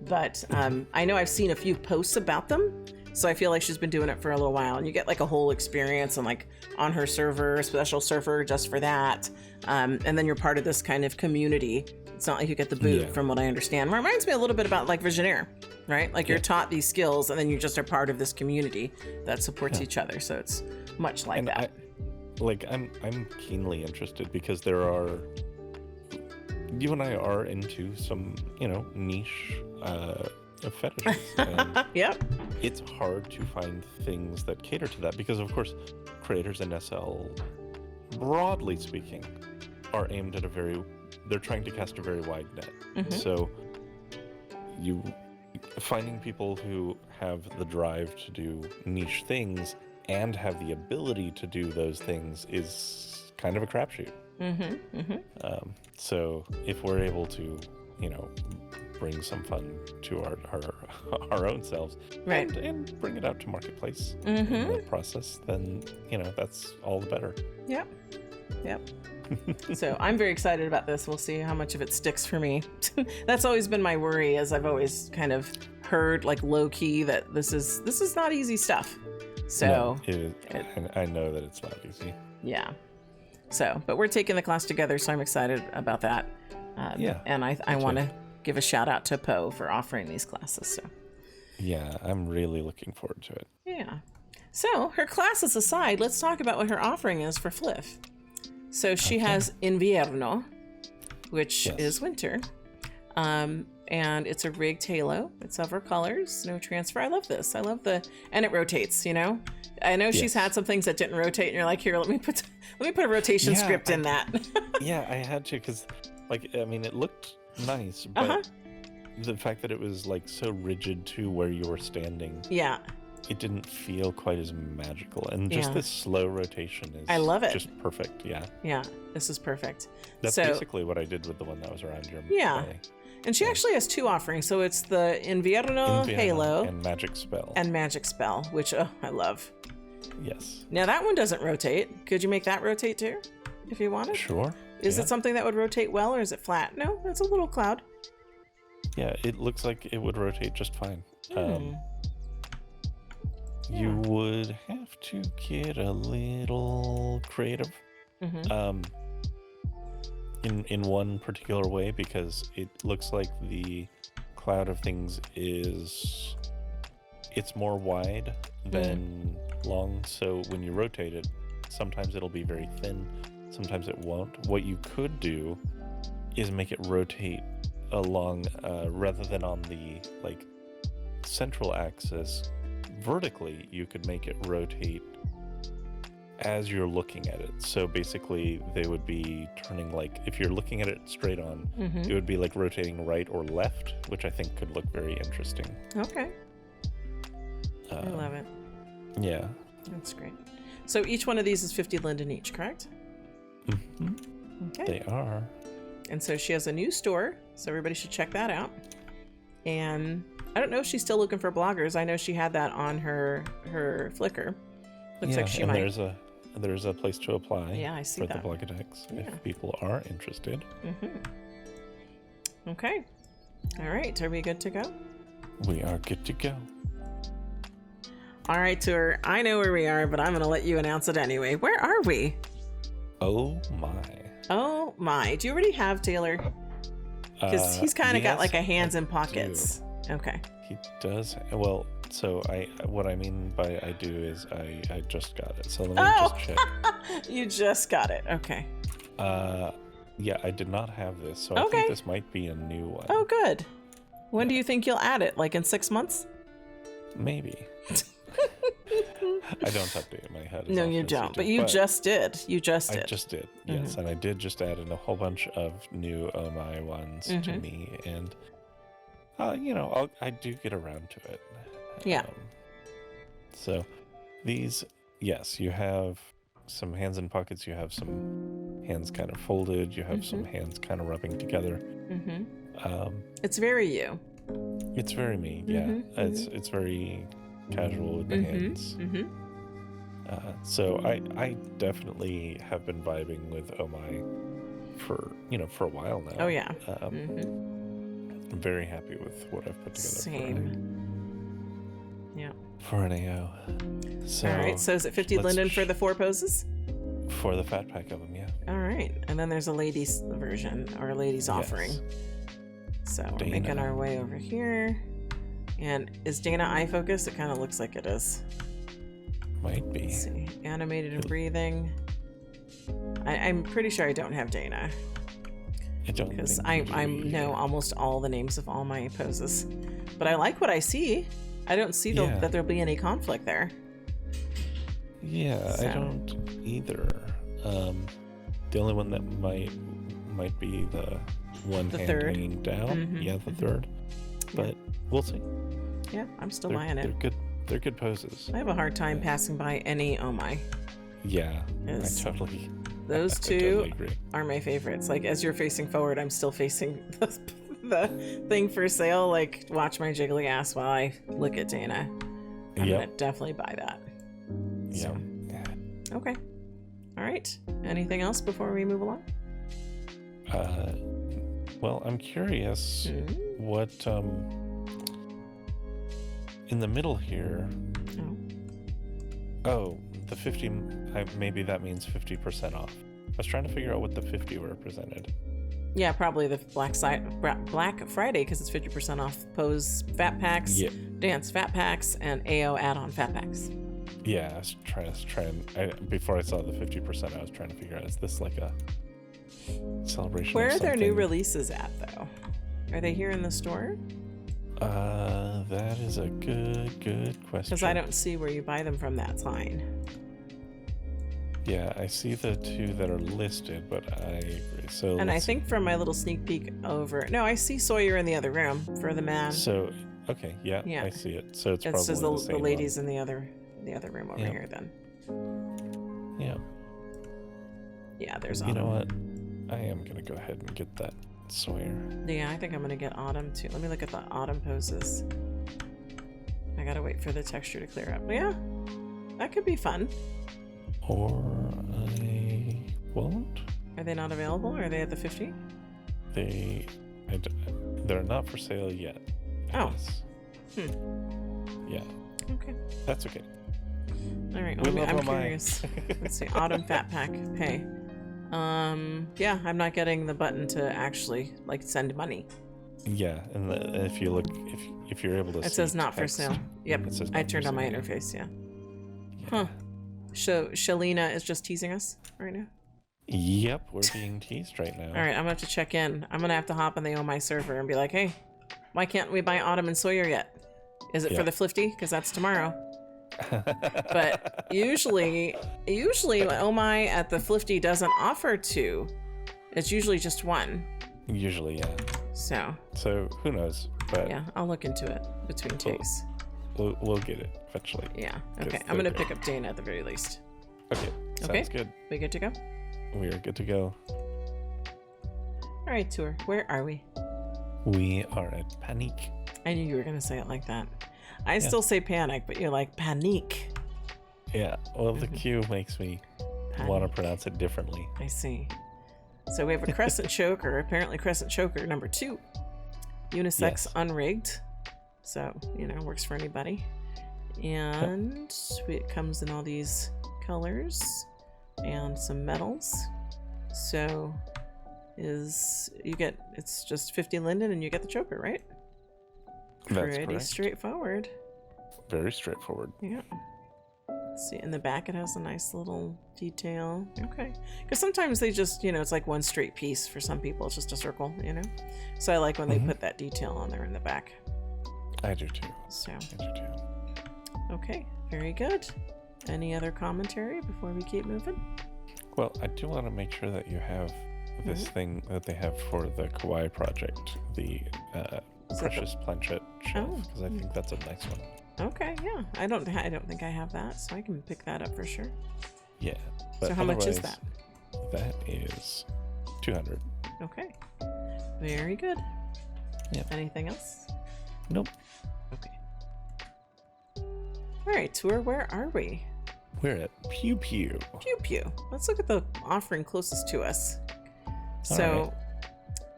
But I know I've seen a few posts about them. So I feel like she's been doing it for a little while, and you get like a whole experience and like on her server, a special server just for that. And then you're part of this kind of community. It's not like you get the boot, from what I understand. It reminds me a little bit about like Visionaire, right? Like you're taught these skills and then you just are part of this community that supports each other. So it's much like that. I'm keenly interested because you and I are into some, niche fetishes. And yep. It's hard to find things that cater to that because, of course, creators in SL, broadly speaking, are aimed at they're trying to cast a very wide net. Mm-hmm. So finding people who have the drive to do niche things and have the ability to do those things is kind of a crapshoot. Mm-hmm. Mm-hmm. So if we're able to, bring some fun to our own selves, right, and bring it out to marketplace mm-hmm. in the process, then that's all the better. Yep. So I'm very excited about this. We'll see how much of it sticks for me. That's always been my worry, as I've always kind of heard like low key that this is not easy stuff. So no, I know that it's not easy. Yeah. So, but we're taking the class together, so I'm excited about that. And I want to give a shout out to Poe for offering these classes. So. Yeah, I'm really looking forward to it. Yeah. So her classes aside, let's talk about what her offering is for Fliff. So she has Invierno, which is winter. And it's a rigged halo. It's several colors, no transfer. I love this. And it rotates, I know she's had some things that didn't rotate, and you're like, here, let me put a rotation script in that. Yeah, I had to, because it looked nice, but the fact that it was like so rigid to where you were standing, it didn't feel quite as magical. And just this slow rotation is, I love it, just perfect. Yeah, this is perfect. That's basically what I did with the one that was around your belly. And she actually has two offerings. So it's the Invierno Halo and Magic Spell. Which I love. Yes. Now that one doesn't rotate. Could you make that rotate too, if you wanted? Sure. Is it something that would rotate well, or is it flat? No, it's a little cloud. Yeah, it looks like it would rotate just fine. You would have to get a little creative in one particular way, because it looks like the cloud of things it's more wide than long. So when you rotate it, sometimes it'll be very thin, sometimes it won't. What you could do is make it rotate along rather than on the central axis vertically. You could make it rotate as you're looking at it. So basically they would be turning, if you're looking at it straight on, it would be rotating right or left, which I think could look very interesting. Okay. I love it. Yeah. That's great. So each one of these is 50 Linden each, correct? Mm-hmm. Okay. They are. And so she has a new store, so everybody should check that out. And I don't know if she's still looking for bloggers. I know she had that on her Flickr. Looks like she might. There's a place to apply. Yeah, I see for that. The Blogodex if people are interested. Okay. All right. Are we good to go? We are good to go. All right, tour. I know where we are, but I'm going to let you announce it anyway. Where are we? Oh my. Oh my. Do you already have Taylor? Because he's kind of got like a hands in pockets. Okay. He does. Well, so what I mean by I do is I just got it. So let me just check. You just got it. Okay. Yeah, I did not have this, so I think this might be a new one. Oh, good. When do you think you'll add it? Like in 6 months? Maybe. I don't update my head. No, you don't. But you just did. You just did. I just did. Yes, and I did just add in a whole bunch of new Oh My ones to me, and I do get around to it. Yeah. So these, yes, you have some hands in pockets. You have some hands kind of folded. You have some hands kind of rubbing together. It's very you. It's very me. Yeah. It's very casual with the hands. So I definitely have been vibing with Oh My for a while now. Oh yeah. I'm very happy with what I've put together. Same. For an AO. So, all right. So is it 50 Linden for the 4 poses? For the fat pack of them, yeah. All right. And then there's a ladies version or a ladies offering. So we're making our way over here. And is Dana eye focused? It kind of looks like it is. Might be. Let's see. Animated and breathing. I'm pretty sure I don't have Dana. I don't, because I know almost all the names of all my poses. But I like what I see. I don't see that there'll be any conflict there. Yeah, so. I don't either. The only one that might be the one hand third. Hanging down. Yeah, the third. But we'll see. Yeah, I'm still buying it. They're good poses. I have a hard time passing by any Oh My. Yeah, I totally. Those two are my favorites. Like as you're facing forward, I'm still facing the thing for sale. Like watch my jiggly ass while I look at Dana. I'm gonna definitely buy that. Yeah. So. Okay. All right. Anything else before we move along? Well, I'm curious what in the middle here. Oh, the 50. Maybe that means 50% off. I was trying to figure out what the 50 represented. Yeah, probably the Black Friday because it's 50% off pose fat packs, dance fat packs, and AO add-on fat packs. Yeah, I was trying. Before I saw the 50%, I was trying to figure out, is this like a celebration? Where are their new releases at, though? Are they here in the store? That is a good question. Because I don't see where you buy them from. That's fine. Yeah, I see the 2 that are listed, but I agree. So, and I think from my little sneak peek over, no, I see Sawyer in the other room for the man. So, okay, yeah, I see it. So it's probably says the same the ladies one. in the other room over here. Then. Yeah. Yeah, there's. You know what? I am gonna go ahead and get that Sawyer. Yeah, I think I'm gonna get Autumn too. Let me look at the Autumn poses. I gotta wait for the texture to clear up. Yeah, that could be fun. Or I won't. Are they not available? Are they at the 50? They're not for sale yet. Oh. Yeah. Okay. That's okay. All right. Well, I'm curious. Let's see. Autumn fat pack pay. Yeah, I'm not getting the button to actually like send money. Yeah, and if you look, if you're able to, it says not for sale. Yep. I turned on my interface. Yeah. Huh. So Shalina is just teasing us right now? Yep, we're being teased right now. All right, I'm gonna have to check in. I'm gonna have to hop on the Oh My server and be like, hey, why can't we buy Autumn and Sawyer yet? Is it for the 50? Because that's tomorrow. But usually Oh My at the 50 doesn't offer 2. It's usually just 1. Usually, yeah. So who knows? But yeah, I'll look into it between takes. We'll get it eventually. Yeah. Okay. I'm gonna pick up Dana at the very least. Okay. Sounds good. We good to go? We are good to go. All right, tour. Where are we? We are at Paniq. I knew you were gonna say it like that. I still say Paniq, but you're like Paniq. Yeah. Well, the Q makes me want to pronounce it differently. I see. So we have a crescent choker. Apparently, crescent choker number 2. Unisex unrigged. So, works for anybody. And it comes in all these colors and some medals. So it's just 50 Linden and you get the choker, right? That's Pretty correct. straightforward. Very straightforward. Yeah. See, in the back it has a nice little detail. Okay. Because sometimes they just, it's like one straight piece. For some people, it's just a circle, So I like when they put that detail on there in the back. I do too. So. I do too. Okay. Very good. Any other commentary before we keep moving? Well, I do want to make sure that you have this thing that they have for the Kawaii project, the Precious Planchette shelf, because I think that's a nice one. Okay, yeah. I don't think I have that, so I can pick that up for sure. Yeah. But so how much is that? That is 200. Okay. Very good. Yeah. Anything else? Nope. Okay. All right, tour. Where are we? We're at PewPew. PewPew. Let's look at the offering closest to us. So, right.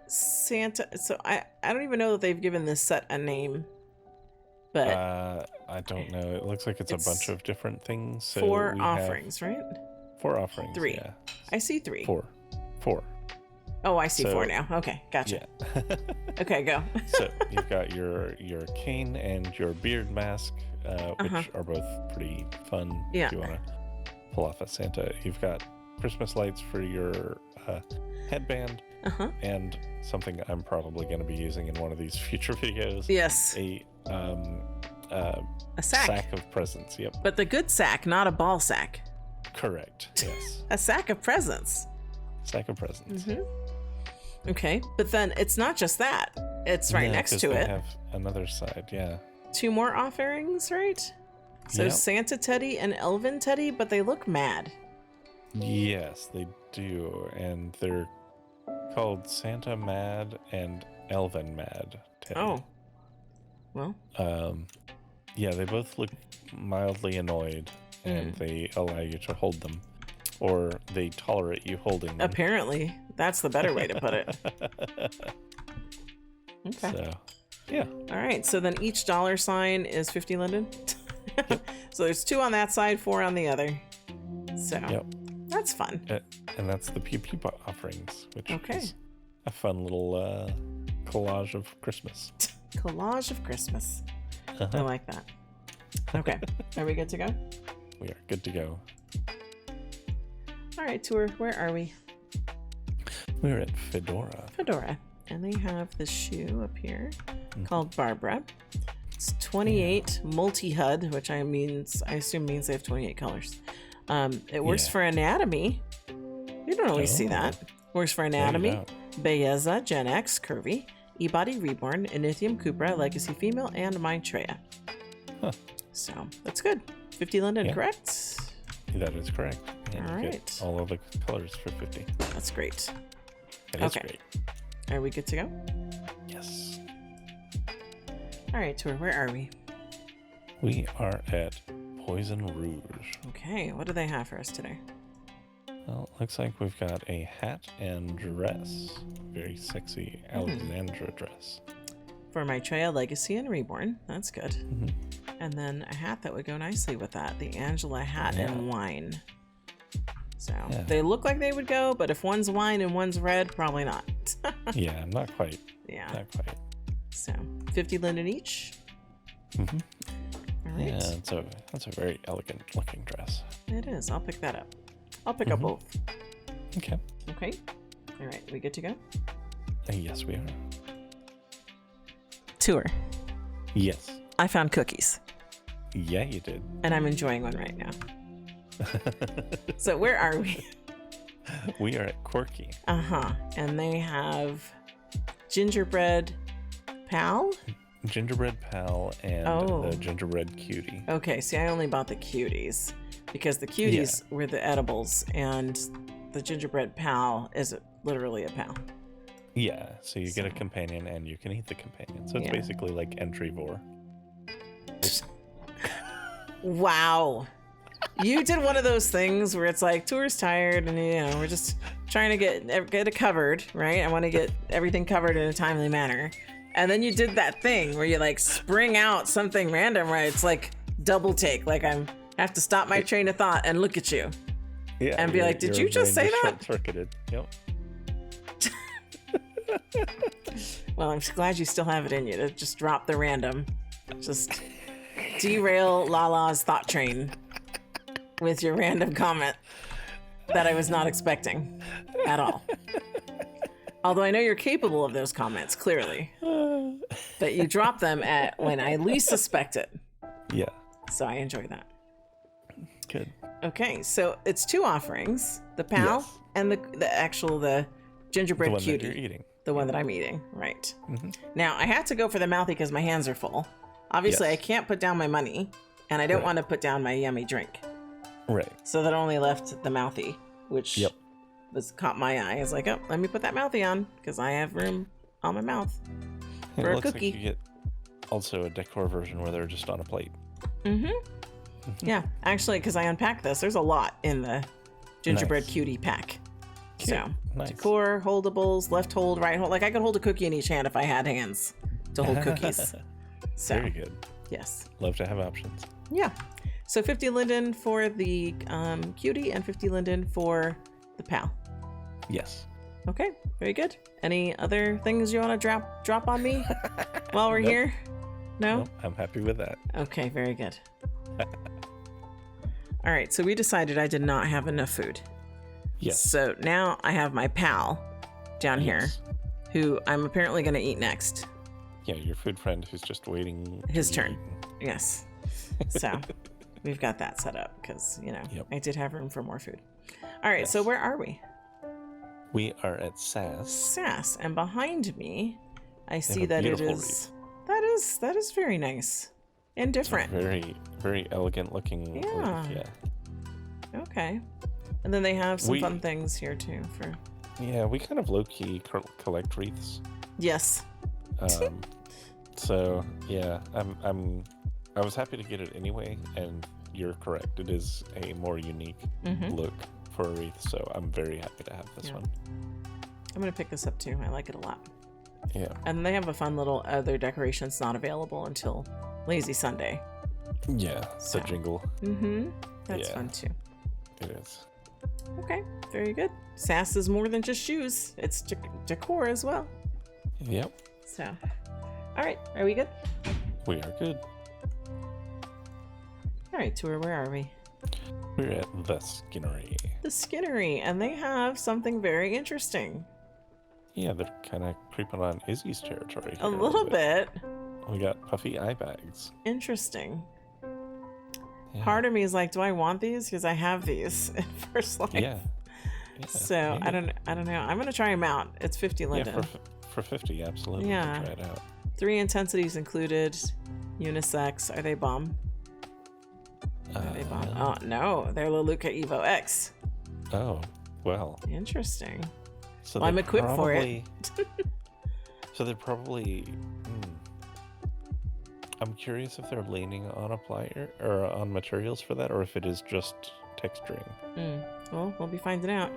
Santa. So I don't even know that they've given this set a name. But I don't know. It looks like it's a bunch of different things. So 4 offerings, right? 4 offerings. 3. Yeah. I see 3. 4. Oh, I see 4 now. Okay, gotcha. Yeah. Okay, go. So you've got your cane and your beard mask, which are both pretty fun. Yeah. If you want to pull off a Santa. You've got Christmas lights for your headband, and something I'm probably going to be using in one of these future videos. Yes. A sack. Sack of presents. Yep. But the good sack, not a ball sack. Correct. Yes. A sack of presents. Sack of presents. Okay, but then it's not just that. It's right next to it. Have another side. Yeah. 2 more offerings, right? So Yep. Santa Teddy and Elven Teddy, but they look mad. Yes, they do, and they're called Santa Mad and Elven Mad. Teddy. Oh. Well. Yeah, they both look mildly annoyed, and they allow you to hold them, or they tolerate you holding them. Apparently, that's the better way to put it. Okay. So, yeah. All right. So then each $sign is 50 Linden. So there's 2 on that side, 4 on the other. So that's fun. And that's the PewPew offerings, which Okay. is a fun little collage of Christmas. Collage of Christmas. I like that. Okay. Are we good to go? We are good to go. All right, tour. Where are we? We're at Phedora. Phedora. And they have this shoe up here called Barbara. It's 28 multi-HUD, which I assume means they have 28 colors. It works for anatomy. You don't always see that. Works for anatomy, Belleza, Gen X, Curvy, E-Body Reborn, Inithium Cupra, Legacy Female, and Maitreya. So that's good. 50 Linden, correct? That is correct. And all you right. get all of the colors for 50. That's great. It is great. Are we good to go? Yes. All right, tour. Where are we? We are at Poison Rouge. Okay, what do they have for us today? Well, looks like we've got a hat and dress. Very sexy Alexandra dress. For Maitreya, Legacy, and Reborn. That's good. And then a hat that would go nicely with that. The Angela hat and wine. So they look like they would go, but if one's wine and one's red, probably not. Yeah, not quite. Yeah. Not quite. So 50 Linden each. All right. Yeah, that's a very elegant looking dress. It is. I'll pick that up. I'll pick up both. Okay. Okay. All right. We good to go? Yes, we are. Tour. Yes. I found cookies. Yeah, you did. And I'm enjoying one right now. So where are we? We are at Quirky. And they have gingerbread pal? Gingerbread pal and the gingerbread cutie. Okay, see, I only bought the cuties because the cuties were the edibles and the gingerbread pal is literally a pal. Yeah, so you get a companion and you can eat the companion. So it's basically like Entrivore. Wow. You did one of those things where it's like tour's tired and we're just trying to get it covered, right? I want to get everything covered in a timely manner. And then you did that thing where you like spring out something random, right? It's like double take. Like I have to stop my train of thought and look at you. Yeah, and be like, "Did you just say that?" Short-circuited. Yep. Well, I'm glad you still have it in you to just drop the random, just derail Lala's thought train with your random comment that I was not expecting at all. Although I know you're capable of those comments, clearly. But you drop them at when I least suspect it. Yeah. So I enjoy that. Good. Okay, so it's 2 offerings. The pal and the gingerbread the one cutie. That you're eating. The one that I'm eating, right. Now, I had to go for the mouthy because my hands are full. Obviously, I can't put down my money, and I don't want to put down my yummy drink. Right. So that only left the mouthy, which caught my eye. I was like, oh, let me put that mouthy on because I have room on my mouth for a cookie. Like you get also a decor version where they're just on a plate. Yeah, actually, because I unpacked this, there's a lot in the gingerbread cutie pack. So, decor, holdables, left hold, right hold. Like, I could hold a cookie in each hand if I had hands to hold cookies. So, very good. Yes. Love to have options. Yeah. So 50 Linden for the cutie and 50 Linden for the pal. Yes. Okay, very good. Any other things you want to drop on me while we're here? No? Nope, I'm happy with that. Okay, very good. All right, so we decided I did not have enough food. Yes. So now I have my pal down here, who I'm apparently going to eat next. Yeah, your food friend who's just waiting. His turn. Yes. So we've got that set up because, I did have room for more food. All right, so where are we? We are at SAS. And behind me, I see that it is... Wreath. That is very nice and different. Very, very elegant looking. Yeah. Wreath, yeah. Okay. And then they have some fun things here too for. Yeah, we kind of low key collect wreaths. Yes. So yeah, I was happy to get it anyway, and you're correct. It is a more unique look for a wreath, so I'm very happy to have this one. I'm gonna pick this up too. I like it a lot. Yeah. And they have a fun little other decorations not available until Lazy Sunday. Yeah, the jingle. That's fun too. It is. Okay, very good. SAS is more than just shoes. It's decor as well. Yep. So, all right, are we good? We are good. All right, Tour, where are we? We're at the Skinnery. The Skinnery, and they have something very interesting. Yeah, they're kind of creeping on Izzy's territory here a little bit. We got puffy eye bags. Interesting. Yeah. Part of me is like, do I want these? Because I have these in First Life. Yeah. So I don't know. I'm gonna try them out. It's 50 Linden. Yeah, for 50, absolutely. Yeah. Try it out. 3 intensities included. Unisex. Are they bomb? Are they bomb? Oh no, they're Leluca Evo X. Oh, well. Interesting. So well, I'm equipped for it. So they're probably. I'm curious if they're leaning on a plier or on materials for that, or if it is just texturing. Well, we'll be finding out.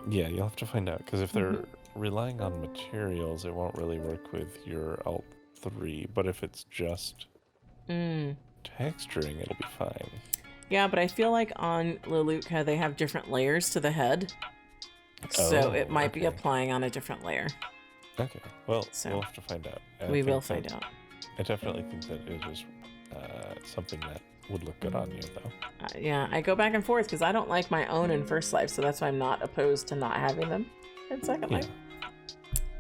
Yeah, you'll have to find out, because if they're relying on materials, it won't really work with your Alt 3. But if it's just texturing, it'll be fine. Yeah, but I feel like on Leluca they have different layers to the head, so it might be applying on a different layer. Okay, well, we'll have to find out. We will find out. I definitely think that it is something that would look good on you, though. Yeah, I go back and forth because I don't like my own in First Life, so that's why I'm not opposed to not having them in Second Life.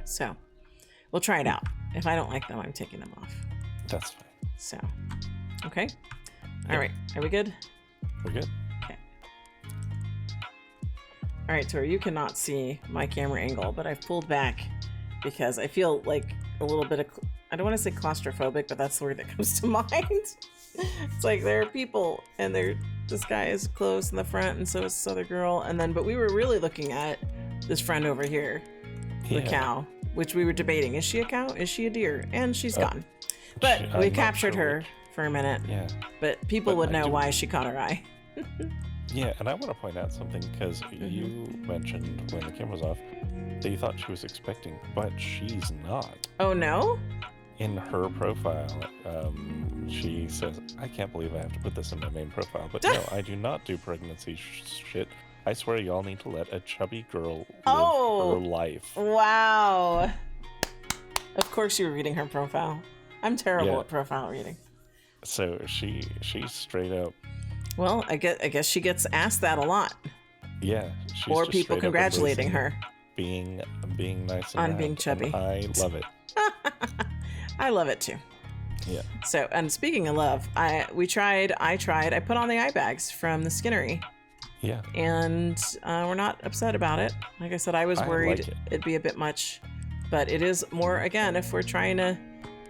So, we'll try it out. If I don't like them, I'm taking them off. That's fine. So, okay. All right, are we good? We're good. Okay. All right, Tori, you cannot see my camera angle, but I've pulled back because I feel like a little bit of... I don't want to say claustrophobic, but that's the word that comes to mind. It's like there are people, and this guy is close in the front, and so is this other girl, but we were really looking at this friend over here, the cow, which we were debating. Is she a cow? Is she a deer? And she's gone. But we captured her for a minute. Yeah. But people would know why she caught our eye. Yeah, and I want to point out something, because you mentioned when the camera was off that you thought she was expecting, but she's not. Oh, no? In her profile, she says, I can't believe I have to put this in my main profile, but no, I do not do pregnancy shit. I swear y'all need to let a chubby girl live her life. Wow. Of course you were reading her profile. I'm terrible at profile reading. So she's straight up. Well, I guess she gets asked that a lot. Yeah. She's or just people congratulating her. Being nice and on round, being chubby. I love it. I love it too. Yeah. So, and speaking of love, I put on the eye bags from the Skinnery. Yeah. And we're not upset about it. Like I said, I was worried it'd be a bit much, but it is more, again, if we're trying to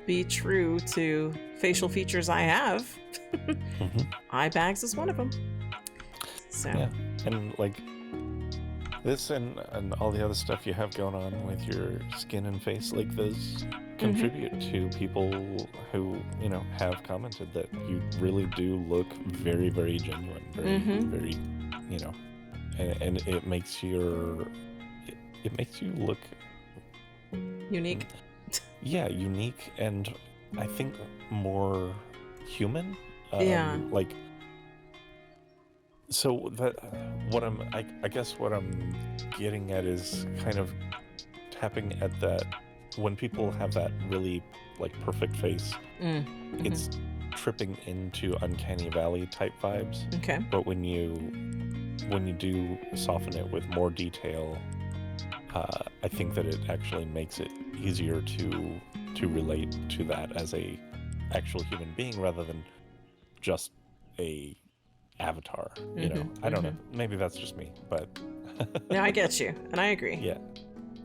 be true to facial features I have, eye bags is one of them. So. Yeah. And like this and all the other stuff you have going on with your skin and face, like those contribute to people who, you know, have commented that you really do look very, very genuine, very, very, you know, and it makes you look unique. Yeah, unique, and I think more human. Like, so that I guess what I'm getting at is kind of tapping at that. When people have that really like perfect face, it's tripping into uncanny valley type vibes. Okay. But when you do soften it with more detail, I think that it actually makes it easier to relate to that as a actual human being rather than just a avatar. You know, I don't know. Maybe that's just me, but no, I get you, and I agree.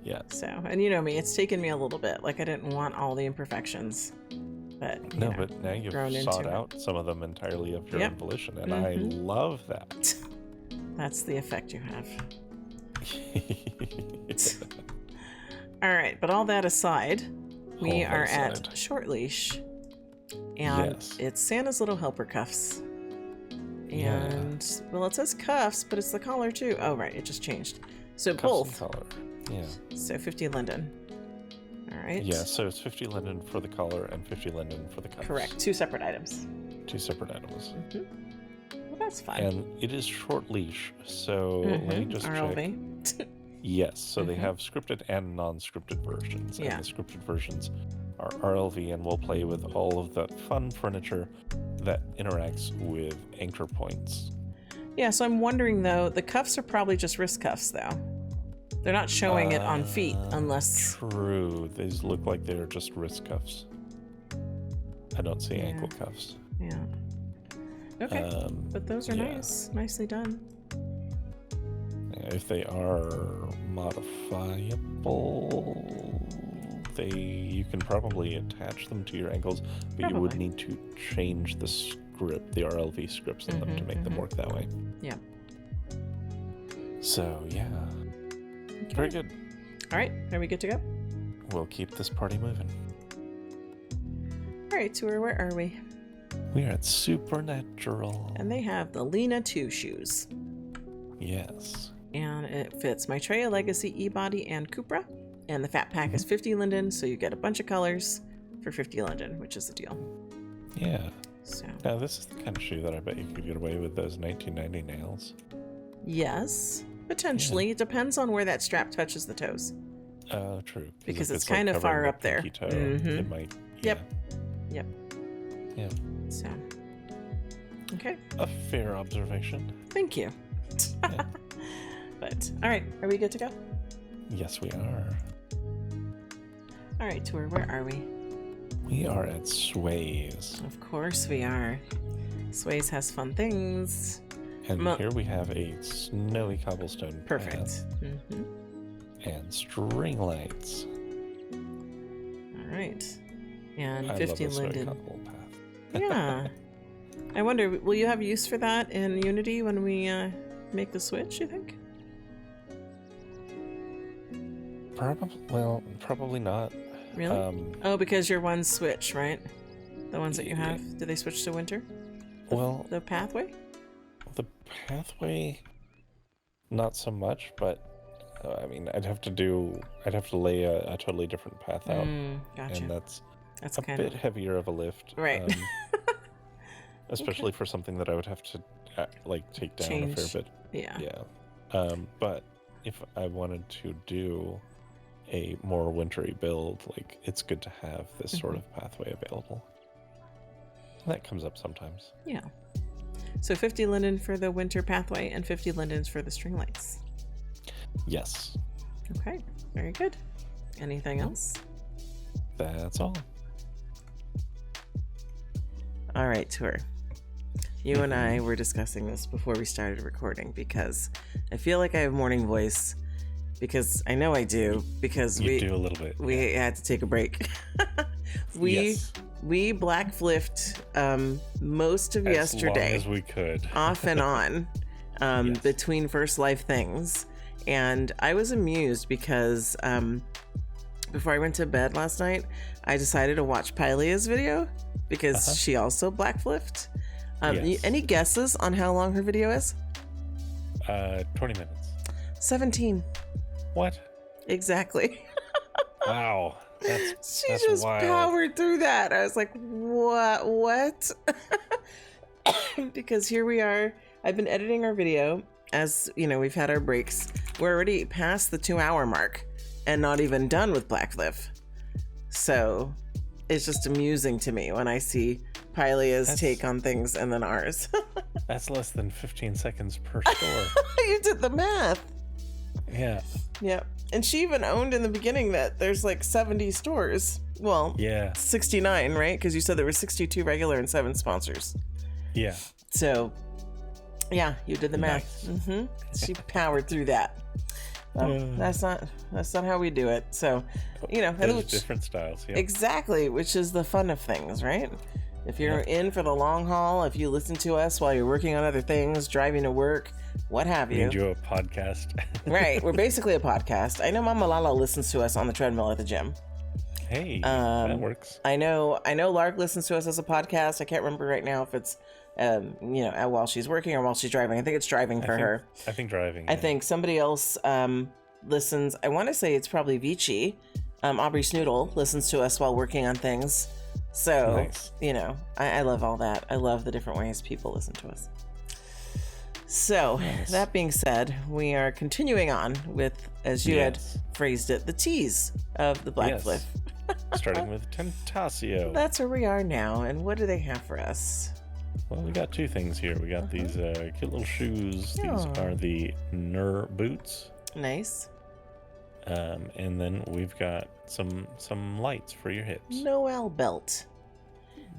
Yeah. So, and you know me, it's taken me a little bit. Like I didn't want all the imperfections, but but now you've sought out some of them entirely of your own volition, and I love that. That's the effect you have. All right, but all that aside, we are at Short Leash, and it's Santa's little helper cuffs. And well, it says cuffs, but it's the collar too. Oh right, it just changed. So cuffs both. And collar. Yeah. So 50 Linden. All right. Yeah, so it's 50 Linden for the collar and 50 Linden for the cuffs. Correct. Two separate items. Well, that's fine. And it is Short Leash, so let me just RLV. check. Yes, so they have scripted and non-scripted versions. Yeah. And the scripted versions are RLV, and we'll play with all of that fun furniture that interacts with anchor points. Yeah, so I'm wondering though, the cuffs are probably just wrist cuffs though. They're not showing it on feet unless... True. These look like they're just wrist cuffs. I don't see ankle cuffs. Yeah. Okay. But those are nice. Nicely done. If they are modifiable, you can probably attach them to your ankles, but you would need to change the script, the RLV scripts in them to make them work that way. Yeah. So, yeah. Okay. Very good. All right. Are we good to go? We'll keep this party moving. All right. So where are we? We are at Supernatural. And they have the Lena 2 shoes. Yes. And it fits Maitreya Legacy, E-Body, and Cupra. And the fat pack is 50 Linden, so you get a bunch of colors for 50 Linden, which is the deal. Yeah. So. Now, this is the kind of shoe that I bet you could get away with those 1990 nails. Yes. Potentially. It depends on where that strap touches the toes. Oh, true. Because it's kind of far up there. Toe, it might, Yep. Yeah. So. Okay. A fair observation. Thank you. Yeah. But, all right. Are we good to go? Yes, we are. All right, Tour, where are we? We are at Sways. Of course we are. Sways has fun things. And here we have a snowy cobblestone path. And string lights. All right. And I 50 love Linden. cobble path. Yeah. I wonder, will you have use for that in Unity when we make the switch, you think? Probably not. Really? Oh, because your ones switch, right? The ones that you have, do they switch to winter? The pathway? The pathway, not so much, but I mean, I'd have to lay a totally different path out, gotcha. and that's a kind bit heavier of a lift, right? Especially for something that I would have to take down a fair bit. Yeah. But if I wanted to do a more wintry build, like, it's good to have this sort of pathway available. That comes up sometimes. Yeah. So 50 linden for the winter pathway and 50 lindens for the string lights. Yes. Okay, very good. Anything else? That's all. All right, Tour. You and I were discussing this before we started recording because I feel like I have morning voice, because I know I do, because you do a little bit. We had to take a break. We black flipped most of yesterday, as long as we could, off and on, between First Life things, and I was amused because before I went to bed last night, I decided to watch Pylea's video because she also black flipped. Any guesses on how long her video is? 20 minutes. 17. What? Exactly. Wow. She that's just wild. powered through that. I was like, what? Because here we are. I've been editing our video. As you know, we've had our breaks. We're already past the 2-hour mark and not even done with Blackcliff. So it's just amusing to me when I see Pylea's take on things and then ours. That's less than 15 seconds per store. You did the math. Yeah. Yeah. And she even owned in the beginning that there's like 70 stores. Well, 69, right? Because you said there were 62 regular and 7 sponsors. Yeah. So, yeah, you did the math. Nice. She powered through that. That's not how we do it. So, you know, there's different styles. Yeah. Exactly, which is the fun of things, right? If you're in for the long haul, if you listen to us while you're working on other things, driving to work, what have you. Made you a podcast. Right, we're basically a podcast. I know Mama Lala listens to us on the treadmill at the gym. Hey, that works. I know Lark listens to us as a podcast. I can't remember right now if it's while she's working or while she's driving. I think it's driving for her. I think driving. I think somebody else listens. I want to say it's probably Vici. Aubrey Snoodle listens to us while working on things. So, nice. You know, I love all that. I love the different ways people listen to us. So, That being said, we are continuing on with, as you had phrased it, the tease of the Blackcliff. Starting with Tentasio. That's where we are now. And what do they have for us? Well, we got 2 things here. We got these cute little shoes. These are the Nur boots. Nice. And then we've got some lights for your hips. Noel belt.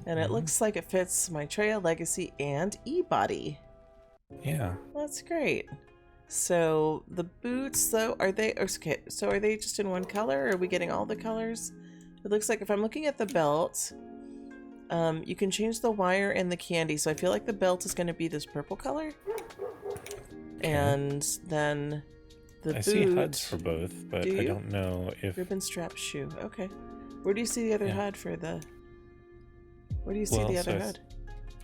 And it looks like it fits Maitreya, Legacy, and E-Body. Yeah. That's great. So the boots, though, are they just in one color, or are we getting all the colors? It looks like if I'm looking at the belt, you can change the wire and the candy. So I feel like the belt is going to be this purple color. Okay. And then the boot. I see HUDs for both, but I don't know if... Ribbon strap shoe. Okay. Where do you see the other HUD for the... Where do you see the other HUD?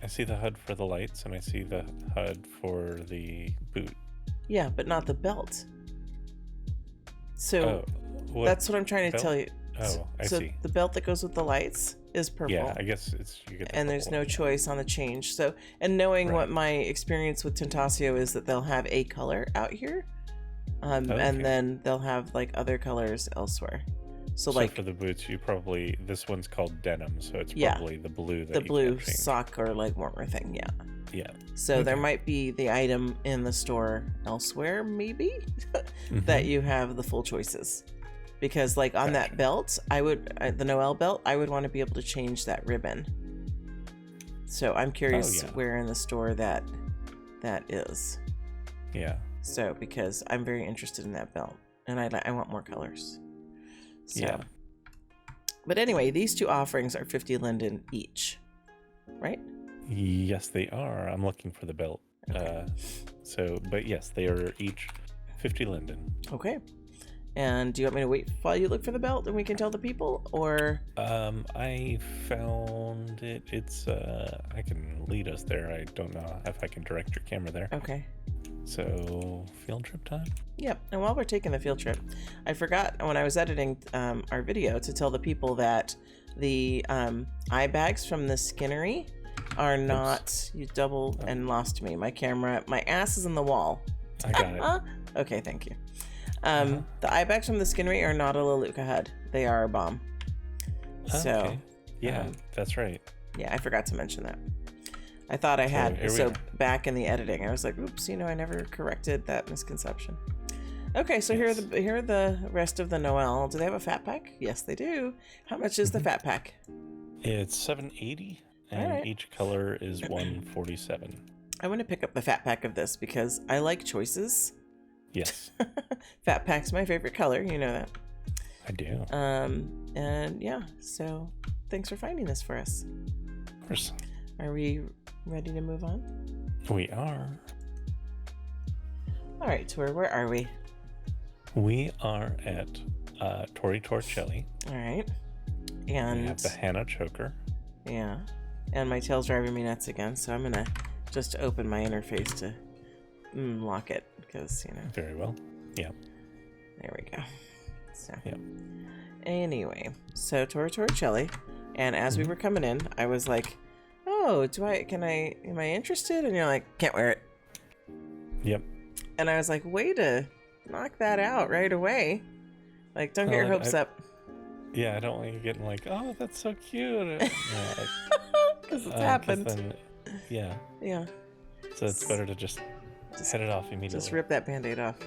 I see the HUD for the lights, and I see the HUD for the boot. Yeah, but not the belt. So that's what I'm trying to tell you. Oh, I see. So the belt that goes with the lights is purple. Yeah, I guess it's... You get and there's no choice on the change. So, and knowing what my experience with Tentasio is, that they'll have a color out here. And then they'll have like other colors elsewhere. So like for the boots, this one's called denim, so it's probably the blue that the blue sock or like warmer thing. Yeah. So there might be the item in the store elsewhere, maybe that you have the full choices, because like on that belt, the Noel belt, I would want to be able to change that ribbon. So I'm curious where in the store that is. Yeah. So, because I'm very interested in that belt, and I want more colors. So. But anyway, these 2 offerings are 50 linden each, right? Yes, they are. I'm looking for the belt. Okay. But yes, they are each 50 linden. Okay. And do you want me to wait while you look for the belt and we can tell the people, or? I found it. It's, I can lead us there. I don't know if I can direct your camera there. Okay. So, field trip time? Yep. And while we're taking the field trip, I forgot when I was editing our video to tell the people that the eye bags from the Skinnery are not... You doubled and lost me. My camera, my ass is in the wall. I got it. Okay, thank you. The eye bags from the Skinnery are not a Leluca HUD. They are a bomb. So, okay. Yeah, that's right. Yeah, I forgot to mention that. I thought I had. So back in the editing, I was like, oops, I never corrected that misconception. Okay, so here are the rest of the Noel. Do they have a fat pack? Yes, they do. How much is the fat pack? It's $7.80, and each color is $147. I want to pick up the fat pack of this because I like choices. Yes. Fat pack's my favorite color. You know that. I do. And yeah, so thanks for finding this for us. Of course. Are we ready to move on? We are. All right, Tor, where are we? We are at Tori Torcelli. All right. And we have the Hannah choker. Yeah. And my tail's driving me nuts again, so I'm going to just open my interface to lock it because, Very well. Yeah. There we go. So. Yeah. Anyway, so Tori Torcelli, and as we were coming in, I was like, "Oh, am I interested?" And you're like, "Can't wear it." Yep. And I was like, "Way to knock that out right away. Like, don't get your hopes up." Yeah, I don't want you getting like, "Oh, that's so cute." Because it's happened. Then, yeah. Yeah. So it's better to just head it off immediately. Just rip that Band-Aid off.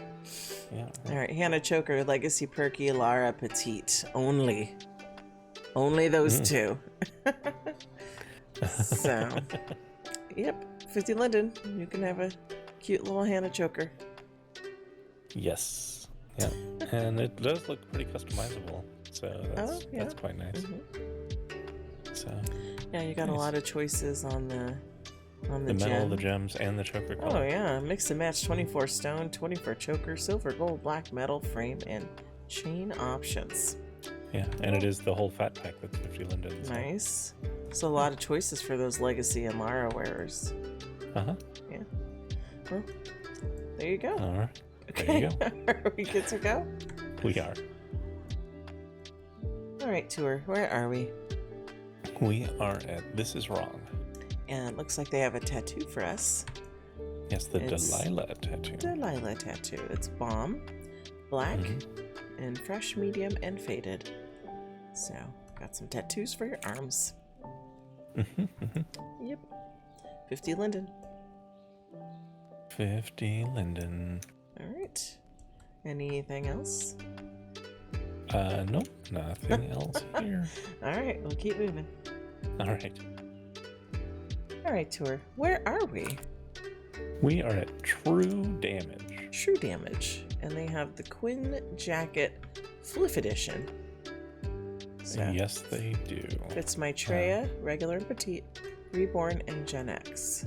Yeah. All right, Hannah Choker, Legacy Perky, Lara Petite. Only those two. So, yep, 50 Linden. You can have a cute little Hannah Choker. Yes. Yeah. And it does look pretty customizable. So that's quite nice. Mm-hmm. So. Yeah, you got a lot of choices on the metal, the gems, and the choker color. Oh yeah, mix and match 24 stone, 24 choker, silver, gold, black, metal, frame, and chain options. Yeah, and it is the whole fat pack with 50 Linden. So. Nice. So a lot of choices for those Legacy and Lara wearers. Uh-huh. Yeah. Well, there you go. All right. Okay. There you go. Are we good to go? We are. All right, Tour. Where are we? We are at This Is Wrong. And it looks like they have a tattoo for us. Yes, the Delilah tattoo. Delilah tattoo. It's bomb, black, and fresh, medium, and faded. So, got some tattoos for your arms. Yep. 50 Linden. 50 Linden. All right. Anything else? Nope. Nothing else here. All right. We'll keep moving. All right. All right, Tour. Where are we? We are at True Damage. True Damage. And they have the Quinn Jacket Fliff Edition. So, yes, they do. It's Maitreya, Regular and Petite, Reborn, and Gen X.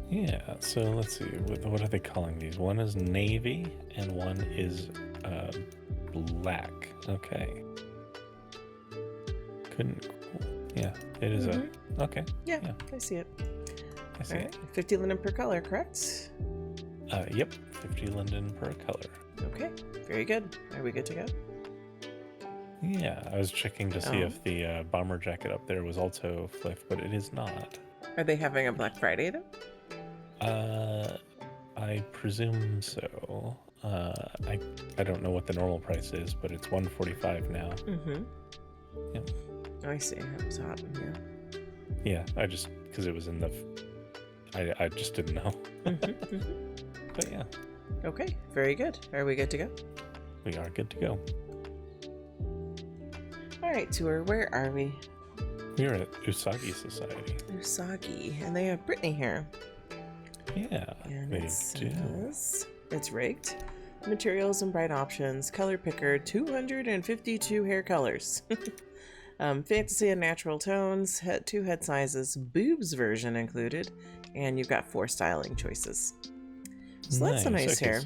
Yeah, so let's see. What are they calling these? One is navy, and one is black. Okay. Yeah, it is okay. Yeah, I see it. I see it. 50 Linden per color, correct? Yep, 50 Linden per color. Okay, very good. Are we good to go? Yeah, I was checking to see if the bomber jacket up there was also fliff, but it is not. Are they having a Black Friday then? I presume so. I don't know what the normal price is, but it's $145 now. Mm-hmm. Yep. Oh, I see. Up top, yeah. Yeah, because it was in the... I just didn't know. But yeah. Okay, very good. Are we good to go? We are good to go. All right, Tour, where are we? We're at Usagi Society. Usagi, and they have Brittany here. Yeah, and they it do. Says it's rigged. Materials and bright options. Color picker, 252 hair colors. Fantasy and natural tones. 2 head sizes. Boobs version included. And you've got 4 styling choices. So that's a nice hair.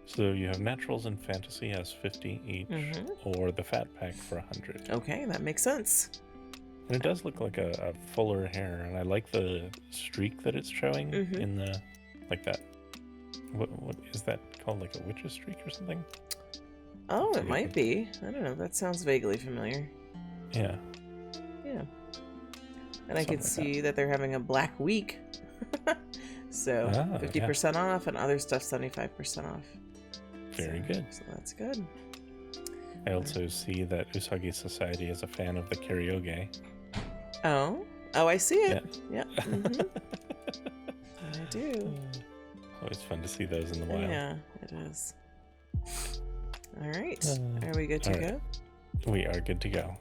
So you have naturals and fantasy has 50 each, or the fat pack for 100. Okay, that makes sense. And it does look like a fuller hair, and I like the streak that it's showing in the, like that. What is that called? Like a witch's streak or something? Oh, it might be. I don't know. That sounds vaguely familiar. Yeah. Yeah. And I could see that they're having a Black Week. So 50% off, and other stuff 75% off. Very good. So that's good. I also see that Usagi Society is a fan of the karaoke. Oh, I see it. Yeah. Mm-hmm. I do. Always fun to see those in the wild. Yeah, it is. All right. Are we good to go? We are good to go.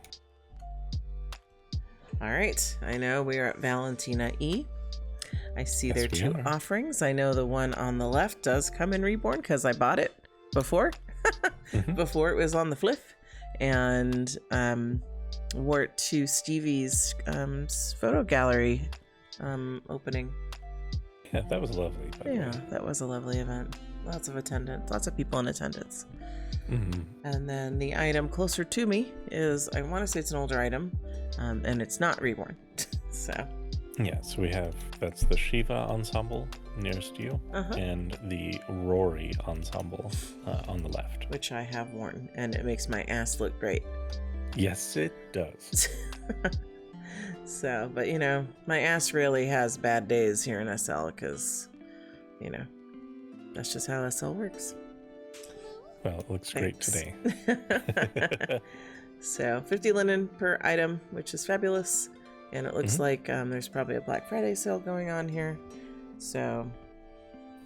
All right. I know we are at Valentina E. I see there are 2 offerings. I know the one on the left does come in Reborn because I bought it before. Before it was on the flip. And wore it to Stevie's photo gallery opening. Yeah, that was lovely. Yeah, that was a lovely event. Lots of attendance, lots of people in attendance. And then the item closer to me is, I want to say it's an older item, and it's not Reborn. So yeah, so we have, that's the Shiva ensemble nearest you, and the Rory ensemble on the left, which I have worn, and it makes my ass look great. Yes, it does. So, but you know, my ass really has bad days here in SL because, you know, that's just how SL works. Well, it looks great today. So 50 linen per item, which is fabulous. And it looks like there's probably a Black Friday sale going on here. So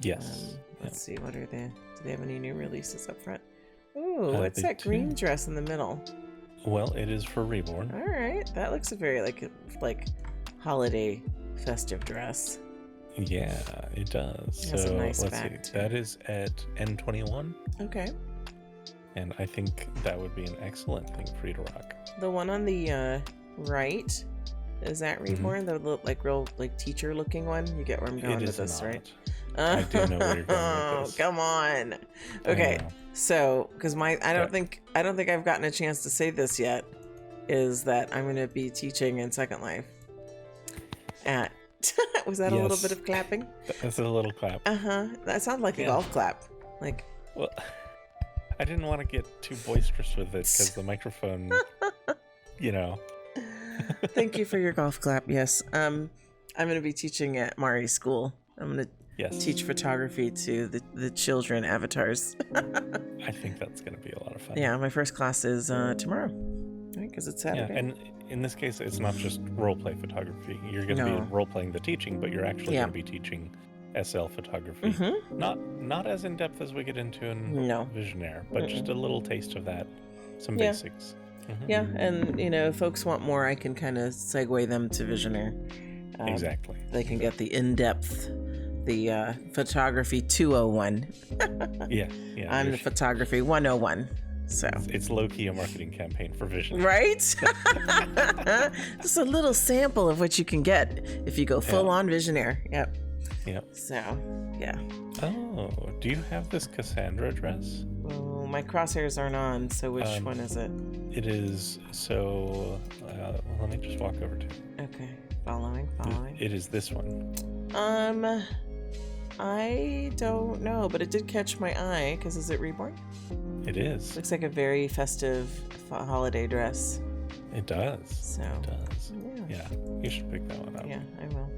yes. Let's see, what are they? Do they have any new releases up front? Oh, what's that green dress in the middle? Well, it is for Reborn. All right, that looks a very like holiday festive dress. Yeah, it does. It has a nice let's back see. too. That is at N21. Okay. And I think that would be an excellent thing for you to rock. The one on the right, is that Reborn? The real teacher looking one? You get where I'm going with this, right? I do know where you're going with this. Come on. Okay. So, because I don't think I've gotten a chance to say this yet, is that I'm going to be teaching in Second Life. Was that a little bit of clapping? That's a little clap. That sounded like a golf clap. Well, I didn't want to get too boisterous with it because the microphone, you know. Thank you for your golf clap. Yes. I'm going to be teaching at Mari's school. I'm going to teach photography to the children avatars. I think that's going to be a lot of fun. Yeah, my first class is tomorrow, right? Because it's Saturday. Yeah, and in this case, it's not just role-play photography. You're going to be role-playing the teaching, but you're actually going to be teaching SL photography. Not as in-depth as we get into in Visionaire, but just a little taste of that, some basics. Yeah, and if folks want more, I can kind of segue them to Visionaire. Exactly. They can get the in-depth, the photography 201. Yeah. I'm the photography 101. So it's low-key a marketing campaign for Visionaire. Right? Just a little sample of what you can get if you go full-on Visionaire. Yep. So, yeah. Oh, do you have this Cassandra dress? Oh, my crosshairs aren't on, so which one is it? It is, so, let me just walk over to it. Okay, following. It is this one. I don't know, but it did catch my eye, because is it Reborn? It is. Looks like a very festive holiday dress. It does. So, it does. Yeah, you should pick that one up. Yeah, I will.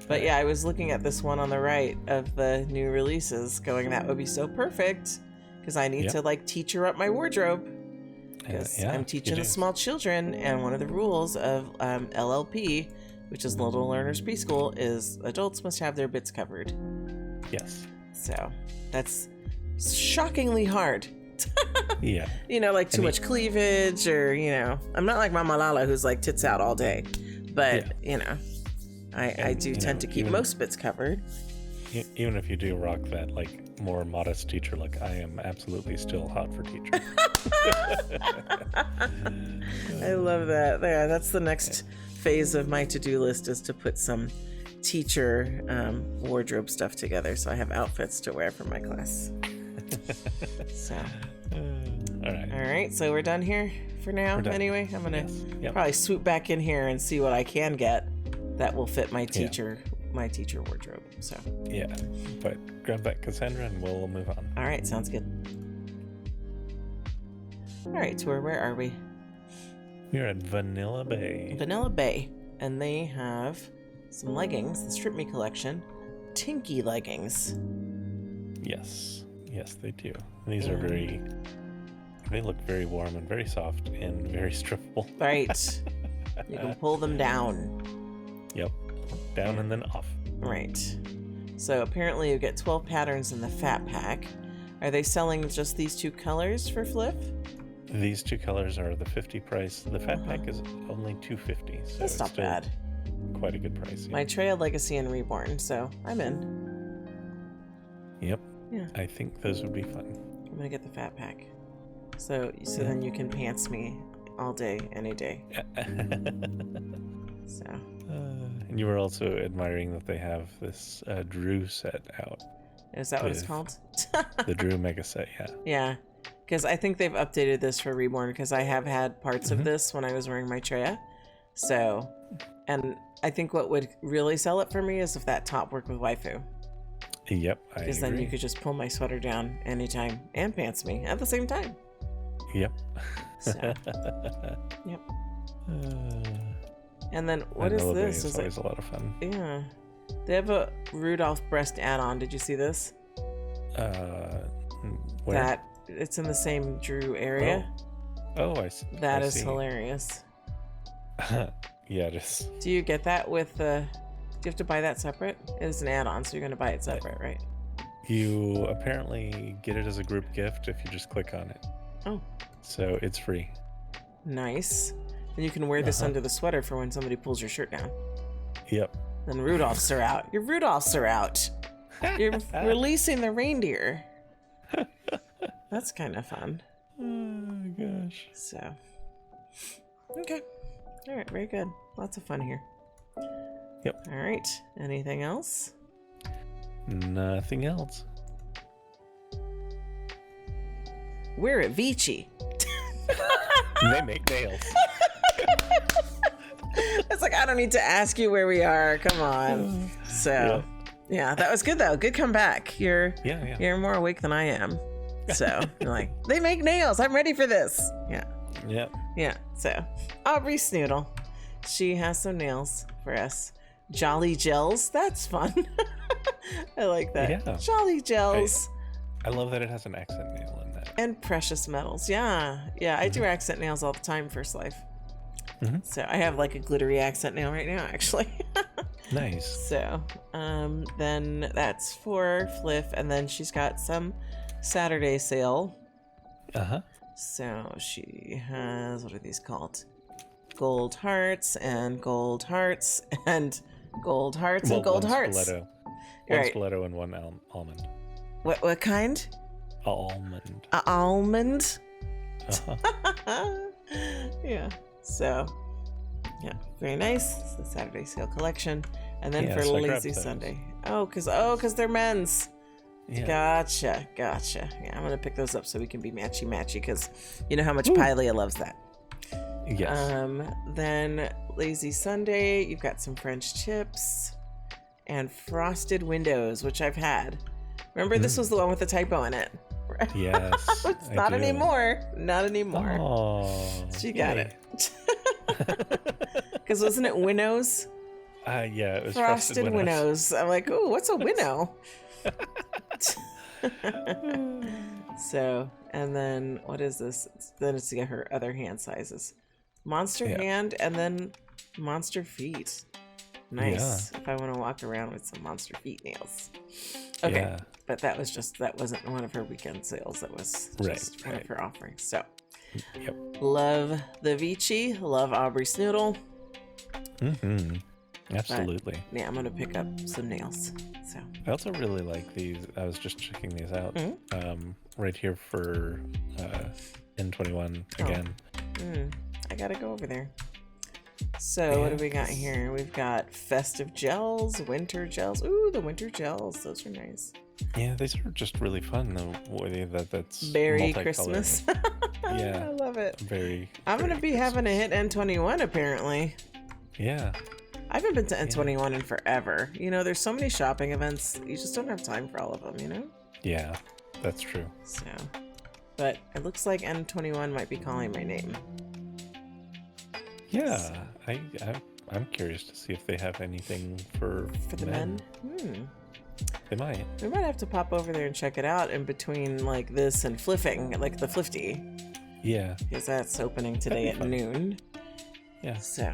But yeah, I was looking at this one on the right of the new releases, going, that would be so perfect, because I need to teacher up my wardrobe, because I'm teaching the small children, and one of the rules of LLP, which is Little Learners Preschool, is adults must have their bits covered. Yes. So that's shockingly hard. Yeah. Too much cleavage, or I'm not like Mama Lala, who's like tits out all day, but I do tend to keep most bits covered. Even if you do rock that more modest teacher look, I am absolutely still hot for teacher. I love that. Yeah, that's the next phase of my to-do list, is to put some teacher wardrobe stuff together, so I have outfits to wear for my class. So all right, so we're done here for now. Anyway, I'm gonna probably swoop back in here and see what I can get that will fit my teacher wardrobe. So yeah, but grab that Cassandra and we'll move on. All right, sounds good. All right, Tor, where are we? We're at Vanilla Bay, and they have some leggings, the Strip Me collection, Tinky leggings. Yes. Yes, they do. These are very... They look very warm and very soft and very strippable. Right. You can pull them down. Yep. Down and then off. Right. So apparently you get 12 patterns in the fat pack. Are they selling just these 2 colors for Flip? These 2 colors are the 50 price. The fat pack is only $2.50. So that's not bad. Quite a good price. Yeah. My Trail Legacy and Reborn, so I'm in. Yep. Yeah. I think those would be fun. I'm gonna get the fat pack. So then you can pants me all day, any day. So. And you were also admiring that they have this Drew set out. Is that what it's called? The Drew Mega Set, yeah. Yeah, because I think they've updated this for Reborn, because I have had parts of this when I was wearing my Treya. So, and I think what would really sell it for me is if that top worked with waifu. Yep, because then you could just pull my sweater down anytime and pants me at the same time. Yep. So, yep. And then what is this? It's always a lot of fun. Yeah. They have a Rudolph breast add-on. Did you see this? Where? That it's in the same Drew area. Oh, I see. That is hilarious. Yeah, it is. Do you get that with the... Do you have to buy that separate? It's an add-on, so you're going to buy it separate, right? You apparently get it as a group gift if you just click on it. Oh. So it's free. Nice. And you can wear this under the sweater for when somebody pulls your shirt down. Yep. Then Rudolphs are out. Your Rudolphs are out. You're releasing the reindeer. That's kind of fun. Oh, gosh. So. Okay. All right. Very good. Lots of fun here. Yep. All right. Anything else? Nothing else. We're at Vici. They make nails. It's like, I don't need to ask you where we are. Come on. So, yeah, that was good though. Good comeback. You're more awake than I am. So you're like, they make nails. I'm ready for this. Yeah. Yep. Yeah. So Aubrey Snoodle, she has some nails for us. Jolly Gels. That's fun. I like that. Yeah. Jolly Gels. I love that it has an accent nail in that. And precious metals. Yeah. Yeah. I do accent nails all the time, First Life. So I have like a glittery accent nail right now, actually. Nice. So then that's for Fliff, and then she's got some Saturday sale. So she has, what are these called? Gold hearts and gold hearts and gold hearts and gold hearts. Stiletto. One stiletto and one almond. What kind? Almond. Almond? Yeah. So, yeah, very nice. It's the Saturday sale collection. And then for Lazy Sunday. Oh, because they're men's. Yeah. Gotcha. Yeah, I'm going to pick those up so we can be matchy, because you know how much Pilea loves that. Yes. Then Lazy Sunday, you've got some French chips and frosted windows, which I've had. Remember, this was the one with the typo in it. Yes. It's not anymore. Not anymore. Oh, she got it. Because wasn't it Winnows? Yeah, it was frosted Winnows. I'm like, ooh, what's a Winnow? So, and then what is this? Then it's her other hand sizes. Monster hand and then monster feet. Nice. If I want to walk around with some monster feet nails. Okay. Yeah. But that wasn't one of her weekend sales. That was just one of her offerings. So, love the Vici. Love Aubrey Snoodle. Absolutely. But, yeah, I'm going to pick up some nails. So I also really like these. I was just checking these out. Right here for N21 again. I got to go over there. So what do we got here? We've got festive gels, winter gels. Ooh, the winter gels. Those are nice. Yeah, these are just really fun. The way that's berry Christmas. Yeah, I love it. I'm gonna be having a hit N21 apparently. Yeah. I haven't been to N21 in forever. You know, there's so many shopping events. You just don't have time for all of them, you know? Yeah, that's true. So, but it looks like N21 might be calling my name. Yeah, so. I'm curious to see if they have anything for the men. They might. We might have to pop over there and check it out in between like this and fliffing, like the Flifty. Yeah. Because that's opening today at noon. Yeah. So,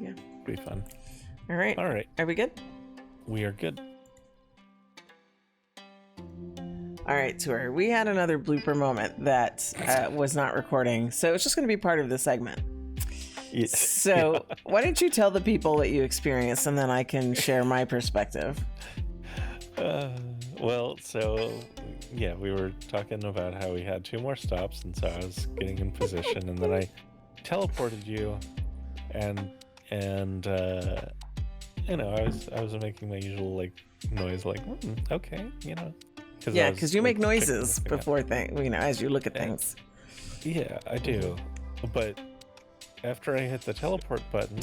yeah. Be fun. All right. All right. Are we good? We are good. All right, Tour. We had another blooper moment that was not recording, so it's just going to be part of the segment. Yeah. So, why don't you tell the people what you experienced, and then I can share my perspective. Well, so yeah, we were talking about how we had 2 more stops, and so I was getting in position, and then I teleported you, and you know, I was making my usual like noise, like okay, you know. Yeah, because you make noises before things, you know, as you look at things. Yeah, I do. But after I hit the teleport button,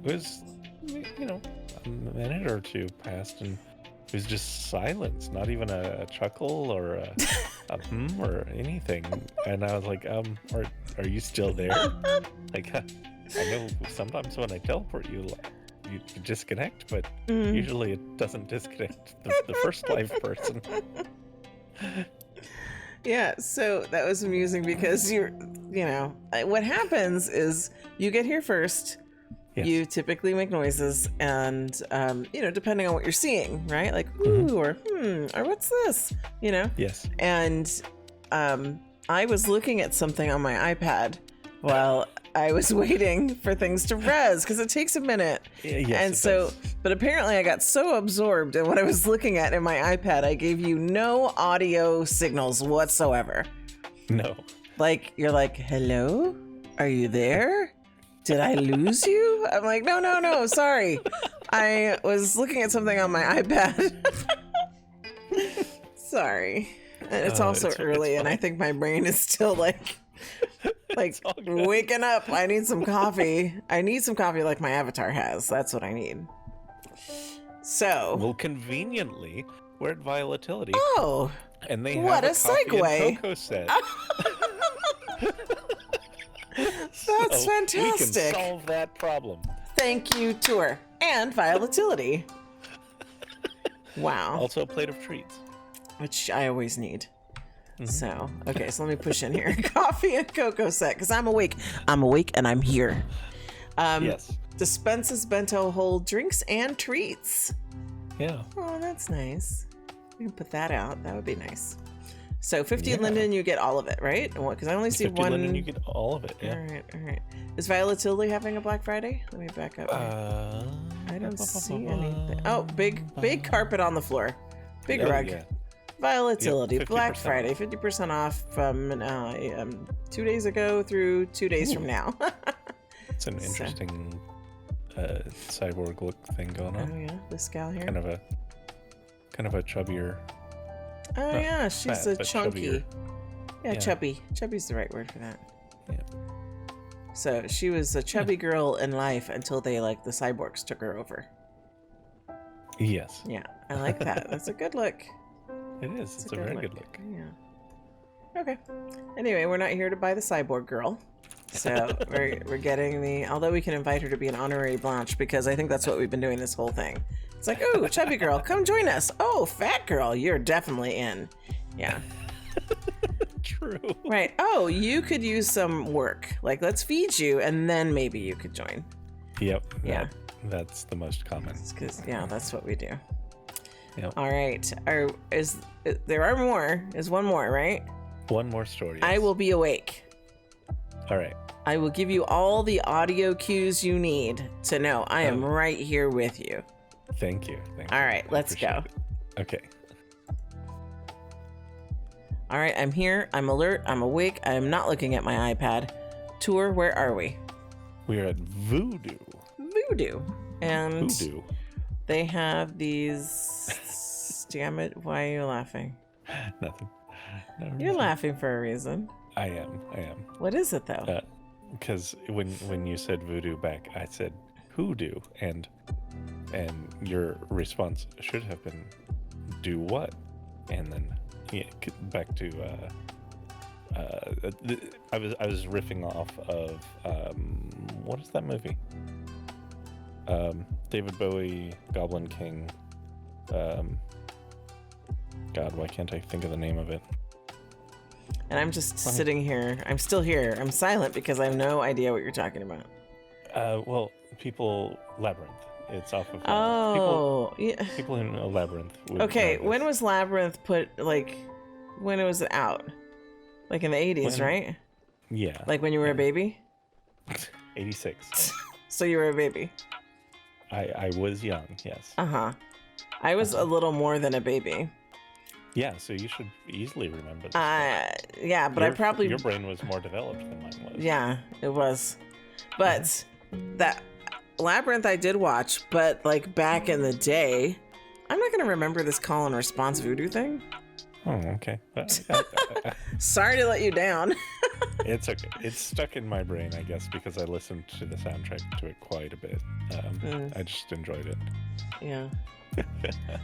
it was, you know, a minute or 2 passed, and it was just silence. Not even a chuckle or a or anything. And I was like, are you still there? Like, I know sometimes when I teleport you disconnect, but usually it doesn't disconnect the first live person. Yeah, so that was amusing because you know, what happens is you get here first. Yes. You typically make noises, and you know, depending on what you're seeing, right? Like ooh, or what's this? You know? Yes. And I was looking at something on my iPad while I was waiting for things to res, because it takes a minute. Yes, and so, but apparently I got so absorbed in what I was looking at in my iPad, I gave you no audio signals whatsoever. No. Like, you're like, hello? Are you there? Did I lose you? I'm like, no, sorry. I was looking at something on my iPad. Sorry. And it's also early, and I think my brain is still like waking up. I need some coffee. I need some coffee like my avatar has. That's what I need. So. Well, conveniently, we're at Volatility. Oh. And they what have a segue. And cocoa set. That's fantastic. We can solve that problem. Thank you, Tour. And Volatility. Wow. Also a plate of treats. Which I always need. So, okay, so let me push in here. Coffee and cocoa set, because I'm awake. I'm awake and I'm here. Yes. Dispenses bento hold drinks and treats. Yeah. Oh, that's nice. We can put that out. That would be nice. So 50 Linden, you get all of it, right? Because I only see 50 one. Linden, you get all of it. Yeah. All right. Is Volatility having a Black Friday? Let me back up. I don't see anything. Oh, big carpet on the floor. Big rug. Yeah. Volatility, yep, Black Friday, 50% off from 2 days ago through 2 days from now. It's an interesting cyborg look thing going on. Oh yeah, this gal here. Kind of a chubbier. Oh yeah, she's fat, a chunky. Yeah, chubby. Chubby's the right word for that. Yeah. So she was a chubby girl in life until the cyborgs took her over. Yes. Yeah, I like that. That's a good look. It is. It's a very good look. Yeah. Okay. Anyway, we're not here to buy the cyborg girl. So we're getting although we can invite her to be an honorary Blanche, because I think that's what we've been doing this whole thing. It's like, oh, chubby girl, come join us. Oh, fat girl, you're definitely in. Yeah. True. Right. Oh, you could use some work. Like, let's feed you, and then maybe you could join. Yep. Yeah. That's the most common. Because that's what we do. Yep. All right. There are more. There's one more, right? One more story. Yes. I will be awake. All right. I will give you all the audio cues you need to know I am right here with you. Thank you. All right, let's go. Okay. All right, I'm here. I'm alert. I'm awake. I am not looking at my iPad. Tour, where are we? We are at Voodoo. And they have these... Damn it, why are you laughing? Nothing. No You're laughing for a reason. I am. What is it, though? Because when you said voodoo back, I said hoodoo, and your response should have been do what? And then back to I was riffing off of what is that movie? David Bowie, Goblin King, God, why can't I think of the name of it? And I'm just sitting here. I'm still here. I'm silent because I have no idea what you're talking about. Well, Labyrinth. It's off of people who know Labyrinth. Okay, when was Labyrinth when it was out? Like in the 80s, right? Yeah. Like when you were a baby? 86. So you were a baby? I was young, yes. Uh-huh. I was a little more than a baby. Yeah, so you should easily remember this. Yeah, but your brain was more developed than mine was. Yeah, it was. But that Labyrinth I did watch, but like back in the day, I'm not going to remember this call and response voodoo thing. Oh, okay. Sorry to let you down. It's okay. It's stuck in my brain, I guess, because I listened to the soundtrack to it quite a bit. I just enjoyed it. Yeah.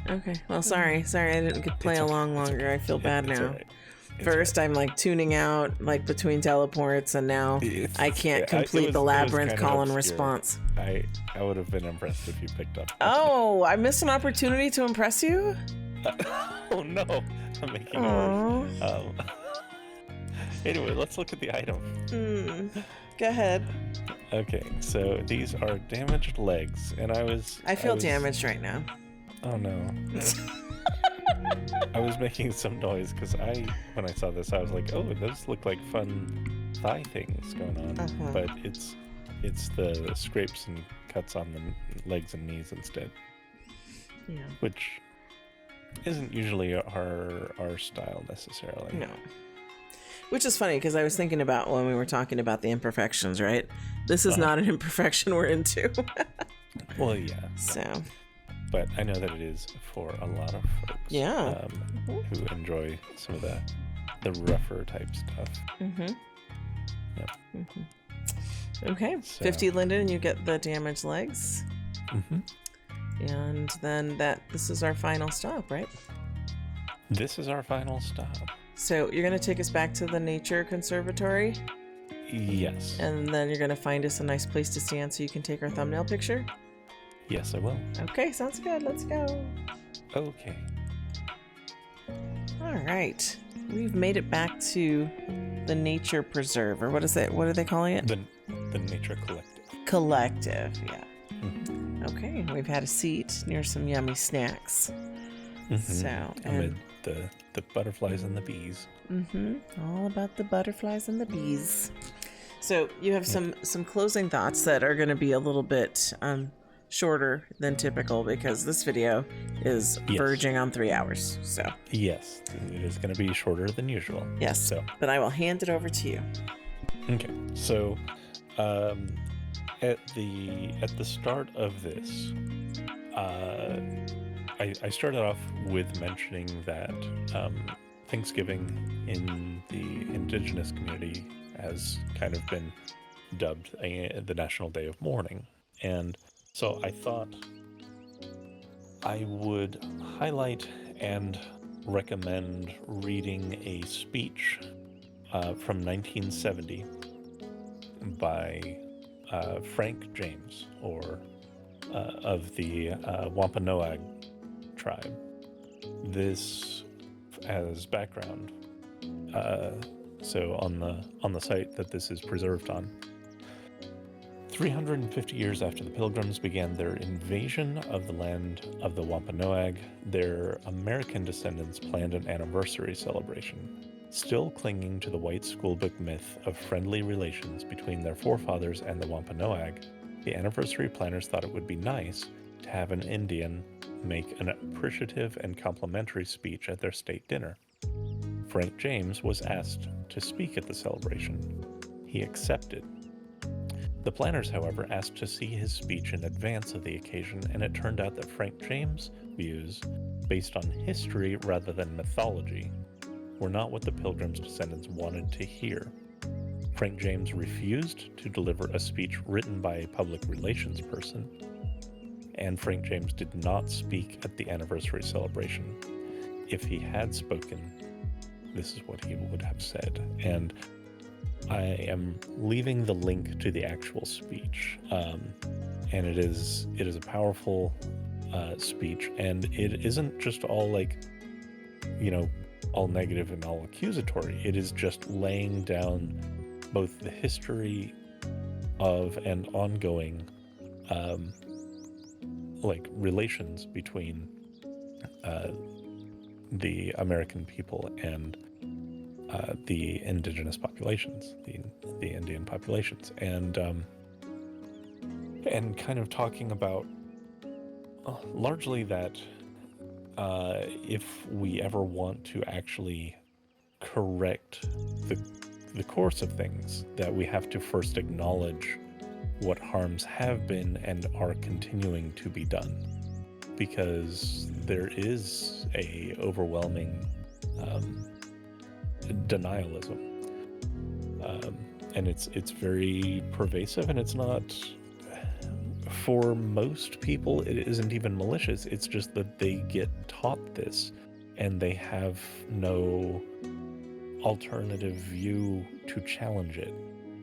Okay. Well, sorry. I didn't get play along longer. Okay. I feel bad now. Right. First, I'm like tuning out like between teleports, and now I can't complete the Labyrinth call and response. I would have been impressed if you picked up. Oh, I missed an opportunity to impress you? Oh no. I'm making it. Anyway, let's look at the item. Go ahead. Okay, so these are damaged legs, and I feel damaged right now. Oh no. I was making some noise because when I saw this, I was like, oh, those look like fun thigh things going on. But it's the scrapes and cuts on the legs and knees instead. Yeah. Which isn't usually our style necessarily. No. Which is funny because I was thinking about when we were talking about the imperfections, right? This is not an imperfection we're into. Well, yeah. So. But I know that it is for a lot of folks. Yeah. Who enjoy some of the rougher type stuff. Mm-hmm. Yep. Mm-hmm. Okay. So. 50 Linden, and you get the damaged legs. Mm-hmm. And then this is our final stop, right? This is our final stop. So you're going to take us back to the Nature Conservatory? Yes. And then you're going to find us a nice place to stand so you can take our thumbnail picture? Yes, I will. Okay, sounds good. Let's go. Okay. All right. We've made it back to the Nature Preserve, or what is it? What are they calling it? The Nature Collective. Collective, yeah. Mm-hmm. Okay, we've had a seat near some yummy snacks. Mm-hmm. So, amid the butterflies and the bees. Mm-hmm. All about the butterflies and the bees. So you have some closing thoughts that are going to be a little bit shorter than typical because this video is verging on 3 hours. So yes, it is going to be shorter than usual. Yes. So, but I will hand it over to you. Okay. So, at the start of this, I started off with mentioning that Thanksgiving in the indigenous community has kind of been dubbed the National Day of Mourning. And so I thought I would highlight and recommend reading a speech from 1970 by Frank James, of the Wampanoag tribe. This as background. So on the site that this is preserved on, 350 years after the Pilgrims began their invasion of the land of the Wampanoag, their American descendants planned an anniversary celebration. Still clinging to the white schoolbook myth of friendly relations between their forefathers and the Wampanoag, the anniversary planners thought it would be nice to have an Indian make an appreciative and complimentary speech at their state dinner. Frank James was asked to speak at the celebration. He accepted. The planners, however, asked to see his speech in advance of the occasion, and it turned out that Frank James' views, based on history rather than mythology, were not what the Pilgrims' descendants wanted to hear. Frank James refused to deliver a speech written by a public relations person, and Frank James did not speak at the anniversary celebration. If he had spoken, this is what he would have said. And I am leaving the link to the actual speech, and it is a powerful speech, and it isn't just all like, all negative and all accusatory. It is just laying down both the history of and ongoing relations between the American people and the indigenous populations, the Indian populations, and kind of talking about largely that if we ever want to actually correct the course of things, that we have to first acknowledge what harms have been and are continuing to be done, because there is a overwhelming denialism, and it's very pervasive, and it's not, for most people, it isn't even malicious. It's just that they get taught this and they have no alternative view to challenge it,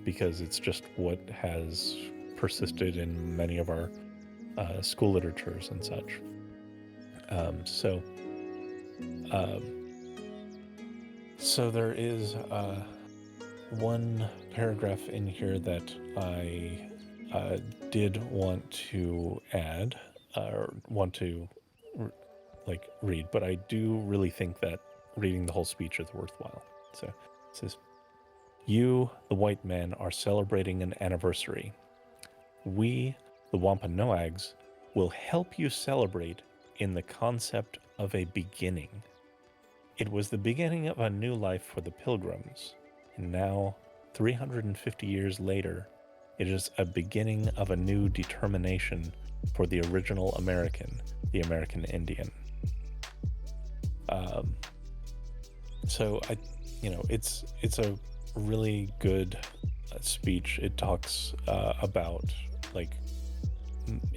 because it's just what has persisted in many of our school literatures and such. So there is one paragraph in here that I did want to add, or want to read, but I do really think that reading the whole speech is worthwhile. So it says, "You, the white men, are celebrating an anniversary. We, the Wampanoags, will help you celebrate in the concept of a beginning. It was the beginning of a new life for the Pilgrims, and now, 350 years later, it is a beginning of a new determination for the original American, the American Indian." So it's a really good speech. It talks about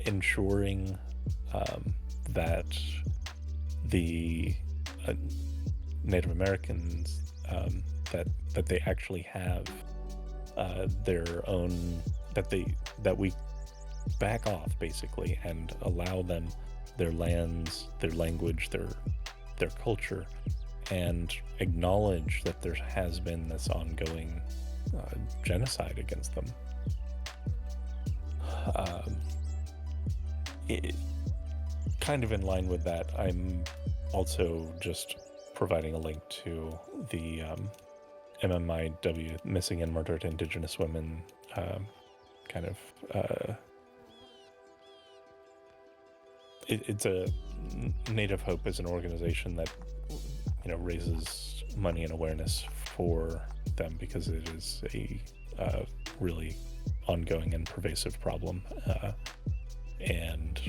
ensuring that the Native Americans, that they actually have their own, that we back off basically and allow them their lands, their language, their culture, and acknowledge that there has been this ongoing genocide against them. Kind of in line with that, I'm also just providing a link to the MMIW, Missing and Murdered Indigenous Women, it's a Native Hope is an organization that raises money and awareness for them, because it is a really ongoing and pervasive problem, and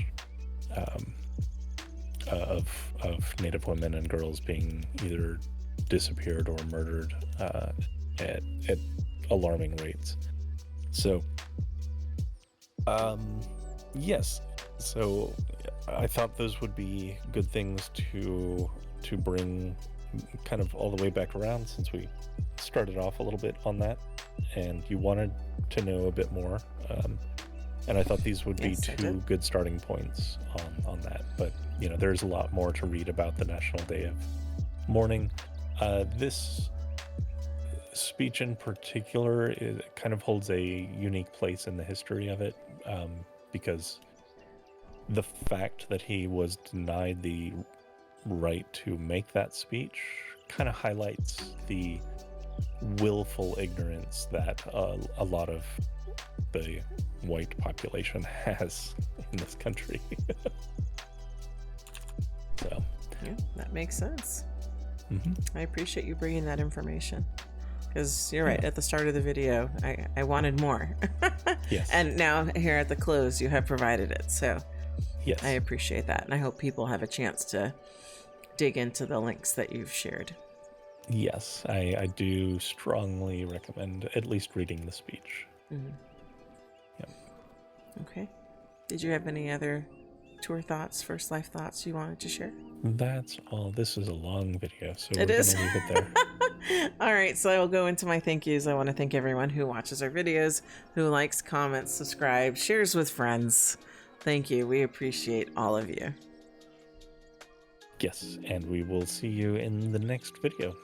of Native women and girls being either disappeared or murdered at alarming rates. So yes, so I thought those would be good things to bring kind of all the way back around, since we started off a little bit on that and you wanted to know a bit more, and I thought these would be two good starting points on that. But there's a lot more to read about the National Day of Mourning. This speech in particular, it kind of holds a unique place in the history of it, because the fact that he was denied the right to make that speech kind of highlights the willful ignorance that a lot of the white population has in this country. So yeah, that makes sense. Mm-hmm. I appreciate you bringing that information, because you're right, at the start of the video I wanted more. Yes. And now here at the close you have provided it, so yes, I appreciate that, and I hope people have a chance to dig into the links that you've shared. Yes, I do strongly recommend at least reading the speech. Mm-hmm. Yep. Okay. Did you have any other tour thoughts, first life thoughts you wanted to share? That's all. This is a long video, so we're going to leave it there. All right, so I will go into my thank yous. I want to thank everyone who watches our videos, who likes, comments, subscribes, shares with friends. Thank you. We appreciate all of you. Yes, and we will see you in the next video.